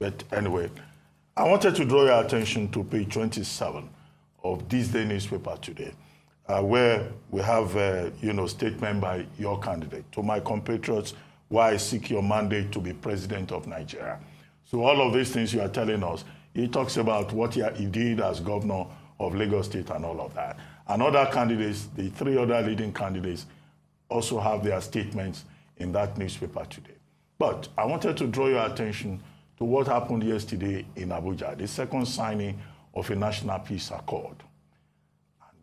[SPEAKER 3] But anyway, I wanted to draw your attention to page 27 of this day newspaper today, where we have statement by your candidate. To my compatriots, why I seek your mandate to be president of Nigeria. So all of these things you are telling us, he talks about what he did as governor of Lagos State and all of that. And other candidates, the three other leading candidates, also have their statements in that newspaper today. But I wanted to draw your attention to what happened yesterday in Abuja, the second signing of a national peace accord,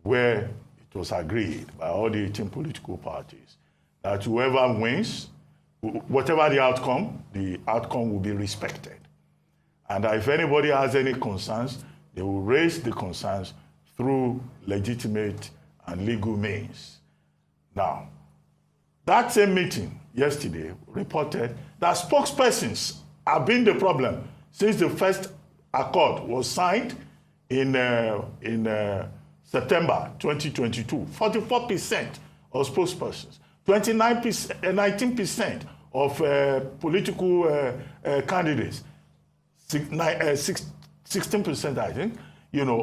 [SPEAKER 3] where it was agreed by all the 18 political parties that whoever wins, whatever the outcome will be respected. And if anybody has any concerns, they will raise the concerns through legitimate and legal means. Now, that same meeting yesterday reported that spokespersons have been the problem since the first accord was signed in September 2022. 44% of spokespersons, 19% of political candidates, 16%, I think,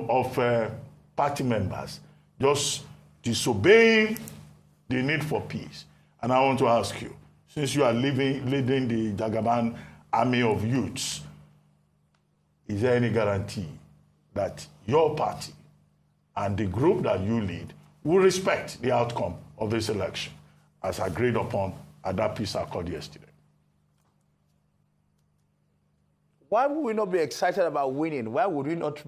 [SPEAKER 3] of party members just disobeying the need for peace. And I want to ask you, since you are leading the Jagaban army of youths, is there any guarantee that your party and the group that you lead will respect the outcome of this election as agreed upon at that peace accord yesterday?
[SPEAKER 11] Why would we not be excited about winning? Why would we not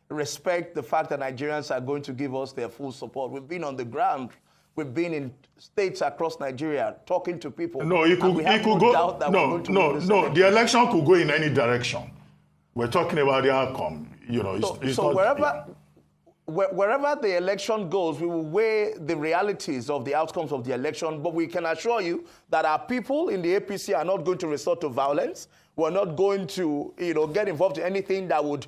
[SPEAKER 11] respect the fact that Nigerians are going to give us their full support? We've been on the ground. We've been in states across Nigeria talking to people.
[SPEAKER 3] No, it could go. The election could go in any direction. We're talking about the outcome.
[SPEAKER 11] Wherever the election goes, we will weigh the realities of the outcomes of the election. But we can assure you that our people in the APC are not going to resort to violence. We're not going to, get involved in anything that would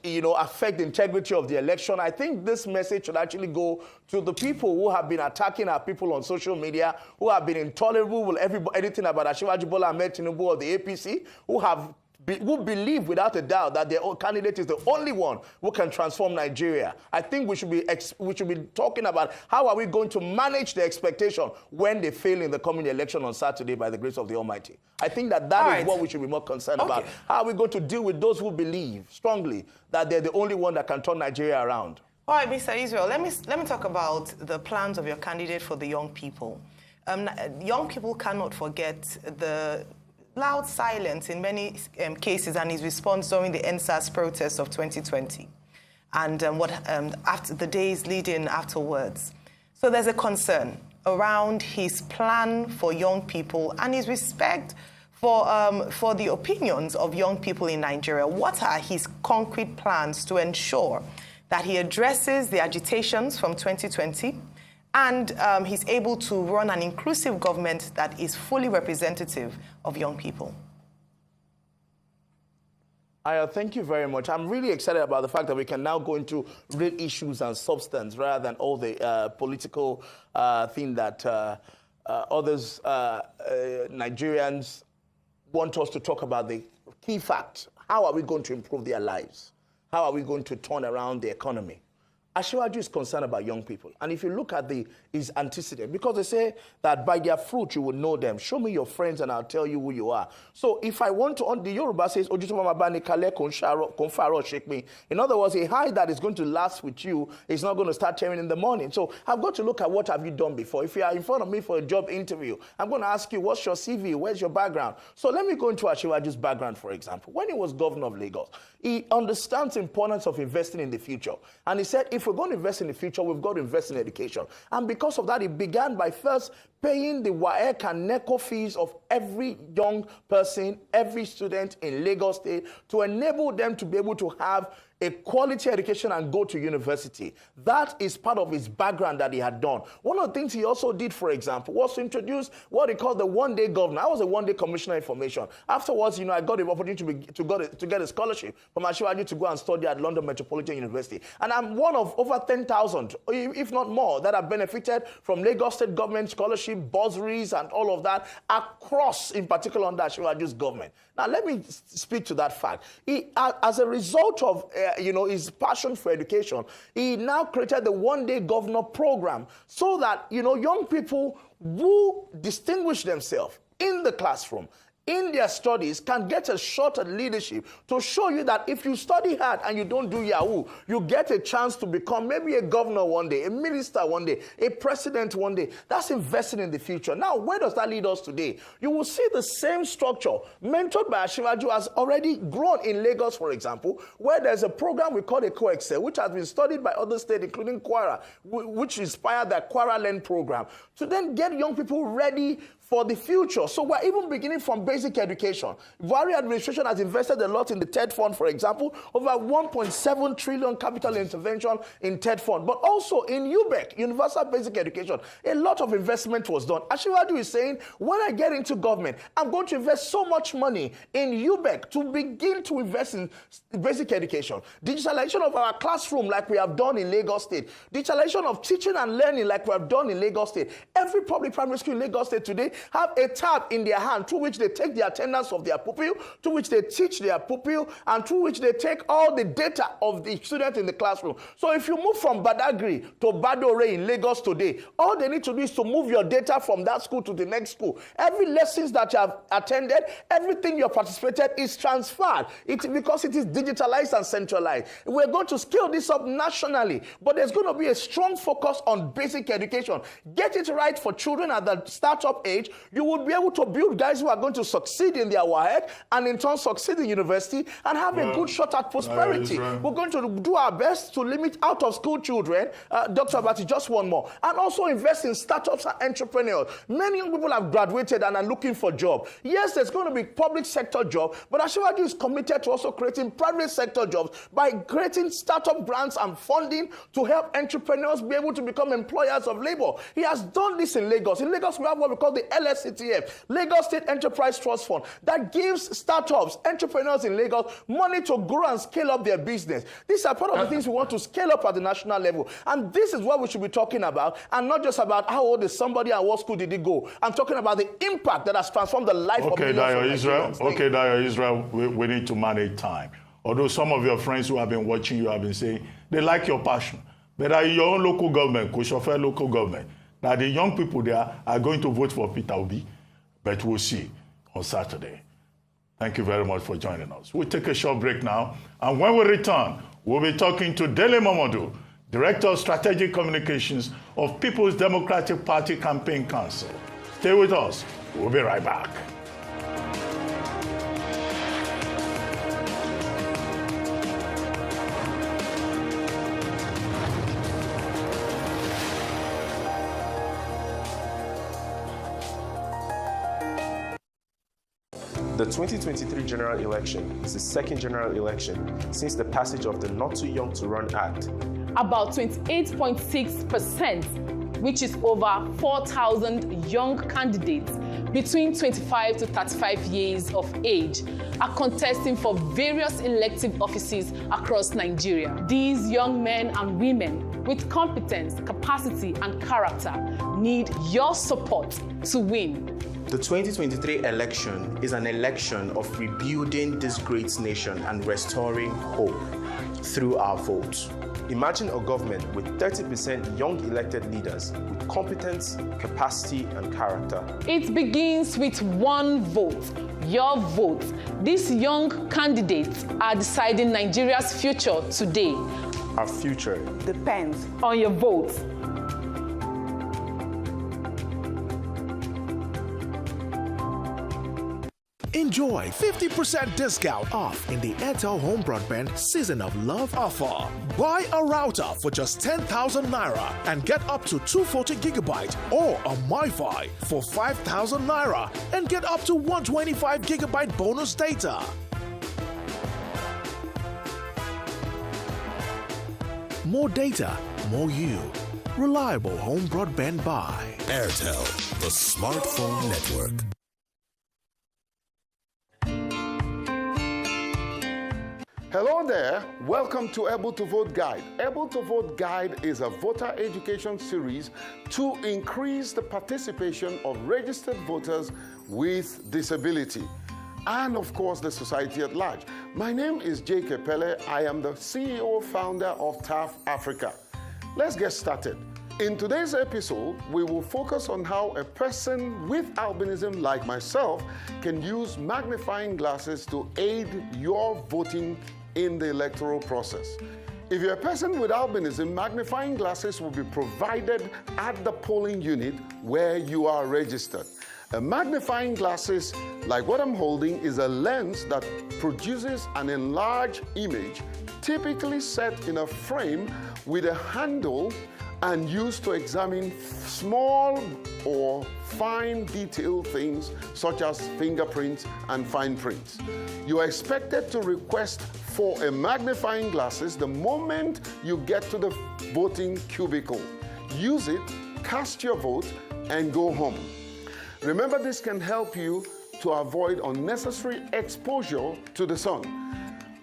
[SPEAKER 11] affect the integrity of the election. I think this message should actually go to the people who have been attacking our people on social media, who have been intolerable with anything about Asiwaju Bola Ahmed Tinubu or the APC, who believe without a doubt that their own candidate is the only one who can transform Nigeria. I think we should be talking about how are we going to manage the expectation when they fail in the coming election on Saturday by the grace of the Almighty. I think that is what we should be more concerned about. How are we going to deal with those who believe strongly that they're the only one that can turn Nigeria around?
[SPEAKER 4] All right, Mr. Israel, let me talk about the plans of your candidate for the young people. Young people cannot forget the loud silence in many cases and his response during the NSAS protests of 2020 and after the days leading afterwards. So there's a concern around his plan for young people and his respect for the opinions of young people in Nigeria. What are his concrete plans to ensure that he addresses the agitations from 2020 and he's able to run an inclusive government that is fully representative of young people?
[SPEAKER 11] Thank you very much. I'm really excited about the fact that we can now go into real issues and substance rather than all the political thing that others, Nigerians, want us to talk about the key facts. How are we going to improve their lives? How are we going to turn around the economy? Asiwaju is concerned about young people. And if you look at his antecedent, because they say that by their fruit you will know them. Show me your friends and I'll tell you who you are. So if I want to, the Yoruba says, shake me. In other words, a high that is going to last with you is not going to start tearing in the morning. So I've got to look at what have you done before. If you are in front of me for a job interview, I'm going to ask you, what's your CV? Where's your background? So let me go into Asiwaju's background, for example. When he was governor of Lagos, he understands the importance of investing in the future. And he said, if we're going to invest in the future, we've got to invest in education. And because of that, he began by first paying the WAEC and NECO fees of every young person, every student in Lagos State to enable them to be able to have a quality education and go to university. That is part of his background that he had done. One of the things he also did, for example, was to introduce what he called the one-day governor. I was a one-day commissioner of information. Afterwards, I got the opportunity to get a scholarship from Asiwaju to go and study at London Metropolitan University. And I'm one of over 10,000, if not more, that have benefited from Lagos State government scholarship, bursaries, and all of that across, in particular, under Asiwaju's government. Now, let me speak to that fact. As a result of his passion for education, he now created the one-day governor program so that, young people who distinguish themselves in the classroom, in their studies, can get a shot at leadership to show you that if you study hard and you don't do Yahoo, you get a chance to become maybe a governor one day, a minister one day, a president one day. That's investing in the future. Now, where does that lead us today? You will see the same structure mentored by Asiwaju has already grown in Lagos, for example, where there's a program we call a Co-Excel, which has been studied by other states, including Kwara, which inspired the Kwara Learn program, to then get young people ready for the future. So we're even beginning from basic education. Buhari administration has invested a lot in the TED Fund, for example, over 1.7 trillion capital intervention in TED Fund, but also in UBEC, Universal Basic Education. A lot of investment was done. Asiwaju is saying, when I get into government, I'm going to invest so much money in UBEC to begin to invest in basic education. Digitalization of our classroom like we have done in Lagos State. Digitalization of teaching and learning like we have done in Lagos State. Every public primary school in Lagos State today have a tab in their hand through which they take the attendance of their pupil, through which they teach their pupil, and through which they take all the data of the student in the classroom. So if you move from Badagry to Badore in Lagos today, all they need to do is to move your data from that school to the next school. Every lessons that you have attended, everything you have participated is transferred. Because it is digitalized and centralized. We're going to scale this up nationally, but there's going to be a strong focus on basic education. Get it right for children at the startup age. You will be able to build guys who are going to succeed in their WAEC and in turn succeed in university and have a good shot at prosperity. We're going to do our best to limit out of school children. Dr. Abati, just one more. And also invest in startups and entrepreneurs. Many young people have graduated and are looking for jobs. Yes, there's going to be public sector jobs, but Asiwaju is committed to also creating private sector jobs by creating startup grants and funding to help entrepreneurs be able to become employers of labor. He has done this in Lagos. In Lagos, we have what we call the LSCTF, Lagos State Enterprise Trust Fund, that gives startups, entrepreneurs in Lagos, money to grow and scale up their business. These are part of the things we want to scale up at the national level. And this is what we should be talking about, and not just about how old is somebody and what school did he go. I'm talking about the impact that has transformed the life of millions of Nigerians.
[SPEAKER 3] Okay, Dio Israel, we need to manage time. Although some of your friends who have been watching you have been saying they like your passion, but at your own local government, Kushofe local government, now the young people there are going to vote for Peter Obi, but we'll see on Saturday. Thank you very much for joining us. We'll take a short break now, and when we return, we'll be talking to Dele Momodu, Director of Strategic Communications of People's Democratic Party Campaign Council. Stay with us. We'll be right back.
[SPEAKER 18] The 2023 general election is the second general election since the passage of the Not Too Young to Run Act.
[SPEAKER 20] About 28.6%, which is over 4,000 young candidates between 25 to 35 years of age, are contesting for various elective offices across Nigeria. These young men and women with competence, capacity, and character need your support to win.
[SPEAKER 11] The 2023 election is an election of rebuilding this great nation and restoring hope through our vote.
[SPEAKER 18] Imagine a government with 30% young elected leaders with competence, capacity, and character.
[SPEAKER 20] It begins with one vote, your vote. These young candidates are deciding Nigeria's future today.
[SPEAKER 18] Our future
[SPEAKER 20] depends on your vote.
[SPEAKER 6] Enjoy 50% discount off in the Airtel Home Broadband Season of Love offer. Buy a router for just 10,000 Naira and get up to 240 gigabyte or a MiFi for 5,000 Naira and get up to 125 gigabyte bonus data. More data, more you. Reliable home broadband by
[SPEAKER 19] Airtel, the smartphone network.
[SPEAKER 12] Hello there, welcome to Able to Vote Guide. Able to Vote Guide is a voter education series to increase the participation of registered voters with disability and of course the society at large. My name is Jake Epele. I am the CEO founder of TAF Africa. Let's get started. In today's episode, we will focus on how a person with albinism like myself can use magnifying glasses to aid your voting in the electoral process. If you're a person with albinism, magnifying glasses will be provided at the polling unit where you are registered. A magnifying glasses, like what I'm holding, is a lens that produces an enlarged image, typically set in a frame with a handle and used to examine small or fine detailed things such as fingerprints and fine prints. You are expected to request for a magnifying glasses the moment you get to the voting cubicle. Use it, cast your vote, and go home. Remember, this can help you to avoid unnecessary exposure to the sun.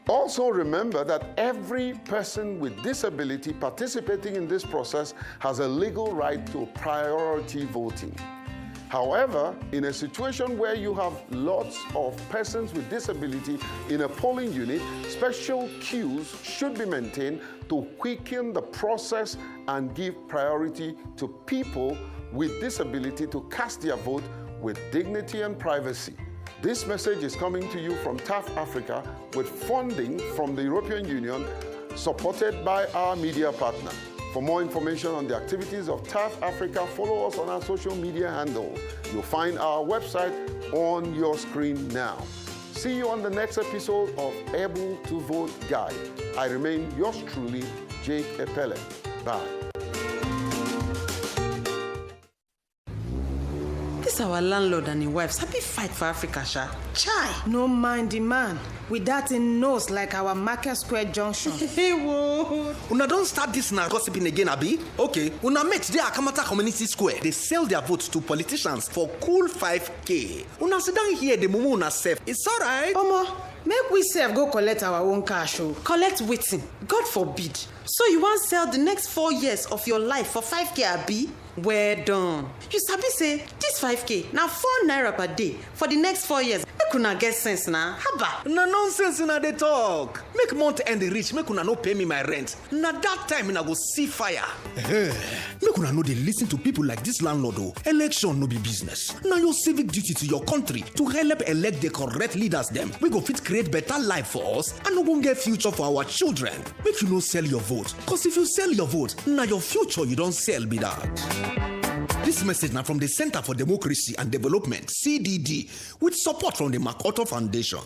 [SPEAKER 12] Also remember that every person with disability participating in this process has a legal right to priority voting. However, in a situation where you have lots of persons with disability in a polling unit, special queues should be maintained to quicken the process and give priority to people with disability to cast their vote with dignity and privacy. This message is coming to you from TAF Africa with funding from the European Union, supported by our media partner. For more information on the activities of TAF Africa, follow us on our social media handles. You'll find our website on your screen now. See you on the next episode of Able to Vote Guide. I remain yours truly, Jake Epele. Bye.
[SPEAKER 21] This our landlord and his wife happy fight for Africa, sha.
[SPEAKER 22] Chai, no mind the man. With that in nose like our Market Square Junction.
[SPEAKER 21] Hey, whoa. Una don't start this now gossiping again, Abi. Okay, una met there at Akamata Community Square. They sell their votes to politicians for cool 5K. Una sit down here, the mumu una safe. It's alright.
[SPEAKER 22] Omo, make we sef go collect our own cash.
[SPEAKER 21] Collect waiting. God forbid.
[SPEAKER 22] So you want sell the next 4 years of your life for 5K, Abi?
[SPEAKER 21] Well done.
[SPEAKER 22] You sabi say this 5K now 4 naira per day for the next 4 years. Make una get sense now. Haba.
[SPEAKER 21] No nonsense in they talk. Make month end rich, make una no pay me my rent. Na that time I go see fire.
[SPEAKER 6] Make una know they listen to people like this landlord. Election no be business. Now your civic duty to your country to help elect the correct leaders them. We go fit create better life for us and no gon get future for our children. Make you no sell your vote. Cause if you sell your vote, now your future you don't sell be that. This message now from the Center for Democracy and Development, CDD, with support from the MacArthur Foundation.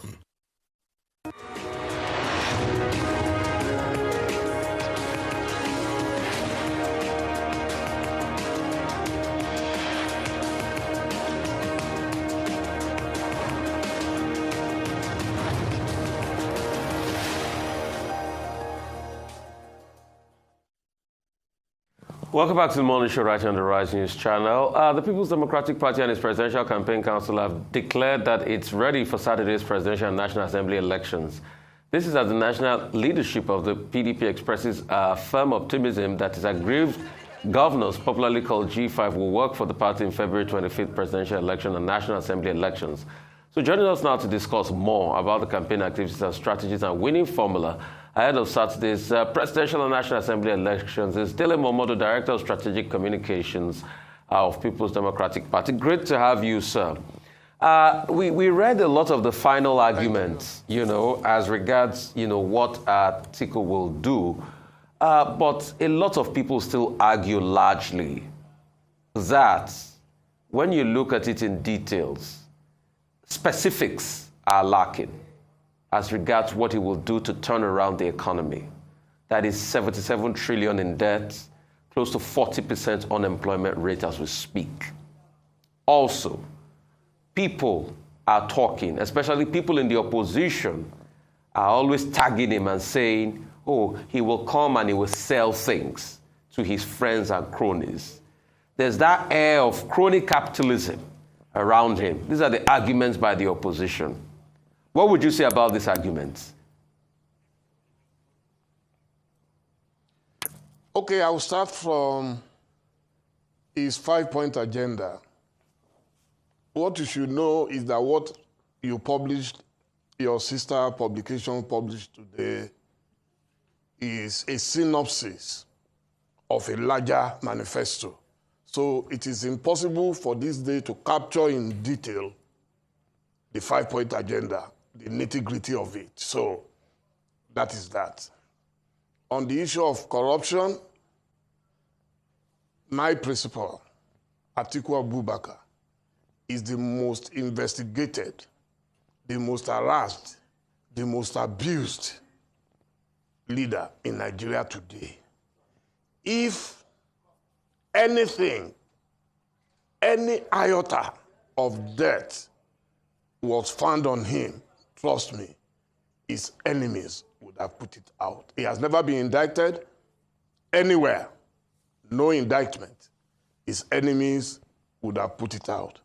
[SPEAKER 5] Welcome back to the Morning Show right here on the Rise News channel. The People's Democratic Party and its Presidential Campaign Council have declared that it's ready for Saturday's presidential and National Assembly elections. This is as the national leadership of the PDP expresses firm optimism that its aggrieved governors, popularly called G5, will work for the party in February 25th presidential election and National Assembly elections. So joining us now to discuss more about the campaign activities and strategies and winning formula ahead of Saturday's presidential and National Assembly elections is Dele Momodu, Director of Strategic Communications of People's Democratic Party. Great to have you, sir. We read a lot of the final arguments, as regards, what Atiku will do. But a lot of people still argue largely that when you look at it in details, specifics are lacking as regards what he will do to turn around the economy. That is 77 trillion in debt, close to 40% unemployment rate as we speak. Also, people are talking, especially people in the opposition, are always tagging him and saying, oh, he will come and he will sell things to his friends and cronies. There's that air of crony capitalism around him. These are the arguments by the opposition. What would you say about these arguments?
[SPEAKER 13] Okay, I'll start from his 5-point agenda. What you should know is that what you published, your sister publication published today, is a synopsis of a larger manifesto. So it is impossible for this day to capture in detail the 5-point agenda, the nitty-gritty of it. So that is that. On the issue of corruption, my principal, Atiku Abubakar, is the most investigated, the most harassed, the most abused leader in Nigeria today. If anything, any iota of debt was found on him, trust me, his enemies would have put it out. He has never been indicted anywhere. No indictment. His enemies would have put it out.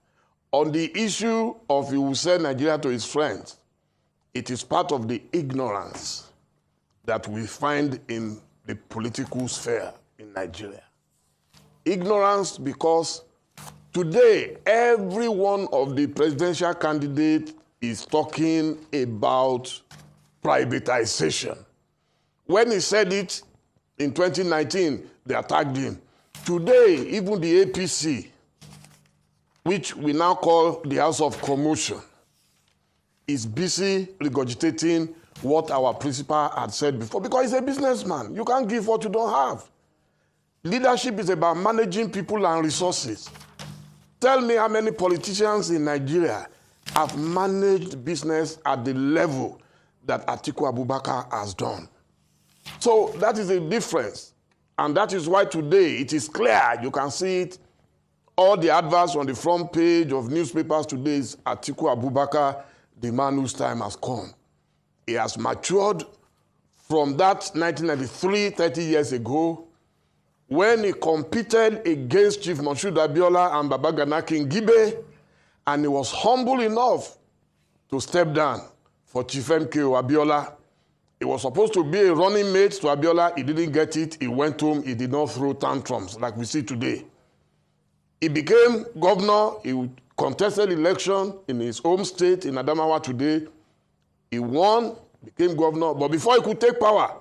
[SPEAKER 13] On the issue of he will sell Nigeria to his friends, it is part of the ignorance that we find in the political sphere in Nigeria. Ignorance because today, every one of the presidential candidates is talking about privatization. When he said it in 2019, they attacked him. Today, even the APC, which we now call the House of Commotion, is busy regurgitating what our principal had said before, because he's a businessman. You can't give what you don't have. Leadership is about managing people and resources. Tell me how many politicians in Nigeria have managed business at the level that Atiku Abubakar has done. So that is a difference. And that is why today it is clear, you can see it, all the adverts on the front page of newspapers today is Atiku Abubakar, the man whose time has come. He has matured from that 1993, 30 years ago, when he competed against Chief Moshood Abiola and Baba Gana Kingibe, and he was humble enough to step down for Chief MKO Abiola. He was supposed to be a running mate to Abiola. He didn't get it. He went home. He did not throw tantrums like we see today. He became governor. He contested election in his home state in Adamawa today. He won, became governor. But before he could take power,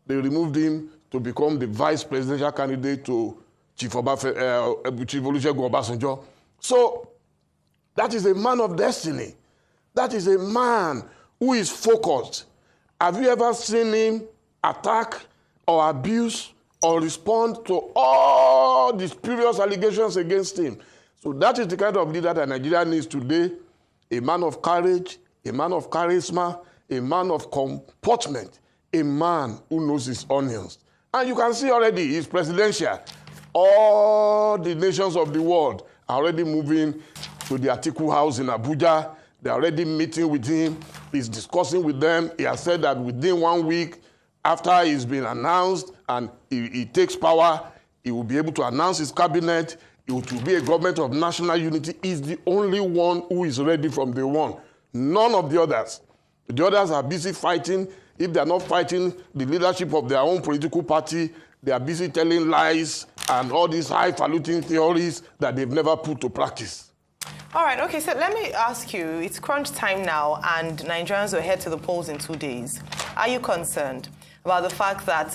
[SPEAKER 13] they removed him to become the vice presidential candidate to Chief Olusegun Obasanjo. So that is a man of destiny. That is a man who is focused. Have you ever seen him attack or abuse or respond to all the spurious allegations against him? So that is the kind of leader that Nigeria needs today. A man of courage, a man of charisma, a man of comportment, a man who knows his onions. And you can see already he's presidential. All the nations of the world are already moving to the Atiku house in Abuja. They're already meeting with him. He's discussing with them. He has said that within 1 week, after he's been announced and he takes power, he will be able to announce his cabinet. It will be a government of national unity. He's the only one who is ready from day one. None of the others. The others are busy fighting If they're not fighting the leadership of their own political party, they are busy telling lies and all these highfalutin theories that they've never put to practice.
[SPEAKER 4] All right, okay, so let me ask you, it's crunch time now and Nigerians will head to the polls in 2 days. Are you concerned about the fact that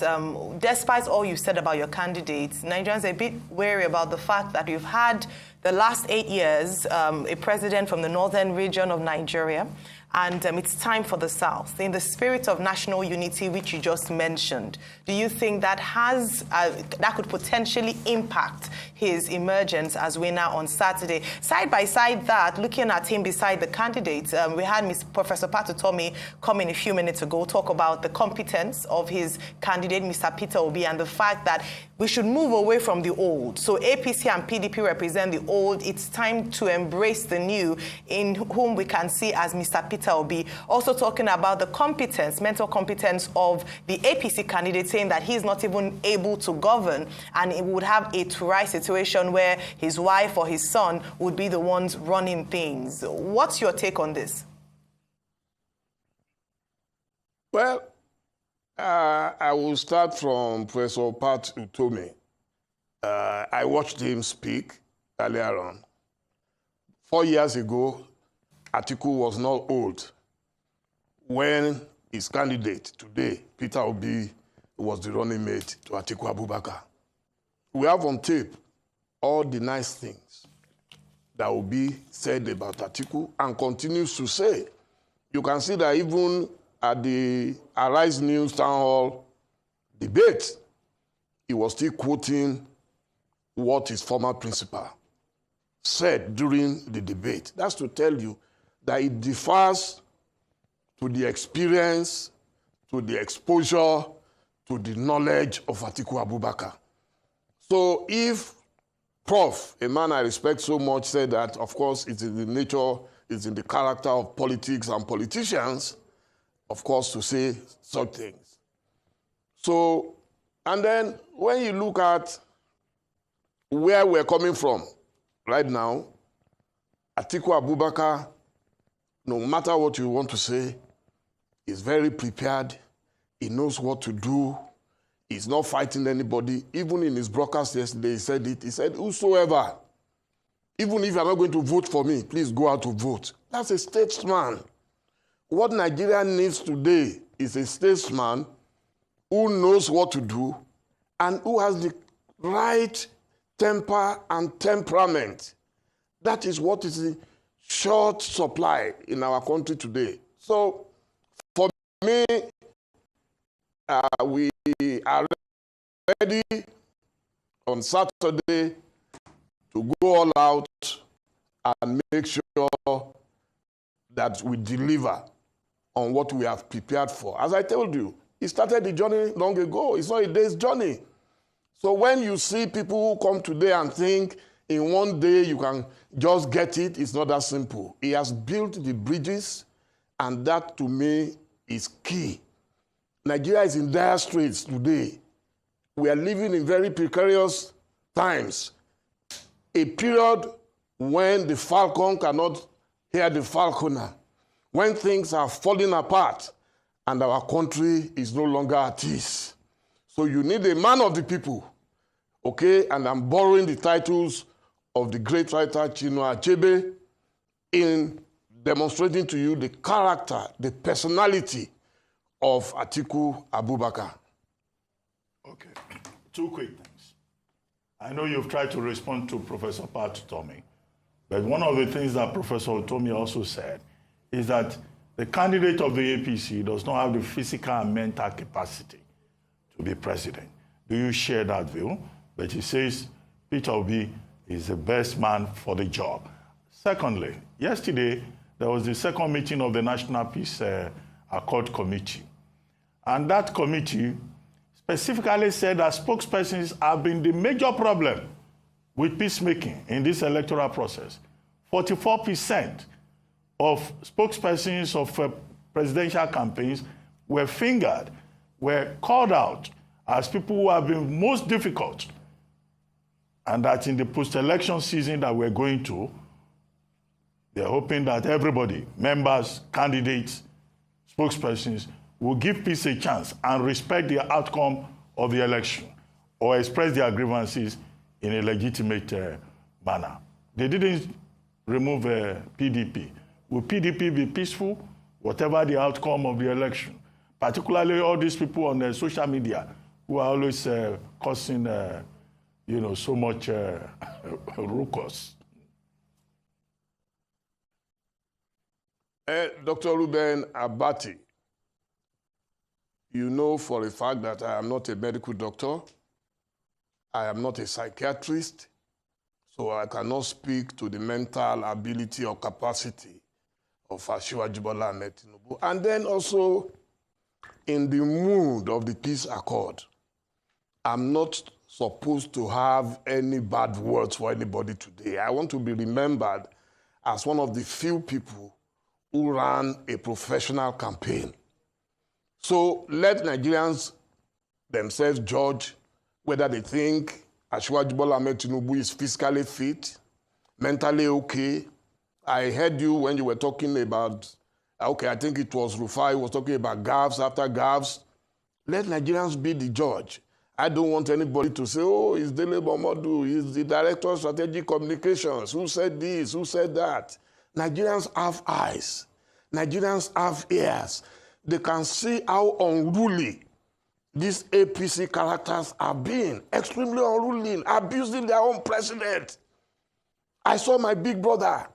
[SPEAKER 4] despite all you've said about your candidates, Nigerians are a bit wary about the fact that you've had the last 8 years a president from the northern region of Nigeria, and it's time for the South. In the spirit of national unity, which you just mentioned, do you think that that could potentially impact his emergence as winner on Saturday? Side by side that, looking at him beside the candidates, we had Professor Patriotic come in a few minutes ago, talk about the competence of his candidate, Mr. Peter Obi, and the fact that we should move away from the old. So APC and PDP represent the old. It's time to embrace the new, in whom we can see as Mr. Peter Obi. Also talking about the competence, mental competence of the APC candidate, saying that he's not even able to govern and it would have a to-right situation where his wife or his son would be the ones running things. What's your take on this?
[SPEAKER 13] Well, I will start from Professor Pat Utomi. I watched him speak earlier on. 4 years ago, Atiku was not old when his candidate today, Peter Obi, was the running mate to Atiku Abubakar. We have on tape all the nice things that Obi said about Atiku and continues to say. You can see that even at the Arise News Town Hall debate, he was still quoting what his former principal said during the debate. That's to tell you that it differs to the experience, to the exposure, to the knowledge of Atiku Abubakar. So if Prof, a man I respect so much, said that, of course, it's in the nature, it's in the character of politics and politicians, of course, to say such things. So, and then when you look at where we're coming from right now, Atiku Abubakar, no matter what you want to say, is very prepared. He knows what to do. He's not fighting anybody. Even in his broadcast yesterday, he said it. He said, whosoever, even if you're not going to vote for me, please go out to vote. That's a statesman. What Nigeria needs today is a statesman who knows what to do and who has the right temper and temperament. That is what is in short supply in our country today. So, for me, we are ready on Saturday to go all out and make sure that we deliver on what we have prepared for. As I told you, he started the journey long ago. It's not a day's journey. So when you see people who come today and think in one day you can just get it, it's not that simple. He has built the bridges, and that to me is key. Nigeria is in dire straits today. We are living in very precarious times. A period when the falcon cannot hear the falconer, when things are falling apart and our country is no longer at ease. So you need a man of the people, okay? And I'm borrowing the titles of the great writer Chinua Achebe in demonstrating to you the character, the personality of Atiku Abubakar.
[SPEAKER 3] Okay, 2 quick things. I know you've tried to respond to Professor Pat Utomi, but one of the things that Professor Utomi also said is that the candidate of the APC does not have the physical and mental capacity to be president. Do you share that view? But he says Peter Obi is the best man for the job. Secondly, yesterday, there was the second meeting of the National Peace Accord Committee. And that committee specifically said that spokespersons have been the major problem with peacemaking in this electoral process. 44% of spokespersons of presidential campaigns were fingered, were called out as people who have been most difficult. And that in the post-election season that we're going to, they're hoping that everybody, members, candidates, spokespersons, will give peace a chance and respect the outcome of the election or express their grievances in a legitimate manner. They didn't remove PDP. Will PDP be peaceful, whatever the outcome of the election? Particularly all these people on social media who are always causing, so much ruckus.
[SPEAKER 13] Dr. Ruben Abati, you know for a fact that I am not a medical doctor. I am not a psychiatrist, so I cannot speak to the mental ability or capacity of Asiwaju Bola Ahmed Tinubu. And then also, in the mood of the peace accord, I'm not supposed to have any bad words for anybody today. I want to be remembered as one of the few people who ran a professional campaign. So let Nigerians themselves judge whether they think Asiwaju Bola Ahmed Tinubu is fiscally fit, mentally okay. I heard you when you were talking about, okay, I think it was Rufai was talking about gaffes after gaffes. Let Nigerians be the judge. I don't want anybody to say, oh, it's Dele Momodu, he's the director of strategic communications. Who said this? Who said that? Nigerians have eyes. Nigerians have ears. They can see how unruly these APC characters are being, extremely unruly, abusing their own president. I saw my big brother,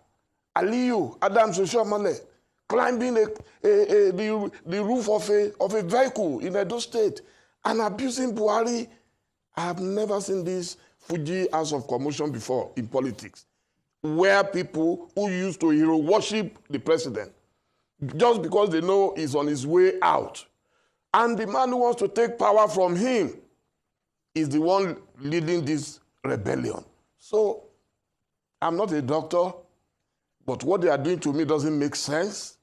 [SPEAKER 13] Aliyu Adams Oshiomhole, climbing the roof of a vehicle in Edo State and abusing Buhari. I have never seen this Fuji House of Commotion before in politics, where people who used to hero worship the president just because they know he's on his way out. And the man who wants to take power from him is the one leading this rebellion. So I'm not a doctor, but what they are doing to me doesn't make sense.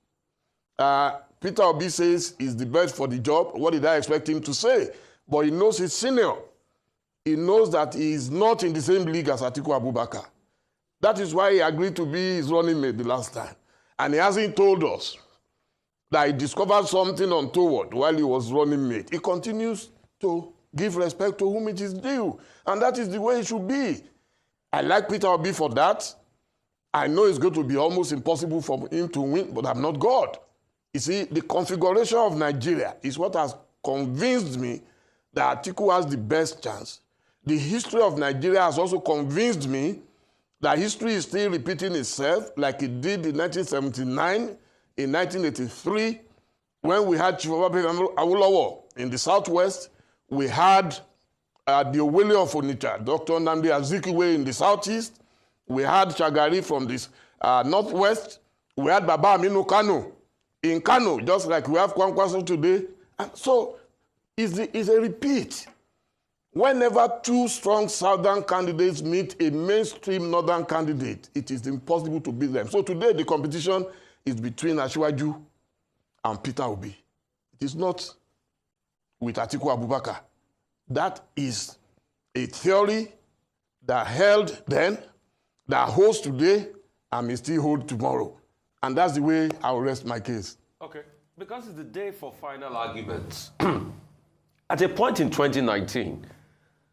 [SPEAKER 13] Peter Obi says he's the best for the job. What did I expect him to say? But he knows his senior. He knows that he is not in the same league as Atiku Abubakar. That is why he agreed to be his running mate the last time. And he hasn't told us that he discovered something untoward while he was running mate. He continues to give respect to whom it is due. And that is the way it should be. I like Peter Obi for that. I know it's going to be almost impossible for him to win, but I'm not God. You see, the configuration of Nigeria is what has convinced me that Atiku has the best chance. The history of Nigeria has also convinced me that history is still repeating itself like it did in 1979, in 1983, when we had Chief Obafemi Awolowo in the southwest, we had the Owele of Onitsha, Dr. Nnamdi Azikiwe in the southeast, we had Shagari from this northwest, we had Baba Aminu Kano in Kano, just like we have Kwankwaso today. And so it's a repeat. Whenever two strong southern candidates meet a mainstream northern candidate, it is impossible to beat them. So today the competition is between Asiwaju and Peter Obi. It is not with Atiku Abubakar. That is a theory that held then, that holds today, and may still hold tomorrow. And that's the way I'll rest my case.
[SPEAKER 5] Okay, because it's the day for final arguments. At a point in 2019,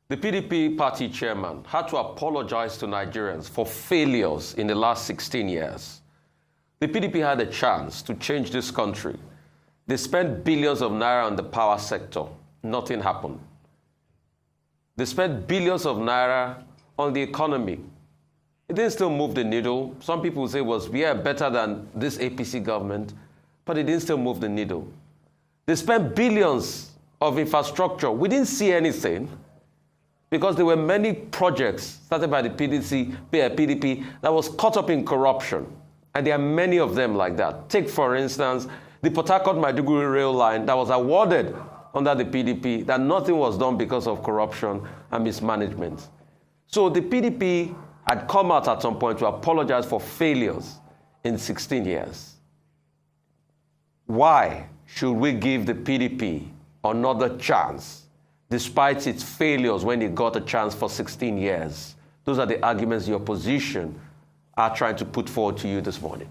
[SPEAKER 5] the PDP party chairman had to apologize to Nigerians for failures in the last 16 years. The PDP had a chance to change this country. They spent billions of naira on the power sector. Nothing happened. They spent billions of naira on the economy. It didn't still move the needle. Some people say it was better than this APC government, but it didn't still move the needle. They spent billions of infrastructure. We didn't see anything because there were many projects started by the PDP that was caught up in corruption. And there are many of them like that. Take, for instance, the Port Harcourt-Maiduguri rail line that was awarded under the PDP, that nothing was done because of corruption and mismanagement. So the PDP had come out at some point to apologize for failures in 16 years. Why should we give the PDP another chance, despite its failures when it got a chance for 16 years? Those are the arguments the opposition are trying to put forward to you this morning.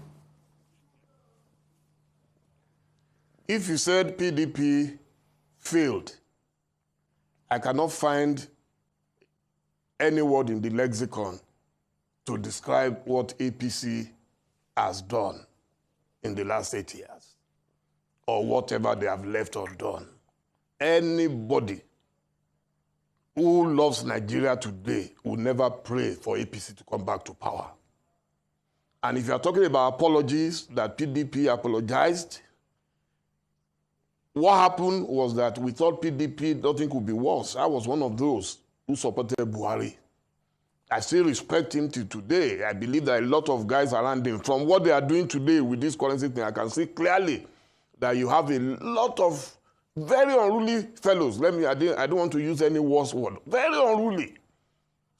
[SPEAKER 13] If you said PDP failed, I cannot find any word in the lexicon to describe what APC has done in the last 8 years or whatever they have left undone. Anybody who loves Nigeria today will never pray for APC to come back to power. And if you are talking about apologies, that PDP apologized, what happened was that we thought PDP, nothing could be worse. I was one of those who supported Buhari. I still respect him till today. I believe that a lot of guys around him, from what they are doing today with this currency thing, I can see clearly that you have a lot of very unruly fellows. I don't want to use any worse word. Very unruly.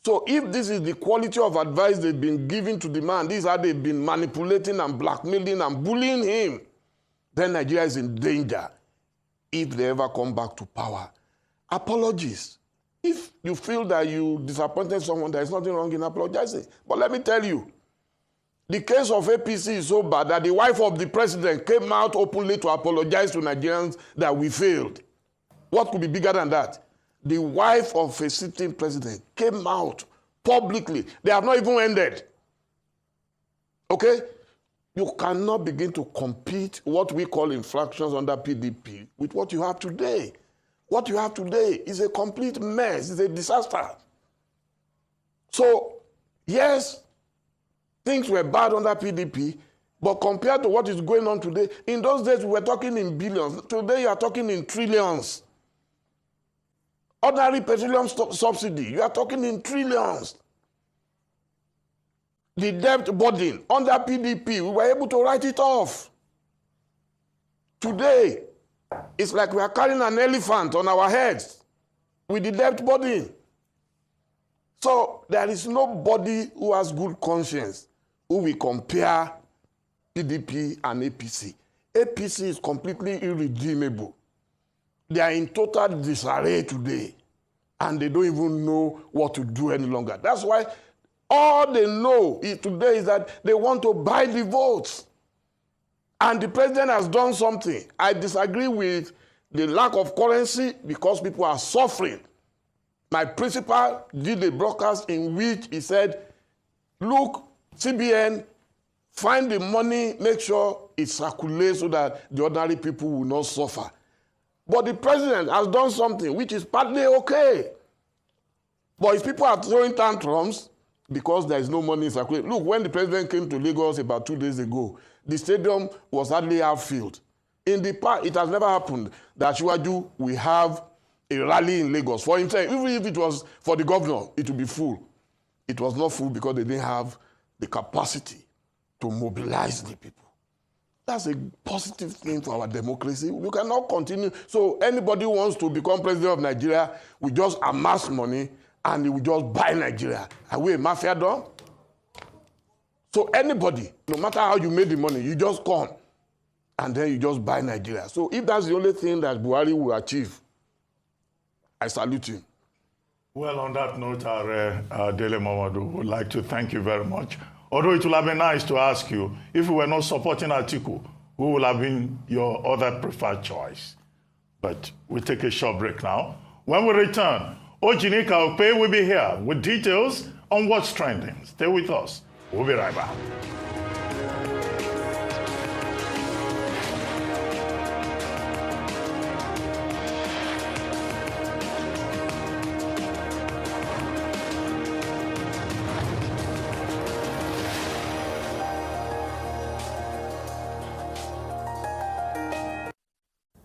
[SPEAKER 13] So if this is the quality of advice they've been giving to the man, this is how they've been manipulating and blackmailing and bullying him, then Nigeria is in danger if they ever come back to power. Apologies. If you feel that you disappointed someone, there is nothing wrong in apologizing. But let me tell you, the case of APC is so bad that the wife of the president came out openly to apologize to Nigerians that we failed. What could be bigger than that? The wife of a sitting president came out publicly. They have not even ended. Okay? You cannot begin to compete what we call infractions under PDP with what you have today. What you have today is a complete mess. It's a disaster. So, yes, things were bad under PDP, but compared to what is going on today, in those days we were talking in billions. Today you are talking in trillions. Ordinary petroleum subsidy, you are talking in trillions. The debt burden under PDP, we were able to write it off. Today, it's like we are carrying an elephant on our heads with the debt burden. So there is nobody who has good conscience who will compare PDP and APC. APC is completely irredeemable. They are in total disarray today, and they don't even know what to do any longer. That's why all they know today is that they want to buy the votes. And the president has done something. I disagree with the lack of currency because people are suffering. My principal did a broadcast in which he said, look, CBN, find the money, make sure it circulates so that the ordinary people will not suffer. But the president has done something which is partly okay. But his people are throwing tantrums because there is no money in circulation. Look, when the president came to Lagos about 2 days ago, the stadium was hardly half filled. In the past, it has never happened that Shiwaju will have a rally in Lagos for himself. Even if it was for the governor, it would be full. It was not full because they didn't have the capacity to mobilize the people. That's a positive thing for our democracy. We cannot continue. So anybody who wants to become president of Nigeria will just amass money and he will just buy Nigeria. Are we a mafia don? So anybody, no matter how you made the money, you just come and then you just buy Nigeria. So if that's the only thing that Buhari will achieve, I salute him.
[SPEAKER 3] Well, on that note, our Dele Mamadou would like to thank you very much. Although it would have been nice to ask you, if we were not supporting Atiku, who would have been your other preferred choice? But we'll take a short break now. When we return, Ojinika Okpe will be here with details on what's trending. Stay with us. We'll be right back.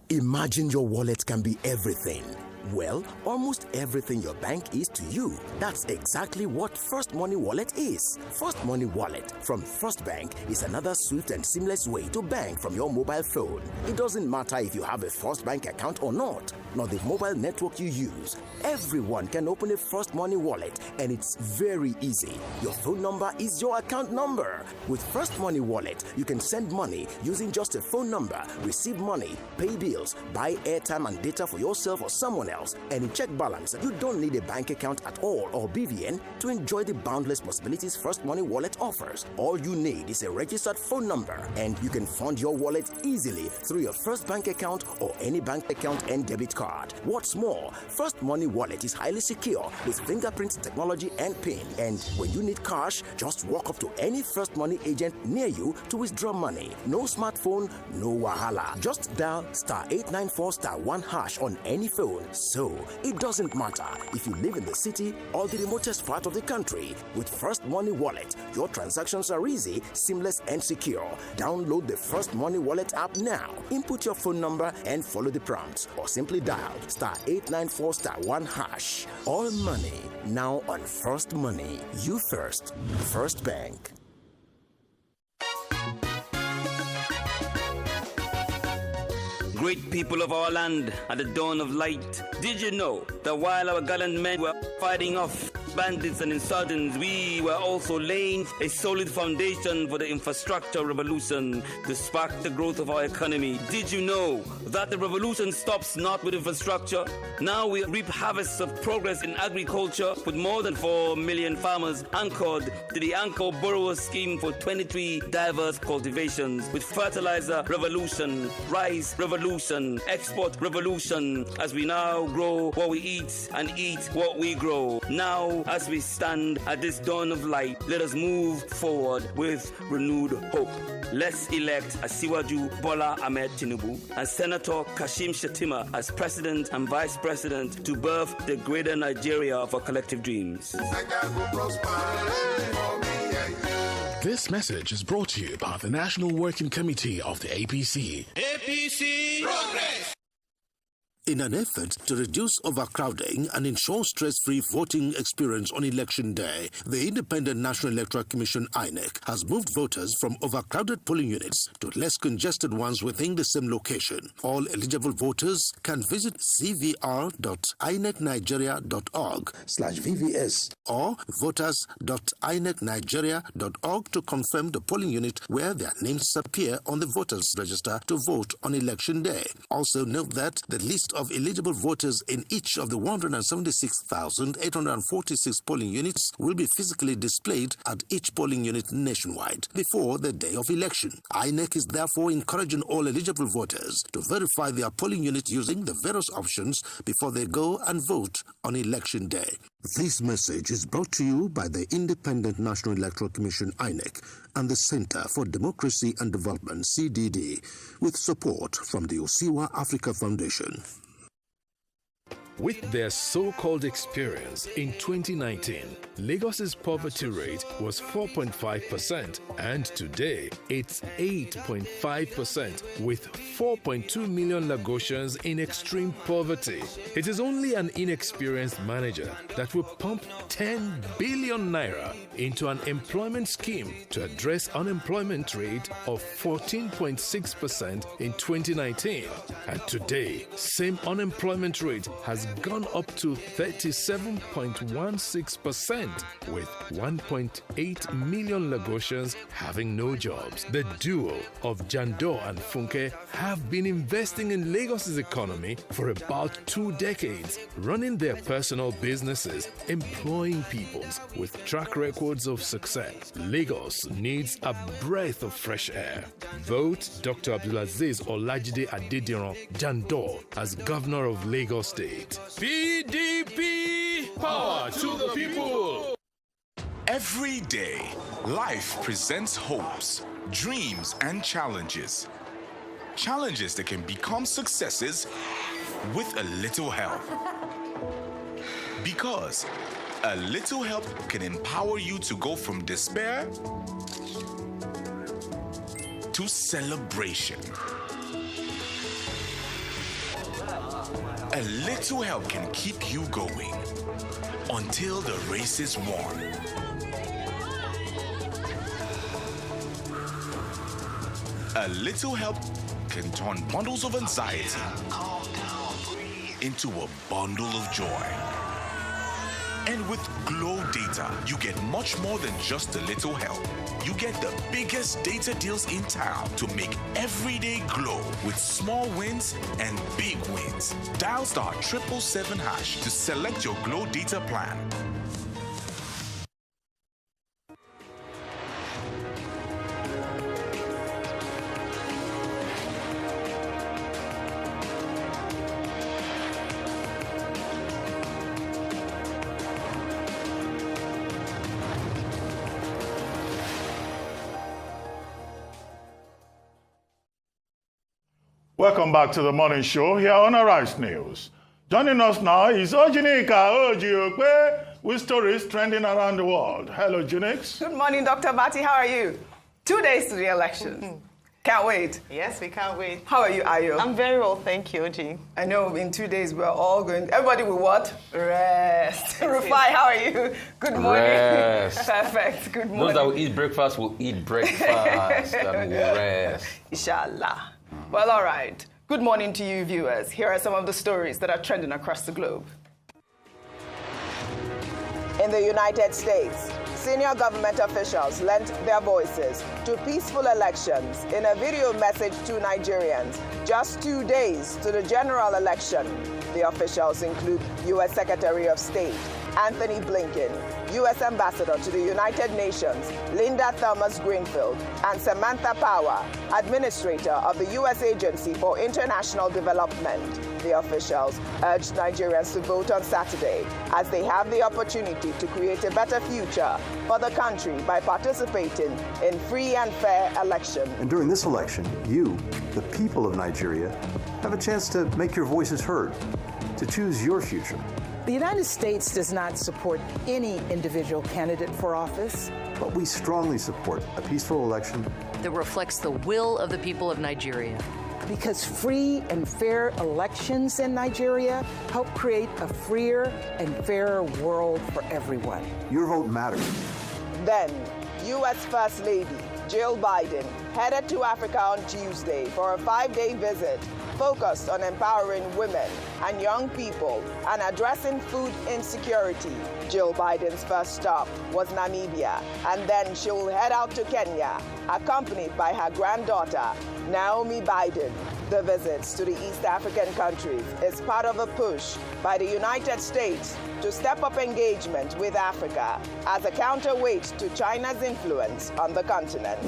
[SPEAKER 14] Imagine your wallet can be everything. Well, almost everything your bank is to you. That's exactly what First Money Wallet is. First Money Wallet from First Bank is another swift and seamless way to bank from your mobile phone. It doesn't matter if you have a First Bank account or not, nor the mobile network you use. Everyone can open a First Money wallet, and it's very easy. Your phone number is your account number. With First Money wallet, you can send money using just a phone number, receive money, pay bills, buy airtime and data for yourself or someone else, and in check balance. You don't need a bank account at all or BVN to enjoy the boundless possibilities First Money wallet offers. All you need is a registered phone number, and you can fund your wallet easily through your First Bank account or any bank account and debit card. What's more, First Money wallet is highly secure with fingerprint technology and PIN. And when you need cash, just walk up to any First Money agent near you to withdraw money. No smartphone, no wahala. Just dial *894*1# on any phone. So it doesn't matter if you live in the city or the remotest part of the country. With First Money wallet, your transactions are easy, seamless, and secure. Download the First Money wallet app now. Input your phone number and follow the prompts, or simply dial *894*1#. All money now on First Money. You first. First Bank.
[SPEAKER 1] Great people of our land, at the dawn of light, did you know that while our gallant men were fighting off bandits and insurgents, we were also laying a solid foundation for the infrastructure revolution to spark the growth of our economy? Did you know that the revolution stops not with infrastructure? Now we reap harvests of progress in agriculture with more than 4 million farmers anchored to the Anchor Borrower Scheme for 23 diverse cultivations, with fertilizer revolution, rice revolution, export revolution, as we now grow what we eat and eat what we grow. Now, as we stand at this dawn of light, let us move forward with renewed hope. Let's elect Asiwaju Bola Ahmed Tinubu and Senator Kashim Shettima as President and Vice President to birth the greater Nigeria of our collective dreams.
[SPEAKER 15] This message is brought to you by the National Working Committee of the APC.
[SPEAKER 10] APC Progress!
[SPEAKER 27] In an effort to reduce overcrowding and ensure stress-free voting experience on election day, the Independent National Electoral Commission (INEC) has moved voters from overcrowded polling units to less congested ones within the same location. All eligible voters can visit cvr.inecnigeria.org/VVS or voters.inecnigeria.org to confirm the polling unit where their names appear on the voters register to vote on election day. Also note that the list of eligible voters in each of the 176,846 polling units will be physically displayed at each polling unit nationwide before the day of election. INEC is therefore encouraging all eligible voters to verify their polling unit using the various options before they go and vote on election day. This message is brought to you by the Independent National Electoral Commission (INEC) and the Center for Democracy and Development (CDD), with support from the Osiwa Africa Foundation.
[SPEAKER 16] With their so-called experience in 2019, Lagos's poverty rate was 4.5%, and today it's 8.5%, with 4.2 million Lagosians in extreme poverty. It is only an inexperienced manager that will pump 10 billion naira into an employment scheme to address unemployment rate of 14.6% in 2019. And today, same unemployment rate has gone up to 37.16%, with 1.8 million Lagosians having no jobs. The duo of Jando and Funke have been investing in Lagos's economy for about 2 decades, running their personal businesses, employing people with track records of success. Lagos needs a breath of fresh air. Vote Dr. Abdulaziz Olajide Adediran Jando as Governor of Lagos State. PDP! Power to the people!
[SPEAKER 19] Every day, life presents hopes, dreams, and challenges. Challenges that can become successes with a little help. Because a little help can empower you to go from despair to celebration. A little help can keep you going until the race is won. A little help can turn bundles of anxiety into a bundle of joy. And with Glow Data, you get much more than just a little help. You get the biggest data deals in town to make every day glow with small wins and big wins. Dial *777# to select your Glow Data plan.
[SPEAKER 3] Welcome back to the morning show here on Arise News. Joining us now is Ojinika Ojiokwe with stories trending around the world. Hello, Junix.
[SPEAKER 2] Good morning, Dr. Bati. How are you? 2 days to the election. Can't wait.
[SPEAKER 4] Yes, we can't wait.
[SPEAKER 2] How are you, Ayo?
[SPEAKER 4] I'm very well, thank you, Oji.
[SPEAKER 2] I know in 2 days we're all going. Everybody will what? Rest. Rufai, how are you? Good morning.
[SPEAKER 5] Rest.
[SPEAKER 2] Perfect. Good morning.
[SPEAKER 5] Those that will eat breakfast will eat breakfast and will rest.
[SPEAKER 2] Inshallah. Well, all right. Good morning to you, viewers. Here are some of the stories that are trending across the globe.
[SPEAKER 8] In the United States, senior government officials lent their voices to peaceful elections in a video message to Nigerians just 2 days to the general election. The officials include U.S. Secretary of State Anthony Blinken, U.S. Ambassador to the United Nations Linda Thomas-Greenfield, and Samantha Power, Administrator of the U.S. Agency for International Development. The officials urged Nigerians to vote on Saturday as they have the opportunity to create a better future for the country by participating in free and fair elections.
[SPEAKER 17] And during this election, you, the people of Nigeria, have a chance to make your voices heard, to choose your future.
[SPEAKER 23] The United States does not support any individual candidate for office.
[SPEAKER 17] But we strongly support a peaceful election
[SPEAKER 24] that reflects the will of the people of Nigeria.
[SPEAKER 23] Because free and fair elections in Nigeria help create a freer and fairer world for everyone.
[SPEAKER 17] Your vote matters.
[SPEAKER 8] Then, U.S. First Lady Jill Biden headed to Africa on Tuesday for a 5-day visit focused on empowering women and young people and addressing food insecurity. Jill Biden's first stop was Namibia, and then she will head out to Kenya, accompanied by her granddaughter, Naomi Biden. The visits to the East African countries is part of a push by the United States to step up engagement with Africa as a counterweight to China's influence on the continent.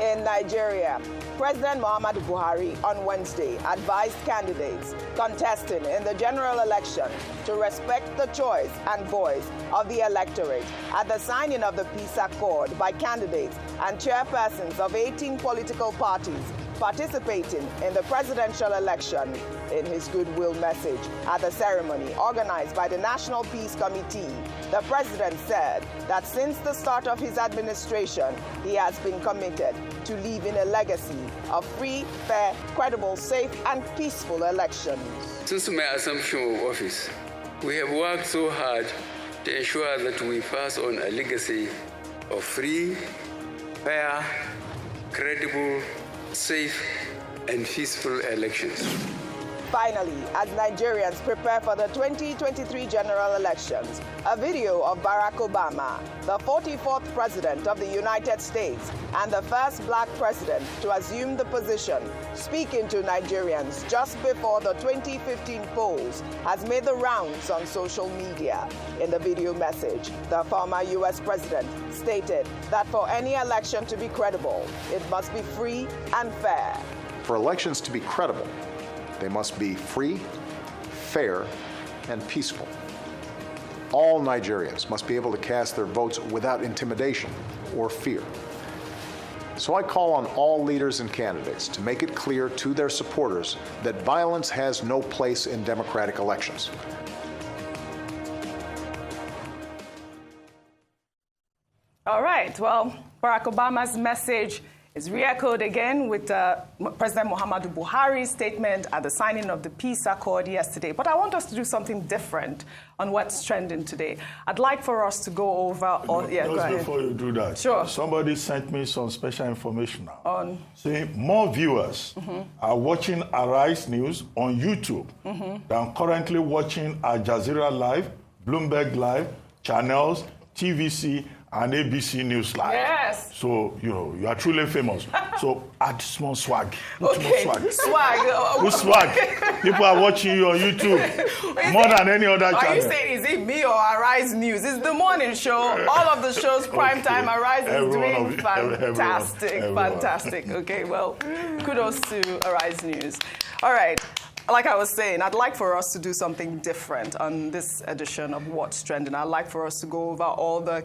[SPEAKER 8] In Nigeria, President Muhammadu Buhari on Wednesday advised candidates contesting in the general election to respect the choice and voice of the electorate at the signing of the peace accord by candidates and chairpersons of 18 political parties participating in the presidential election. In his goodwill message at the ceremony organized by the National Peace Committee, the president said that since the start of his administration, he has been committed to leaving a legacy of free, fair, credible, safe, and peaceful elections.
[SPEAKER 25] Since my assumption of office, we have worked so hard to ensure that we pass on a legacy of free, fair, credible, safe, and peaceful elections.
[SPEAKER 8] Finally, as Nigerians prepare for the 2023 general elections, a video of Barack Obama, the 44th President of the United States and the first black president to assume the position, speaking to Nigerians just before the 2015 polls, has made the rounds on social media. In the video message, the former U.S. president stated that for any election to be credible, it must be free and fair.
[SPEAKER 26] For elections to be credible, they must be free, fair, and peaceful. All Nigerians must be able to cast their votes without intimidation or fear. So I call on all leaders and candidates to make it clear to their supporters that violence has no place in democratic elections.
[SPEAKER 2] All right, well, Barack Obama's message is re-echoed again with President Muhammadu Buhari's statement at the signing of the peace accord yesterday. But I want us to do something different on what's trending today. I'd like for us to go over... Go ahead.
[SPEAKER 3] Before you do that,
[SPEAKER 2] sure.
[SPEAKER 3] Somebody sent me some special information now.
[SPEAKER 2] On?
[SPEAKER 3] Saying more viewers are watching Arise News on YouTube than currently watching Al Jazeera Live, Bloomberg Live, channels, TVC, and ABC News Live.
[SPEAKER 2] Yes.
[SPEAKER 3] So, you are truly famous. So, add small swag.
[SPEAKER 2] Okay,
[SPEAKER 3] Swag.
[SPEAKER 2] swag.
[SPEAKER 3] Good swag. People are watching you on YouTube more than any other channel.
[SPEAKER 2] Are you saying, is it me or Arise News? It's the morning show. All of the shows, prime time, Arise is doing fantastic. Fantastic. Okay, well, kudos to Arise News. All right. Like I was saying, I'd like for us to do something different on this edition of What's Trending. I'd like for us to go over all the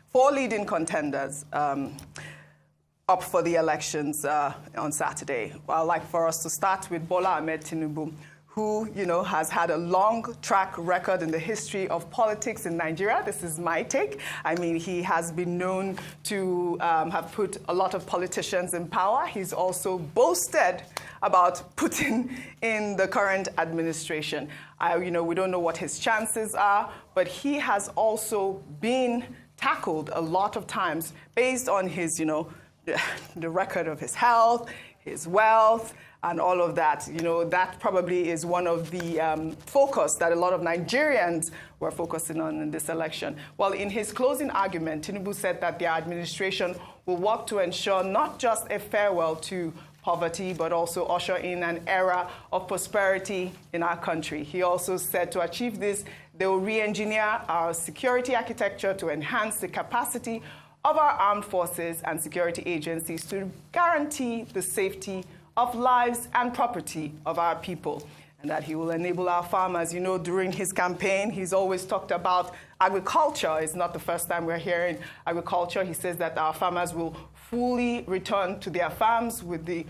[SPEAKER 2] 4 leading contenders up for the elections on Saturday. I'd like for us to start with Bola Ahmed Tinubu, who, has had a long track record in the history of politics in Nigeria. This is my take. I mean, he has been known to have put a lot of politicians in power. He's also boasted about putting in the current administration. We don't know what his chances are, but he has also been tackled a lot of times based on his, the record of his health, his wealth, and all of that. That probably is one of the focus that a lot of Nigerians were focusing on in this election. Well, in his closing argument, Tinubu said that their administration will work to ensure not just a farewell to poverty, but also usher in an era of prosperity in our country. He also said to achieve this, they will re-engineer our security architecture to enhance the capacity of our armed forces and security agencies to guarantee the safety of lives and property of our people, and that he will enable our farmers. During his campaign, he's always talked about agriculture. It's not the first time we're hearing agriculture. He says that our farmers will fully return to their farms with the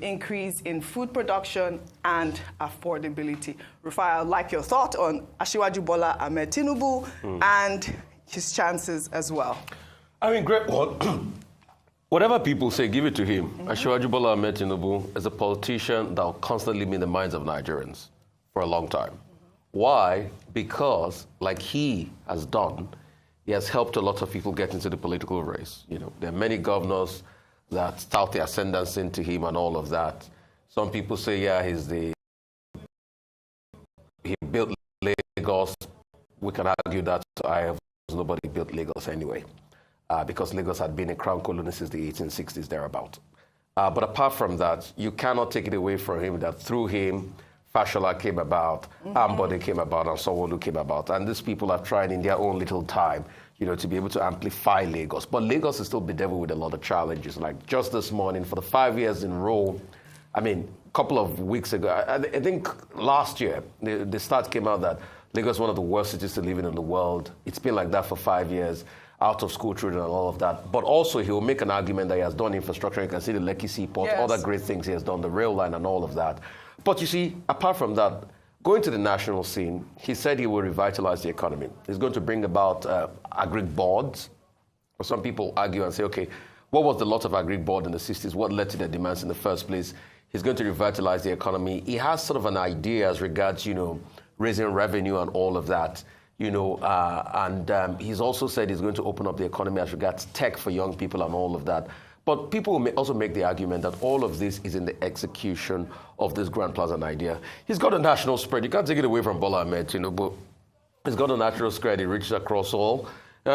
[SPEAKER 2] increase in food production and affordability. Rufai, I'd like your thought on Asiwaju Bola Ahmed Tinubu and his chances as well.
[SPEAKER 5] I mean, great. Whatever people say, give it to him. Asiwaju Bola Ahmed Tinubu is a politician that will constantly be in the minds of Nigerians for a long time. Why? Because, like he has done, he has helped a lot of people get into the political race. There are many governors that tout the ascendancy into him and all of that. Some people say, yeah, he built Lagos. We can argue that nobody built Lagos anyway, because Lagos had been a crown colony since the 1860s, thereabout. But apart from that, you cannot take it away from him that through him, Fashola came about, Ambode came about, and Sanwo-Olu came about. And these people have tried in their own little time, to be able to amplify Lagos. But Lagos is still bedeviled with a lot of challenges. Like just this morning, for the 5 years in a row, a couple of weeks ago, I think last year, the stats came out that Lagos is one of the worst cities to live in the world. It's been like that for 5 years. Out of school children and all of that. But also he will make an argument that he has done infrastructure. You can see the Lekki Seaport, other great things he has done, the rail line and all of that. But you see, apart from that, going to the national scene, he said he will revitalize the economy. He's going to bring about agric boards. Some people argue and say, okay, what was the lot of agric board in the 60s? What led to their demands in the first place? He's going to revitalize the economy. He has sort of an idea as regards, raising revenue and all of that. And he's also said he's going to open up the economy as regards tech for young people and all of that. But people will also make the argument that all of this is in the execution of this Grand Plaza idea. He's got a national spread. You can't take it away from Bola Ahmed, but he's got a natural spread. He reaches across all.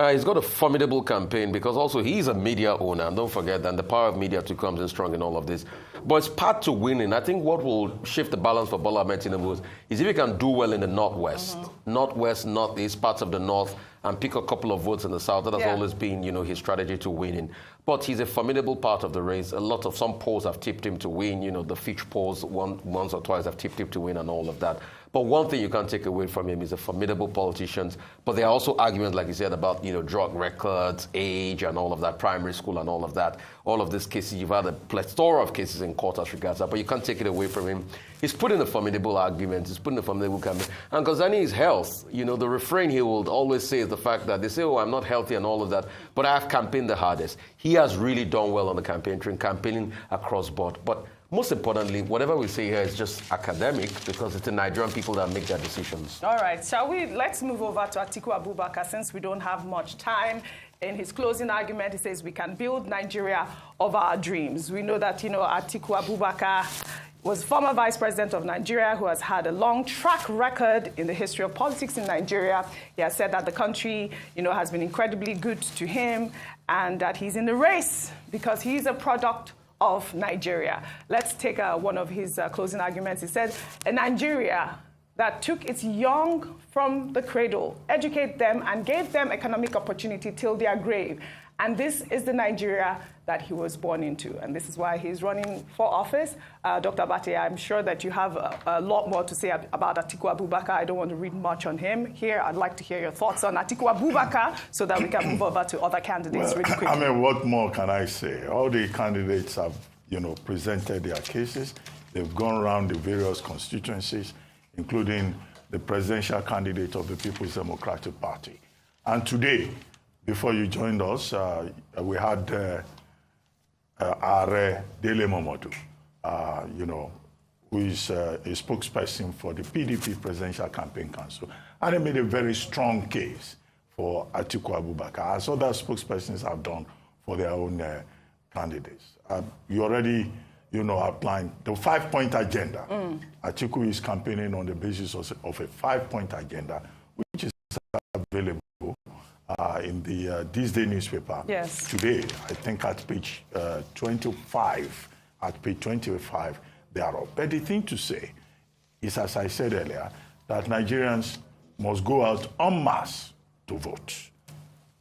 [SPEAKER 5] He's got a formidable campaign because also he's a media owner. And don't forget that the power of media too comes in strong in all of this. But it's part to winning. I think what will shift the balance for Bola Ahmed Tinubu is if he can do well in the Northwest, Northwest, Northeast, parts of the North, and pick a couple of votes in the South. That has always been, his strategy to winning. But he's a formidable part of the race. Some polls have tipped him to win. The Fitch polls once or twice have tipped him to win and all of that. But one thing you can't take away from him is a formidable politician. But there are also arguments, like you said, about drug records, age, and all of that, primary school and all of that. All of these cases, you've had a plethora of cases in court as regards that, but you can't take it away from him. He's put in a formidable argument. He's put in a formidable campaign. And concerning his health, the refrain he will always say is the fact that they say, oh, I'm not healthy and all of that, but I have campaigned the hardest. He has really done well on the campaign train, campaigning across board. But most importantly, whatever we say here is just academic because it's the Nigerian people that make their decisions.
[SPEAKER 2] All right, let's move over to Atiku Abubakar since we don't have much time. In his closing argument, he says we can build Nigeria of our dreams. We know that, Atiku Abubakar was former vice president of Nigeria who has had a long track record in the history of politics in Nigeria. He has said that the country, has been incredibly good to him and that he's in the race because he's a product of Nigeria. Let's take one of his closing arguments. He said, a Nigeria that took its young from the cradle, educate them and gave them economic opportunity till their grave. And this is the Nigeria that he was born into. And this is why he's running for office. Dr. Bate, I'm sure that you have a lot more to say about Atiku Abubakar. I don't want to read much on him here. I'd like to hear your thoughts on Atiku Abubakar so that we can move over to other candidates really quickly.
[SPEAKER 3] I mean, what more can I say? All the candidates have, presented their cases. They've gone around the various constituencies, including the presidential candidate of the People's Democratic Party. And today, before you joined us, we had Are Dele Momodu, who is a spokesperson for the PDP Presidential Campaign Council. And he made a very strong case for Atiku Abubakar, as other spokespersons have done for their own candidates. You already, outlined the 5-point agenda. Atiku is campaigning on the basis of a 5-point agenda, which is available in the This Day newspaper.
[SPEAKER 2] Yes.
[SPEAKER 3] Today, I think at page 25, thereof. But the thing to say is, as I said earlier, that Nigerians must go out en masse to vote.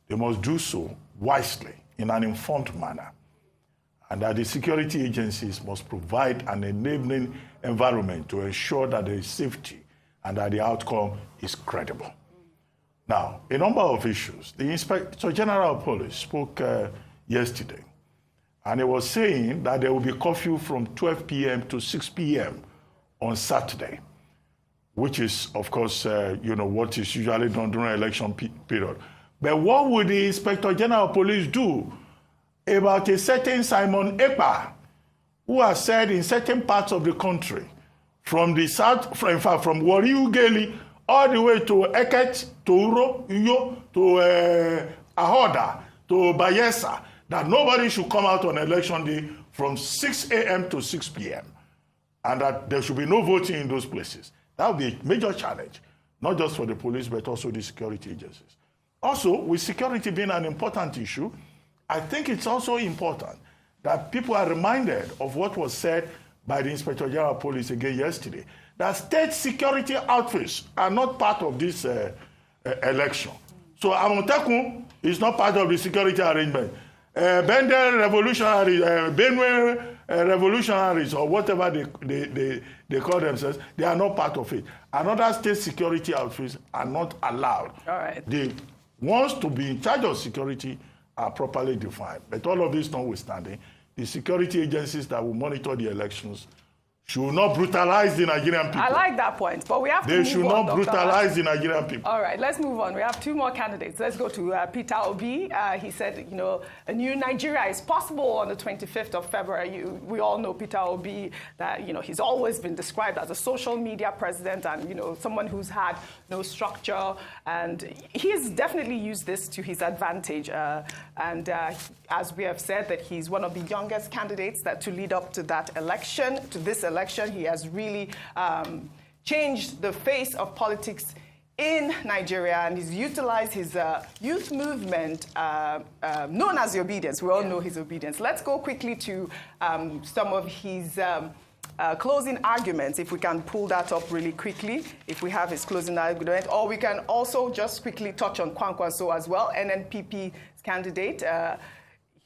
[SPEAKER 3] They must do so wisely, in an informed manner, and that the security agencies must provide an enabling environment to ensure that there is safety and that the outcome is credible. Now, a number of issues. The Inspector General of Police spoke yesterday, and he was saying that there will be curfew from 12 p.m. to 6 p.m. on Saturday, which is, of course, what is usually done during election period. But what would the Inspector General of Police do about a certain Simon Ekpa, who has said in certain parts of the country, from the south, in fact, from Wari-Ugeli, all the way to Eket, to Uro, Uyo, to Ahoda, to Bayelsa, that nobody should come out on election day from 6 a.m. to 6 p.m. and that there should be no voting in those places. That would be a major challenge, not just for the police, but also the security agencies. Also, with security being an important issue, I think it's also important that people are reminded of what was said by the Inspector General of Police again yesterday, that state security outfits are not part of this election. So Amotekun is not part of the security arrangement. Bendel revolutionaries, Benue revolutionaries, or whatever they call themselves, they are not part of it. Another state security outfits are not allowed.
[SPEAKER 2] All right.
[SPEAKER 3] The ones to be in charge of security are properly defined. But all of this notwithstanding, the security agencies that will monitor the elections should not brutalize the Nigerian people.
[SPEAKER 2] I like that point, but we have to move on.
[SPEAKER 3] They should not brutalize the Nigerian people.
[SPEAKER 2] All right, let's move on. We have two more candidates. Let's go to Peter Obi. He said, a new Nigeria is possible on the 25th of February. We all know Peter Obi, that, he's always been described as a social media president and, someone who's had no structure. And he's definitely used this to his advantage. As we have said, that he's one of the youngest candidates to lead up to that election, to this election. He has really changed the face of politics in Nigeria, and he's utilized his youth movement known as the Obedience. We all know his Obedience. Let's go quickly to some of his closing arguments, if we can pull that up really quickly, if we have his closing argument. Or we can also just quickly touch on Kwankwaso as well, NNPP's candidate.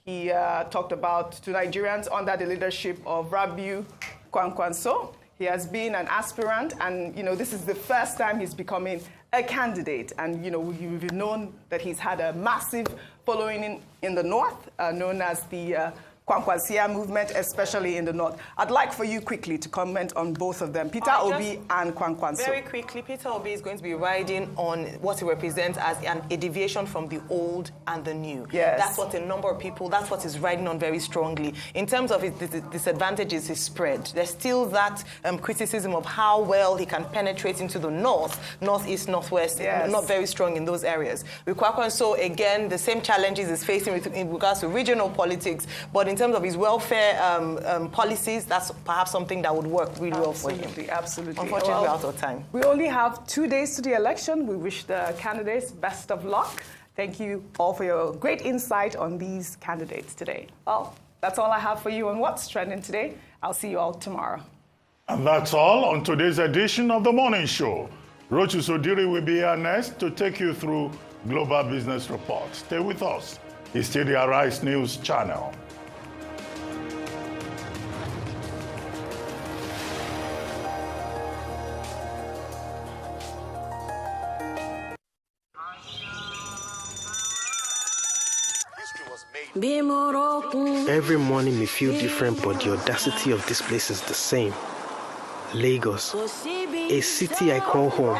[SPEAKER 2] He talked about to Nigerians under the leadership of Rabiu Kwankwaso. He has been an aspirant, and this is the first time he's becoming a candidate. And we've known that he's had a massive following in the north, known as the Kwankwasia movement, especially in the north. I'd like for you quickly to comment on both of them, Peter Obi and Kwankwaso.
[SPEAKER 4] Very quickly, Peter Obi is going to be riding on what he represents as a deviation from the old and the new.
[SPEAKER 2] Yes.
[SPEAKER 4] That's what a number of people, that's what he's riding on very strongly. In terms of his disadvantages, his spread, there's still that criticism of how well he can penetrate into the north, northeast, northwest, not very strong in those areas. With Kwankwaso, again, the same challenges he's facing in regards to regional politics, but in in terms of his welfare policies, that's perhaps something that would work really well for him.
[SPEAKER 2] Absolutely.
[SPEAKER 4] Unfortunately, we're out of time.
[SPEAKER 2] We only have 2 days to the election. We wish the candidates best of luck. Thank you all for your great insight on these candidates today. Well, that's all I have for you on What's Trending today. I'll see you all tomorrow.
[SPEAKER 3] And that's all on today's edition of The Morning Show. Rochu Sodiri will be here next to take you through Global Business Report. Stay with us. It's still the Arise News channel.
[SPEAKER 7] Every morning may feel different, but the audacity of this place is the same. Lagos, a city I call home,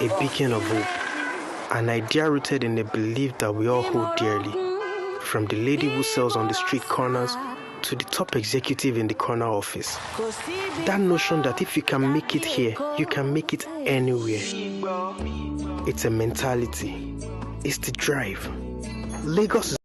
[SPEAKER 7] a beacon of hope, an idea rooted in the belief that we all hold dearly. From the lady who sells on the street corners to the top executive in the corner office. That notion that if you can make it here, you can make it anywhere. It's a mentality. It's the drive. Lagos is